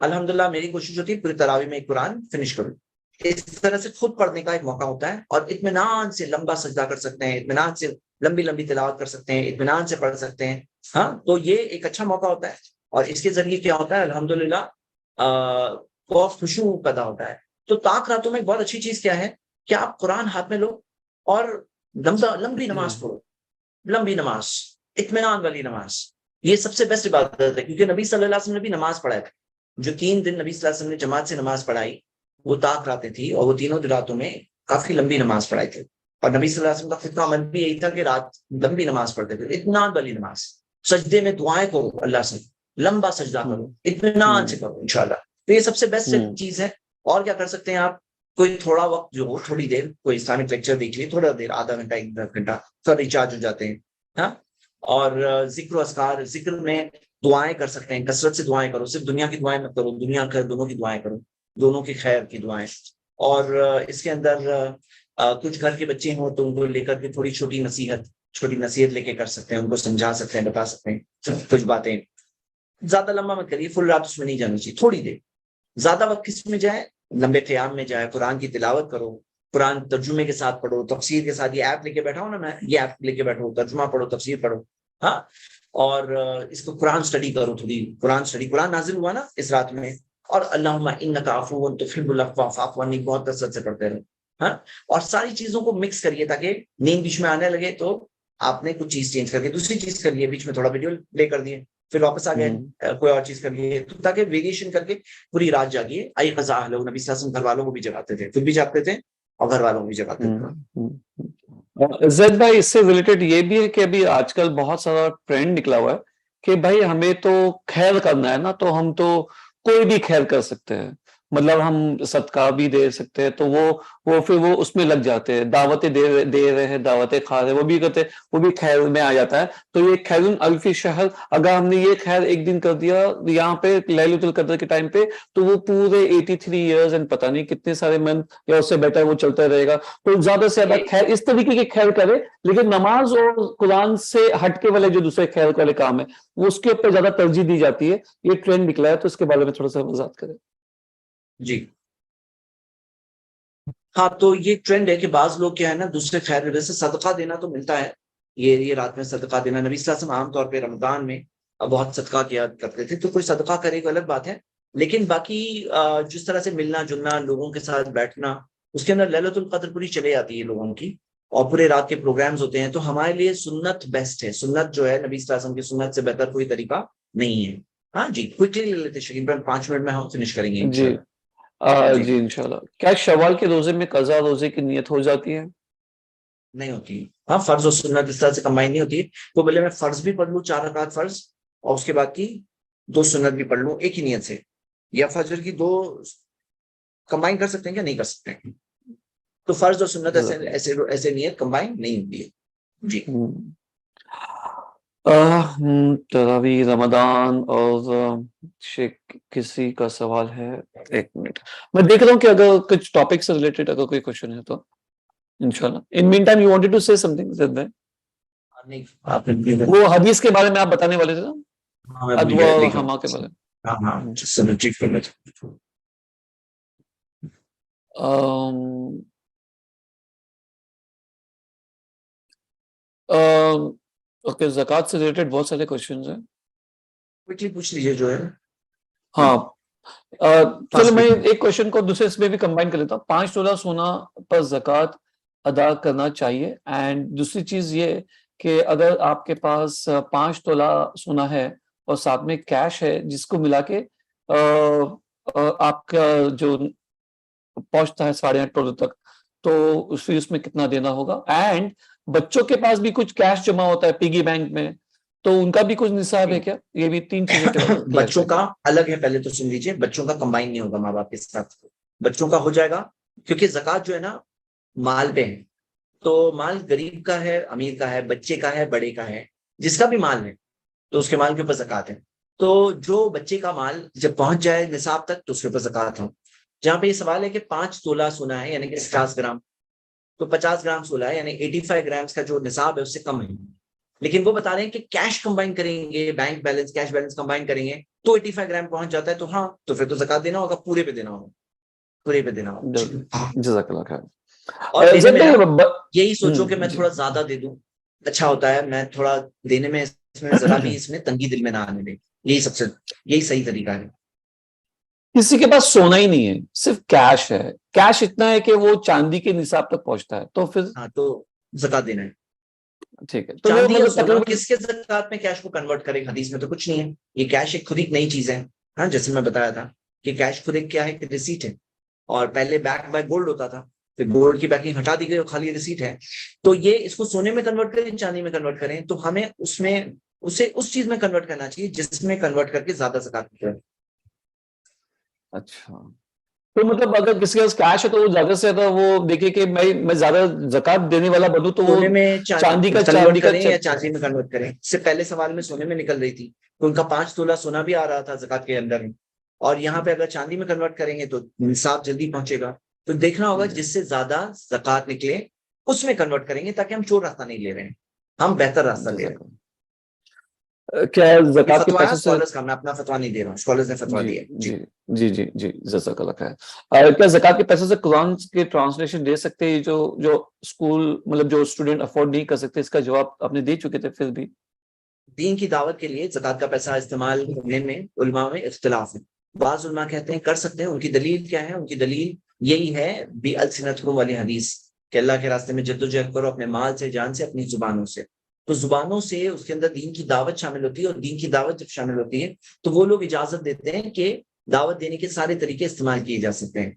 الحمدللہ میری کوشش ہوتی ہے پوری تراویح میں ایک قرآن فنش کروں. اس طرح سے خود پڑھنے کا ایک موقع ہوتا ہے، اور اطمینان سے لمبا سجدہ کر سکتے ہیں، اطمینان سے لمبی تلاوت کر سکتے ہیں، اطمینان سے پڑھ سکتے ہیں. ہاں، تو یہ ایک اچھا موقع ہوتا ہے، اور اس کے ذریعے کیا ہوتا ہے الحمدللہ خشوع پیدا ہوتا ہے. تو طاق راتوں میں ایک بہت اچھی چیز کیا ہے کہ آپ قرآن ہاتھ میں لو اور لمبی نماز پڑھو، لمبی نماز، اطمینان والی نماز. یہ سب سے بیسٹ عبادت ہے، کیونکہ نبی صلی اللہ علیہ وسلم نے بھی نماز پڑھائی تھی. جو 3 دن نبی صلی اللہ علیہ وسلم نے جماعت سے نماز پڑھائی وہ طاق راتیں تھی، اور وہ تینوں راتوں میں کافی لمبی نماز پڑھائی تھی. اور نبی صلی اللہ علیہ وسلم کا خطہ عمل بھی یہی تھا کہ رات لمبی نماز پڑھتے تھے، اطمینان والی نماز. سجدے میں دعائیں کرو اللہ سے، لمبا سجدہ کرو، اطمینان سے کرو انشاءاللہ. تو یہ سب سے بیسٹ چیز ہے. اور کیا کر سکتے ہیں آپ، کوئی تھوڑا وقت جو ہو، تھوڑی دیر کوئی اسلامک لیکچر دیکھ لیے، تھوڑا دیر، آدھا گھنٹہ، 1 گھنٹہ، تھوڑا ریچارج ہو جاتے ہیں. ہاں، اور ذکر و اذکار، ذکر میں دعائیں کر سکتے ہیں، کثرت سے دعائیں کرو. صرف دنیا کی دعائیں مت کرو، دنیا خیر دونوں کی دعائیں کرو، دونوں کی خیر کی دعائیں. اور اس کے اندر کچھ گھر کے بچے ہوں تو ان کو لے کر کے تھوڑی چھوٹی نصیحت لے کے کر سکتے ہیں، ان کو سمجھا سکتے ہیں، بتا سکتے ہیں کچھ باتیں. زیادہ لمبا مت کریے، فل رات اس میں نہیں جانی چاہیے، تھوڑی دیر. زیادہ وقت کس میں جائے، لمبے قیام میں جائے، قرآن کی تلاوت کرو، قرآن ترجمے کے ساتھ پڑھو، تفسیر کے ساتھ. یہ ایپ لے کے بیٹھا ہوں نا میں، یہ ایپ لے کے بیٹھو، ترجمہ پڑھو، تفسیر پڑھو. ہاں، اور اس کو قرآن سٹڈی کرو، تھوڑی قرآن نازل ہوا نا اس رات میں، اور اللہم انک عفو تحب العفو فاعف عنی بہت کثرت سے پڑھتے رہو. ہاں، اور ساری چیزوں کو مکس کریے تاکہ نیند بیچ میں آنے لگے تو آپ نے کچھ چیز چینج کر کے دوسری چیز کر لیے، بیچ میں تھوڑا ویڈیو پلے کر دیے، پھر واپس آ گئے کوئی اور چیز کر لیے، تاکہ ویریشن کر کے پوری رات جاگیے. آئی قضا لوگ نبی صلی اللہ علیہ وسلم گھر والوں کو بھی جگاتے تھے، خود بھی جاگتے تھے اور گھر والوں کو بھی جگاتے تھے. زید بھائی، اس سے ریلیٹڈ یہ بھی ہے کہ ابھی آج کل بہت سارا ٹرینڈ نکلا ہوا ہے کہ بھائی ہمیں تو خیر کرنا ہے نا، تو ہم تو کوئی بھی خیر کر سکتے ہیں. مطلب ہم صدقہ بھی دے سکتے ہیں، تو وہ پھر وہ اس میں لگ جاتے ہیں، دعوتیں دے رہے ہیں، دعوتیں کھا رہے ہیں، وہ بھی کرتے ہیں، وہ بھی خیر میں آ جاتا ہے. تو یہ خیر الفی شہر، اگر ہم نے یہ خیر ایک دن کر دیا یہاں پہ لیلۃ القدر کے ٹائم پہ، تو وہ پورے 83 ایئرز اینڈ پتہ نہیں کتنے سارے منتھ یا اس سے بیٹر وہ چلتا رہے گا. تو زیادہ سے زیادہ خیر اس طریقے کی خیر کرے، لیکن نماز اور قرآن سے ہٹ کے والے جو دوسرے خیر والے کام ہے وہ اس کے اوپر زیادہ ترجیح دی جاتی ہے. یہ ٹرینڈ نکلا ہے، تو اس کے بارے میں تھوڑا سا وضاحت کریں. جی ہاں، تو یہ ٹرینڈ ہے کہ بعض لوگ کیا ہے نا، دوسرے خیر وجہ سے صدقہ دینا تو ملتا ہے. یہ رات میں صدقہ دینا، نبی صلی اللہ علیہ وسلم عام طور پہ رمضان میں بہت صدقہ کیا کرتے تھے. تو کوئی صدقہ کرے گا الگ بات ہے، لیکن باقی جس طرح سے ملنا جلنا، لوگوں کے ساتھ بیٹھنا، اس کے اندر لیلۃ القدر پوری چلے جاتی ہے لوگوں کی، اور پورے رات کے پروگرامز ہوتے ہیں. تو ہمارے لیے سنت بیسٹ ہے. سنت جو ہے نبی صلی اللہ علیہ وسلم کی سنت سے بہتر کوئی طریقہ نہیں ہے. ہاں جی، کوئکلی لے لیتے شکیب بھائی، 5 منٹ میں ہم فنش کریں گے جی انشاءاللہ. جی انشاءاللہ. کیا شوال کے روزے میں قضا روزے کی نیت ہو جاتی ہے؟ نہیں ہوتی. ہاں، فرض اور سنت اس طرح سے کمبائن نہیں ہوتی. تو بولے میں فرض بھی پڑھ لوں 4 رکعت فرض، اور اس کے بعد کی 2 سنت بھی پڑھ لوں ایک ہی نیت سے، یا فجر کی 2 کمبائن کر سکتے ہیں کیا؟ نہیں کر سکتے. تو فرض اور سنت ایسے نیت کمبائن نہیں ہوتی ہے. جی تراویح رمضان اور کسی کا سوال ہے، ایک منٹ میں دیکھ رہا ہوں کہ اگر کچھ ٹاپک سے ریلیٹڈ اگر کوئی کوشچن ہے تو انشاءاللہ. ان مین ٹائم یو وانٹڈ ٹو سے سم تھنگ، وہ حدیث کے بارے میں آپ بتانے والے تھے نا، ادوا اور حما کے بارے میں. اوکے، زکوٰۃ سے ریلیٹڈ بہت سارے کوشچنز ہیں. پوچھ لیجیے جو ہے. ہاں چلو میں ایک کوشچن کو دوسرے اس میں بھی کمبائن کر لیتا ہوں. 5 تولہ سونا پر زکوٰۃ ادا کرنا چاہیے. اینڈ دوسری چیز یہ کہ اگر آپ کے پاس 5 تولہ سونا ہے اور ساتھ میں کیش ہے، جس کو ملا کے آپ کا جو پہنچتا ہے 8.5 تولے تک، تو اس میں کتنا دینا ہوگا. اینڈ بچوں کے پاس بھی کچھ کیش جمع ہوتا ہے پیگی بینک میں، تو ان کا بھی کچھ نصاب ہے کیا؟ یہ بھی 3 چیزوں کے بارے میں بچوں کا الگ ہے. پہلے تو سن لیجیے، بچوں کا کمبائن نہیں ہوگا ماں باپ کے ساتھ. بچوں کا ہو جائے گا، کیونکہ زکوٰۃ جو ہے نا مال پہ ہے. تو مال غریب کا ہے، امیر کا ہے، بچے کا ہے، بڑے کا ہے، جس کا بھی مال ہے تو اس کے مال کے اوپر زکوٰۃ ہے. تو جو بچے کا مال جب پہنچ جائے نصاب تک تو اس کے اوپر زکوٰۃ ہو. جہاں پہ یہ سوال ہے کہ 5 تولہ سونا ہے یعنی کہ 50 گرام، تو 50 گرام سونا ہے یعنی 85 گرامز کا جو نصاب ہے اس سے کم ہے. لیکن وہ بتا رہے ہیں کہ کیش کمبائن کریں گے، bank balance cash balance combine کریں گے تو 85 گرام پہنچ جاتا ہے. تو ہاں، تو پھر تو زکوٰۃ دینا ہوگا، پورے پہ دینا ہوگا، پورے پہ دینا ہوگا. جزاک اللہ خیر. اور دینے میں یہی سوچو کہ میں تھوڑا زیادہ دے دوں، اچھا ہوتا ہے. میں تھوڑا دینے میں ذرا بھی اس میں تنگی دل میں نہ آنے دیں. یہی صحیح طریقہ ہے. کسی کے پاس سونا ہی نہیں ہے، صرف کیش ہے، کیش اتنا ہے کہ وہ چاندی کے نصاب تک پہنچتا ہے، تو پھر ہاں، تو زکوٰۃ دینا ہے. ٹھیک ہے. چاندی اور سونا کس کے زکوٰۃ میں کیش کو کنورٹ کرے؟ حدیث میں تو کچھ نہیں ہے. یہ کیش ایک خود ایک نئی چیز ہے. ہاں، جیسے میں بتایا تھا کہ کیش خود ایک کیا ہے کہ ریسیٹ ہے، اور پہلے بیک بائی گولڈ ہوتا تھا، پھر گولڈ کی بیکنگ ہٹا دی گئی اور خالی ریسیٹ ہے. تو یہ اس کو سونے میں کنورٹ کریں، چاندی میں کنورٹ کریں، تو ہمیں اسے اس چیز میں کنورٹ کرنا چاہیے جس میں کنورٹ کر کے زیادہ زکوٰۃ کرے. اچھا، تو مطلب اگر کسی کے پاس کیش ہے تو وہ زیادہ سے زیادہ وہ دیکھے کہ میں زیادہ زکوٰۃ دینے والا بنوں، تو وہ سونے میں چاندی کا کنورٹ کریں یا چاندی میں کنورٹ کریں. اس سے پہلے سوال میں سونے میں نکل رہی تھی تو ان کا 5 تولہ سونا بھی آ رہا تھا زکوٰۃ کے اندر، اور یہاں پہ اگر چاندی میں کنورٹ کریں گے تو نصاب جلدی پہنچے گا. تو دیکھنا ہوگا جس سے زیادہ زکوٰۃ نکلے اس میں کنورٹ کریں گے، تاکہ ہم چور راستہ نہیں لے رہے ہیں، ہم بہتر راستہ لے رہے ہیں. کیا زکوٰۃ کے پیسے سے، میں اپنا فتوا نہیں دے رہا ہوں، اسکالرز نے فتوا دیا. جی جی جی جزاک اللہ خیر. کیا زکوٰۃ کے پیسے سے قرآن کے ٹرانسلیشن دے سکتے ہیں جو اسکول مطلب جو اسٹوڈنٹ افورڈ نہیں کر سکتے؟ اس کا جواب آپ نے دے چکے تھے. پھر بھی دین کی دعوت کے لیے زکوٰۃ کا پیسہ استعمال کرنے میں علماء میں اختلاف ہے. بعض علماء کہتے ہیں کر سکتے ہیں. ان کی دلیل کیا ہے؟ ان کی دلیل یہی ہے بِأَلْسِنَتِكُمْ والی حدیث کہ اللہ کے راستے میں جدوجہد کرو اپنے مال سے، جان سے، اپنی زبانوں سے. تو زبانوں سے اس کے اندر دین کی دعوت شامل ہوتی ہے، اور دین کی دعوت جب شامل ہوتی ہے تو وہ لوگ اجازت دیتے ہیں کہ دعوت دینے کے سارے طریقے استعمال کیے جا سکتے ہیں.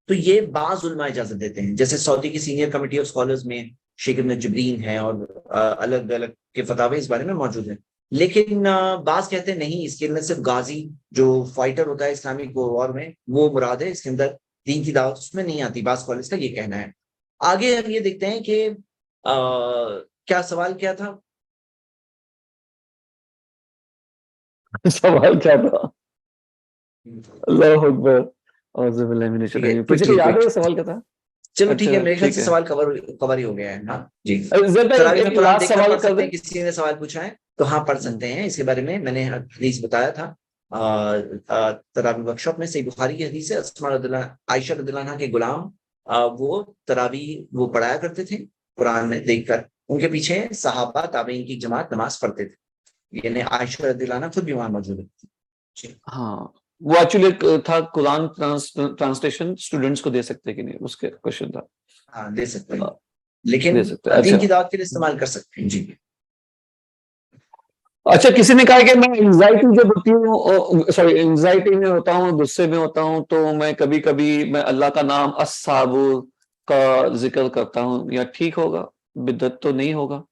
تو یہ بعض علماء اجازت دیتے ہیں، جیسے سعودی کی سینئر کمیٹی آف اسکالرز میں شیخ ابن جبرین ہے، اور الگ الگ کے فتاوی اس بارے میں موجود ہیں. لیکن بعض کہتے ہیں نہیں، اس کے اندر صرف غازی جو فائٹر ہوتا ہے اسلامک وار میں وہ مراد ہے، اس کے اندر دین کی دعوت اس میں نہیں آتی، بعض کالج کا یہ کہنا ہے۔ آگے ہم یہ دیکھتے ہیں کہ کیا سوال کیا تھا؟ سوال کیا تھا؟ اللہ اکبر، اعوذ باللہ من الشیطان الرجیم، تجھے یاد ہے سوال کیا تھا؟ چلو ٹھیک ہے، اچھا میرے خیال ٹھیک سے ہے، سوال کور ہی ہو گیا ہے۔ ہاں جی، زید بھائی تراویح میں ایک قرآن لاسٹ دیکھ کر سوال پڑھ کر سکتے دیں۔ ہیں، کسی نے سوال پوچھا ہے تو ہاں پڑھ سکتے ہیں، اس کے بارے میں نے حدیث بتایا تھا تراویح ورک شاپ میں، صحیح بخاری کی حدیث ہے، اسماء رضی اللہ عائشہ رضی اللہ عنہا کے غلام وہ تراویح وہ پڑھایا کرتے تھے قرآن میں دیکھ کر، ان کے پیچھے صحابہ تابعین کی جماعت نماز پڑھتے تھے، یعنی عائشہ رضی اللہ عنہا خود بھی وہاں موجود تھی۔ ہاں وہ ایکچولی تھا قرآن ٹرانسلیشن اسٹوڈنٹس کو دے سکتے کہ نہیں، اس کے کوشچن تھا۔ ہاں دے سکتے ہیں، لیکن دے سکتے، اچھا دین کی دعوت کے لیے استعمال کر سکتے ہیں جی۔ اچھا، کسی نے کہا کہ میں انزائٹی جب ہوتی ہوں، سوری انزائٹی میں ہوتا ہوں، غصے میں ہوتا ہوں، تو میں کبھی کبھی میں اللہ کا نام الصابر کا ذکر کرتا ہوں، یا ٹھیک ہوگا؟ بدعت تو نہیں ہوگا؟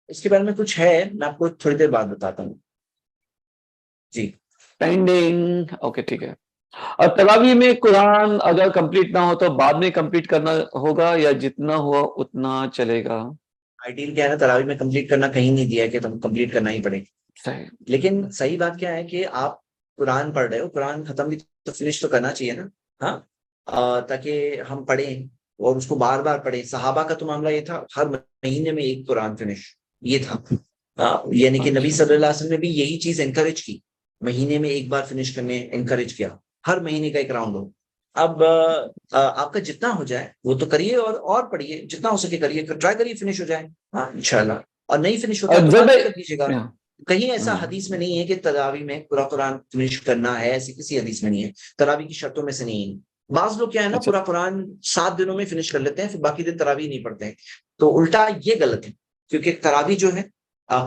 اس کے بارے میں کچھ ہے، میں آپ کو تھوڑی دیر بعد بتاتا ہوں جی۔ پینڈنگ، اوکے ٹھیک ہے۔ اور تراویح میں قرآن اگر کمپلیٹ نہ ہو تو بعد میں کمپلیٹ کرنا ہوگا، یا جتنا ہوا اتنا چلے گا؟ آئیڈیل کیا ہے نا، تراویح میں کمپلیٹ کرنا کہیں نہیں دیا ہے کہ تم کمپلیٹ کرنا ہی پڑے، صحیح۔ لیکن صحیح بات کیا ہے کہ آپ قرآن پڑھ رہے ہو، قرآن ختم بھی تو فنش تو کرنا چاہیے نا، ہاں تاکہ ہم پڑھیں اور اس کو بار بار پڑھیں۔ صحابہ کا تو معاملہ یہ تھا ہر مہینے میں ایک قرآن فنش، یہ تھا، یعنی کہ نبی اچھا صلی اللہ علیہ وسلم نے بھی یہی چیز انکریج کی، مہینے میں ایک بار فنش کرنے انکریج کیا، ہر مہینے کا ایک راؤنڈ ہو۔ اب آپ کا جتنا ہو جائے وہ تو کریے، اور پڑھیے جتنا ہو سکے، کریے، ٹرائی کریے فنش ہو جائے، ہاں انشاءاللہ، اور نہیں فنش ہوتا تو زید بعد میں بھائی، کر دیجیے گا۔ کہیں ایسا حدیث میں نہیں ہے کہ تراویح میں پورا قرآن فنش کرنا ہے، ایسی کسی حدیث میں نہیں ہے، تراویح کی شرطوں میں سے نہیں ہے۔ بعض لوگ کیا ہے نا، اچھا پورا قرآن 7 دنوں میں فنش کر لیتے ہیں، پھر باقی دن تراویح نہیں پڑھتے ہیں، تو الٹا یہ غلط ہے، کیونکہ تراویح جو ہے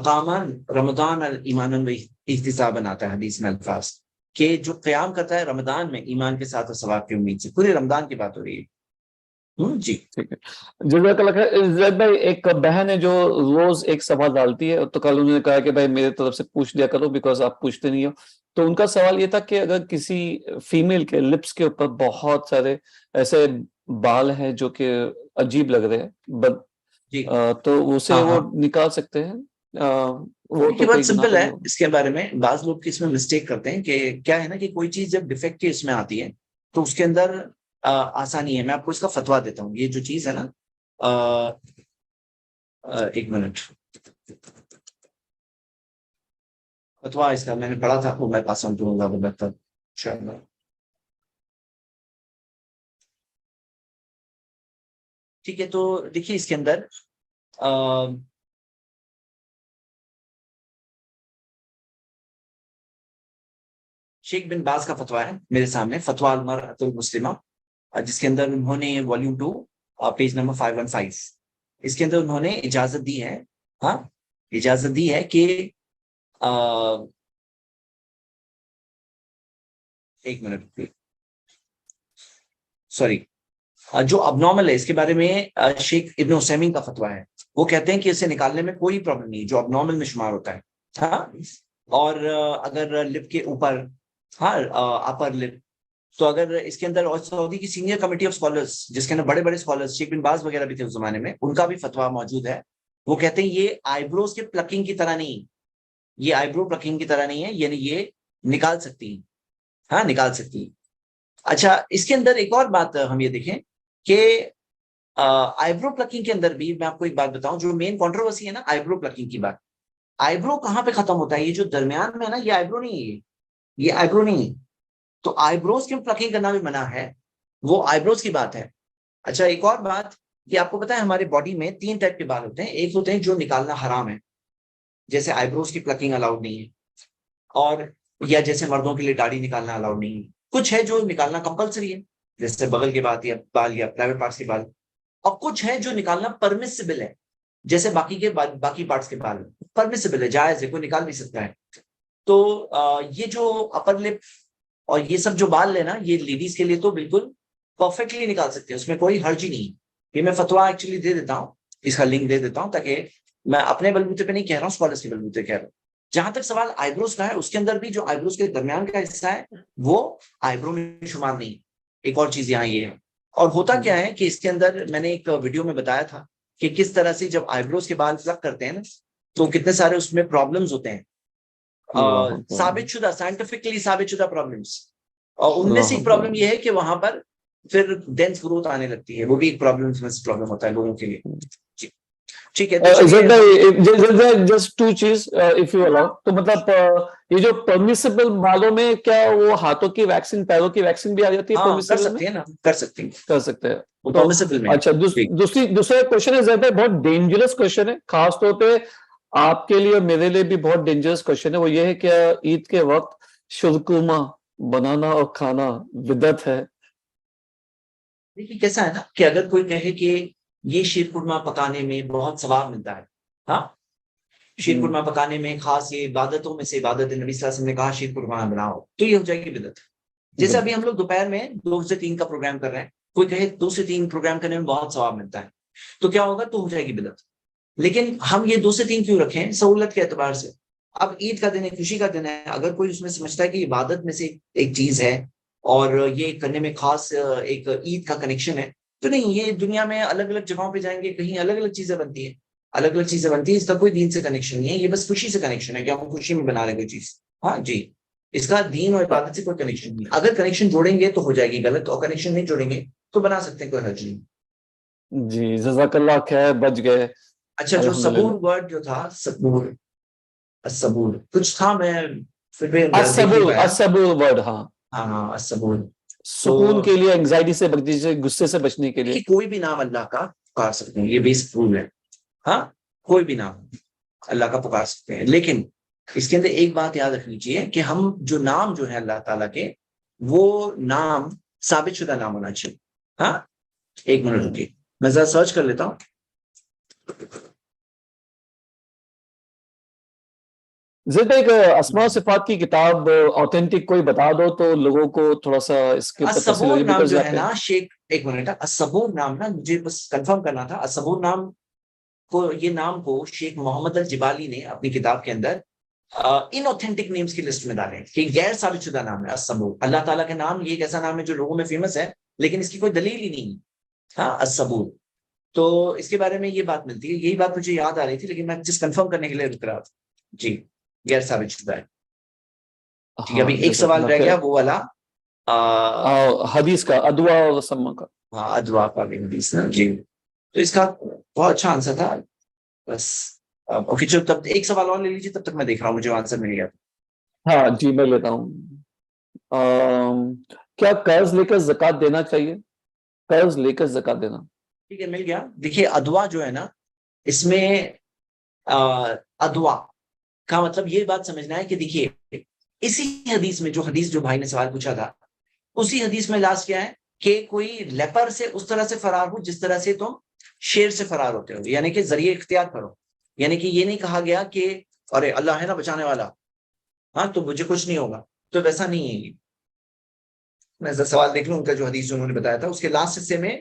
قام رمضان ایمان و احتسابا آتا ہے حدیث میں الفاظ، کہ جو قیام کرتا ہے رمضان میں ایمان کے ساتھ اور ثواب کی امید سے، پورے رمضان کی بات ہو رہی ہے جی۔ ٹھیک ہے، جزاک اللہ خیر۔ زید بھائی ایک بہن ہے جو روز ایک سوال ڈالتی ہے، تو کل انہوں نے کہا کہ بھائی میرے طرف سے پوچھ لیا کرو، بیکاز آپ پوچھتے نہیں ہو۔ تو ان کا سوال یہ تھا کہ اگر کسی فیمیل کے لپس کے اوپر بہت سارے ایسے بال ہیں جو کہ عجیب لگ رہے ہیں، جی تو اسے ہاں وہ ہاں، نکال سکتے ہیں؟ وہ دیکھیے تو بہت کوئی گناہ سمپل تو ہے نہیں ہوگا؟ اس کے بارے میں، بعض لوگ اس میں مسٹیک کرتے ہیں کہ کیا ہے نا، کہ کوئی چیز جب ڈیفیکٹ کی اس میں آتی ہے تو اس کے اندر آسانی ہے۔ میں آپ کو اس کا فتوا دیتا ہوں، یہ جو چیز ہے نا، ایک منٹ، فتوا اس کا میں نے پڑھا تھا، وہ میں پاس آن کروں گا بہتر انشاءاللہ۔ ٹھیک ہے، تو دیکھیے اس کے اندر شیخ بن باز کا فتوا ہے میرے سامنے، فتوا المرأۃ المسلمہ، جس کے اندر انہوں نے والیوم 2 پیج نمبر 515، اس کے اندر انہوں نے اجازت دی ہے، ہاں اجازت دی ہے کہ ایک منٹ سوری، جو اب نارمل ہے اس کے بارے میں شیخ ابن عثیمین کا فتوا ہے، وہ کہتے ہیں کہ اسے نکالنے میں کوئی پرابلم نہیں، جو اب نارمل میں شمار ہوتا ہے، ہاں، اور اگر لپ کے اوپر، ہاں اپر لپ، تو اگر اس کے اندر، اور سعودی کی سینئر کمیٹی آف اسکالرز جس کے اندر بڑے بڑے اسکالرز شیخ بن باز وغیرہ بھی تھے اس زمانے میں، ان کا بھی فتوا موجود ہے، وہ کہتے ہیں یہ آئی بروز کے پلکنگ کی طرح نہیں، یہ آئی برو پلکنگ کی طرح نہیں ہے، یعنی یہ نکال سکتی ہیں، ہاں نکال سکتی ہیں۔ اچھا، اس کے اندر ایک اور بات ہم یہ دیکھیں کہ آئی برو پلکنگ کے اندر بھی میں آپ کو ایک بات بتاؤں، جو مین کنٹروورسی ہے نا آئی برو پلکنگ کی بات، آئی برو کہاں پہ ختم ہوتا ہے؟ یہ جو درمیان میں ہے نا، یہ آئی برو نہیں ہے، یہ آئی برو نہیں ہے، تو آئی بروز کی پلکنگ کرنا بھی منع ہے، وہ آئی بروز کی بات ہے۔ اچھا، ایک اور بات کہ آپ کو پتا ہے ہمارے باڈی میں 3 ٹائپ کے بال ہوتے ہیں، ایک ہوتے ہیں جو نکالنا حرام ہے، جیسے آئی بروز کی پلکنگ الاؤڈ نہیں ہے، اور یا جیسے مردوں کے لیے داڑھی نکالنا الاؤڈ نہیں ہے، کچھ ہے جو نکالنا کمپلسری ہے، جیسے بغل کے بال یا پرائیویٹ پارٹس کے بال، اور کچھ ہے جو نکالنا پرمیسیبل ہے، جیسے باقی پارٹس کے بال پرمیسیبل ہے، جائز ہے، کوئی نکال بھی سکتا ہے۔ تو یہ جو اپر لپ اور یہ سب جو بال لینا، یہ لیڈیز کے لیے تو بالکل پرفیکٹلی نکال سکتے ہیں، اس میں کوئی حرج ہی نہیں۔ یہ میں فتوا ایکچولی دے دیتا ہوں اس کا لنک دے دیتا ہوں تاکہ میں اپنے بلبوتے پہ نہیں کہہ رہا ہوں, اسکالرس کے بلبوتے کہہ رہا ہوں. جہاں تک سوال آئی بروز کا ہے, اس کے اندر بھی جو آئی بروز کے درمیان کا حصہ ہے وہ آئی برو میں شمار نہیں. ایک اور چیز یہاں یہ ہے, اور ہوتا کیا ہے کہ اس کے اندر میں نے ایک ویڈیو میں بتایا تھا کہ کس طرح سے جب آئی بروز کے بال پلک کرتے ہیں نا تو کتنے سارے اس میں پرابلمز ہوتے ہیں, ثابت شدہ, سائنٹیفکلی ثابت شدہ پرابلمس. اور ان میں سے ایک پرابلم یہ ہے کہ وہاں پر پھر ڈینس گروتھ آنے لگتی ہے, وہ بھی ایک پرابلم ہوتا ہے لوگوں کے لیے. ٹھیک ہے, جسٹ ٹو چیز اف یو الاؤ, تو مطلب یہ جو پرمیسیبل بالوں میں کیا وہ ہاتھوں کی ویکسین, پیروں کی ویکسین بھی آ جاتی ہے کر پرمیسیبل سکتے ہیں نا, کر سکتے ہیں, کر سکتے ہیں وہ تو permissible میں. اچھا. دوسرا کوشچن ہے زیادہ بہت ڈینجرس کوشچن ہے, خاص طور پہ آپ کے لیے اور میرے لیے بھی بہت ڈینجرس کوشچن ہے. وہ یہ ہے کہ عید کے وقت شرکرما بنانا اور کھانا بدعت ہے؟ دیکھیے کیسا ہے نا کہ اگر کوئی کہے کہ یہ شیر قورمہ پکانے میں بہت ثواب ملتا ہے, ہاں شیر قورمہ پکانے میں خاص یہ عبادتوں میں سے عبادت, نبی صلی اللہ علیہ وسلم نے کہا شیر قورمہ بناؤ, تو یہ ہو جائے گی بدعت. جیسے ابھی ہم لوگ دوپہر میں 2 سے 3 کا پروگرام کر رہے ہیں, کوئی کہے 2 سے 3 پروگرام کرنے میں بہت ثواب ملتا ہے, تو کیا ہوگا, تو ہو جائے گی بدعت. لیکن ہم یہ 2 سے 3 کیوں رکھیں, سہولت کے اعتبار سے. اب عید کا دن ہے, خوشی کا دن ہے, اگر کوئی اس میں سمجھتا ہے کہ عبادت میں سے ایک چیز ہے اور یہ کرنے میں خاص ایک عید کا کنیکشن ہے, تو نہیں, یہ دنیا میں الگ الگ جگہوں پہ جائیں گے, کہیں الگ الگ چیزیں بنتی ہیں, الگ الگ چیزیں بنتی ہیں, اس کا کوئی دین سے کنیکشن نہیں ہے, یہ بس خوشی سے کنیکشن ہے کہ ہم خوشی میں بنا رہے کوئی چیز. ہاں جی, اس کا دین اور عبادت سے کوئی کنیکشن نہیں. اگر کنیکشن جوڑیں گے تو ہو جائے گی غلط, اور کنیکشن نہیں جوڑیں گے تو بنا سکتے ہیں, کوئی حرج نہیں. جی جزاک اللہ خیر, بچ گئے. اچھا, جو صبور ورڈ جو تھا, صبور, الصبور کچھ تھا, میں پھر بھی دیکھ نہیں پایا. الصبور ورڈ, ہاں ہاں الصبور, سکون کے لیے, انگزائٹی سے بچنے سے, غصے سے بچنے کے لیے. کوئی بھی نام اللہ کا پکار سکتے ہیں, یہ بیسک رول ہے. ہاں کوئی بھی نام اللہ کا پکار سکتے ہیں, لیکن اس کے اندر ایک بات یاد رکھنی چاہیے کہ ہم جو نام جو ہے اللہ تعالیٰ کے, وہ نام ثابت شدہ نام ہونا چاہیے. ہاں ایک منٹ رکیے, میں ذرا سرچ کر لیتا ہوں. زد ایک اسماء و صفات کی کتاب آتھینٹک کوئی بتا دو تو لوگوں کو تھوڑا سا اس کے اوپر تفصیل الصبور نام جو ہے جاتے ہیں. نا شیخ, ایک منٹ, الصبور نام نا مجھے بس کنفرم کرنا تھا. الصبور نام کو, یہ نام کو شیخ محمد الجبالی نے اپنی کتاب کے اندر ان اوتھینٹک نیمز کی لسٹ میں ڈالے کہ غیر ثابت شدہ نام ہے الصبور. اللہ تعالیٰ کا نام یہ ایک ایسا نام ہے جو لوگوں میں فیمس ہے لیکن اس کی کوئی دلیل ہی نہیں. ہاں الصبور, تو اس کے بارے میں یہ بات ملتی ہے, یہی بات مجھے یاد آ رہی تھی لیکن میں جس کنفرم کرنے کے لیے رک رہا تھا. جی غیر ثابت شدہ ہے. ٹھیک ہے, ابھی ایک سوال رہ گیا, وہ والا حدیث کا, ادوا اور سما کا. ہاں ادوا کا بھی حدیث نا. جی تو اس کا بہت اچھا آنسر تھا. بس اوکے, چلو تب ایک سوال اور لے لیجیے, تب تک میں دیکھ رہا ہوں مجھے آنسر مل گیا. ہاں جی میں لیتا ہوں. کیا قرض لے کر زکوٰۃ دینا چاہیے؟ قرض لے کر زکوٰۃ دینا. ٹھیک ہے, مل گیا. دیکھیے ادوا جو ہے نا, اس میں ادوا کا مطلب یہ بات سمجھنا ہے کہ دیکھیے اسی حدیث میں, جو حدیث جو بھائی نے سوال پوچھا تھا, اسی حدیث میں لاس کیا ہے کہ کوئی لیپر سے اس طرح سے فرار ہو جس طرح سے تم شیر سے فرار ہوتے ہو, یعنی کہ ذریعہ اختیار کرو. یعنی کہ یہ نہیں کہا گیا کہ ارے اللہ ہے نا بچانے والا, ہاں تو مجھے کچھ نہیں ہوگا, تو ویسا نہیں ہے. یہ میں سوال دیکھ لوں ان کا جو حدیث جو انہوں نے بتایا تھا, اس کے لاسٹ حصے میں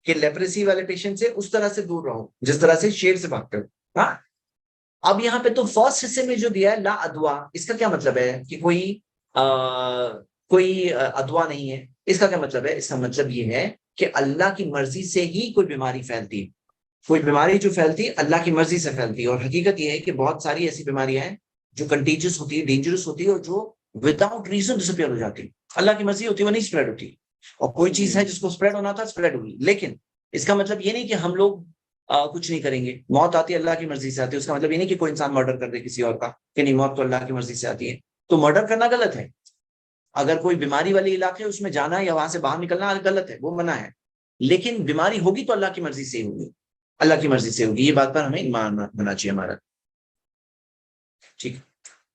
کہ لیپریسی والے پیشنٹ سے اس طرح سے دور رہو جس طرح سے شیر سے بھاگتے ہو. ہاں اب یہاں پہ تو فرسٹ حصے میں جو دیا ہے لا ادوا, اس کا کیا مطلب ہے کہ کوئی ادوا نہیں ہے. اس کا کیا مطلب ہے؟ اس کا مطلب یہ ہے کہ اللہ کی مرضی سے ہی کوئی بیماری پھیلتی ہے. کوئی بیماری جو پھیلتی ہے اللہ کی مرضی سے پھیلتی ہے, اور حقیقت یہ ہے کہ بہت ساری ایسی بیماریاں ہیں جو کنٹیجس ہوتی ہے, ڈینجرس ہوتی ہے, اور جو وداؤٹ ریزن ڈسپیئر ہو جاتی ہے. اللہ کی مرضی ہوتی ہے وہ نہیں اسپریڈ ہوتی, اور کوئی چیز ہے جس کو اسپریڈ ہونا تھا اسپریڈ ہوگی. لیکن اس کا مطلب یہ نہیں کہ ہم لوگ کچھ نہیں کریں گے. موت آتی ہے اللہ کی مرضی سے آتی ہے, اس کا مطلب یہ نہیں کہ کوئی انسان مرڈر کر دے کسی اور کا, کہ نہیں موت تو اللہ کی مرضی سے آتی ہے. تو مرڈر کرنا غلط ہے. اگر کوئی بیماری والی علاقے اس میں جانا یا وہاں سے باہر نکلنا غلط ہے, وہ منع ہے. لیکن بیماری ہوگی تو اللہ کی مرضی سے ہی ہوگی, اللہ کی مرضی سے ہوگی. یہ بات پر ہمیں ایمان رکھنا چاہیے ہمارا. ٹھیک,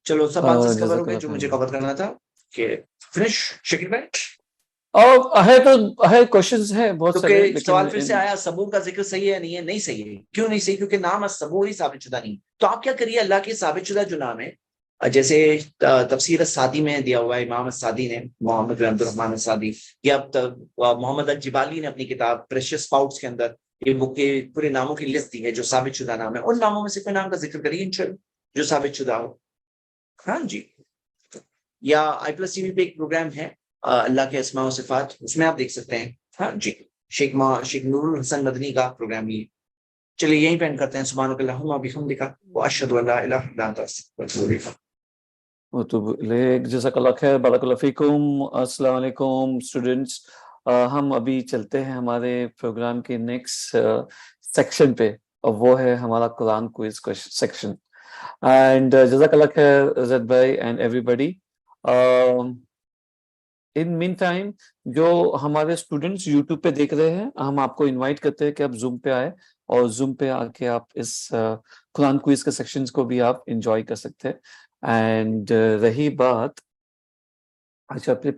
چلو سب آنسرز کور ہو گئے جو مجھے کور کرنا تھا. کہ فنش شکیل بھائی, ہے کوشچنز ہیں بہت سارے. سوال پھر سے آیا, صبور کا ذکر صحیح ہے نہیں ہے؟ نہیں صحیح ہے. کیوں نہیں صحیح؟ کیونکہ نام صبور ہی ثابت شدہ نہیں. تو آپ کیا کریے, اللہ کے ثابت شدہ جو نام ہے, جیسے تفسیر السادی میں دیا ہوا ہے امام السادی نے, محمد بن عبد الرحمن السادی, یا محمد الجبالی نے اپنی کتاب پریشیس پاؤٹس کے اندر یہ بک کے پورے ناموں کی لسٹ دی ہے جو ثابت شدہ نام ہے. ان ناموں میں سے کوئی نام کا ذکر کریے انشاءاللہ جو ثابت شدہ ہو. ہاں جی. یا آئی پلس ٹی وی پہ ایک پروگرام ہے اللہ کے اسماء و صفات, اس میں آپ دیکھ سکتے ہیں. ہاں جی. شیخ نور الحسن مدنی کا پروگرام یہ. چلیے یہیں پینڈ کرتے ہیں. سبحانک اللہم و بحمدک واشہد ان لا الہ الا انت استغفرک و اتوب الیک. وتوب الیک. جزاک اللہ خیر. بارک اللہ فیکم. السلام علیکم اسٹوڈنٹس. ہم ابھی چلتے ہیں ہمارے پروگرام کے نیکسٹ سیکشن پہ, اور وہ ہے ہمارا قرآن کوئز سیکشن. اینڈ جزاک اللہ خیر زید بھائی and everybody. In meantime جو ہمارے اسٹوڈنٹس یوٹیوب پہ دیکھ رہے ہیں, ہم آپ کو انوائٹ کرتے ہیں کہ آپ زوم پہ آئے, اور زوم پہ آ کے آپ اس قرآن کوئز کے سیکشنز کو بھی آپ انجوائے کر سکتے ہیں. اینڈ رہی بات, اچھا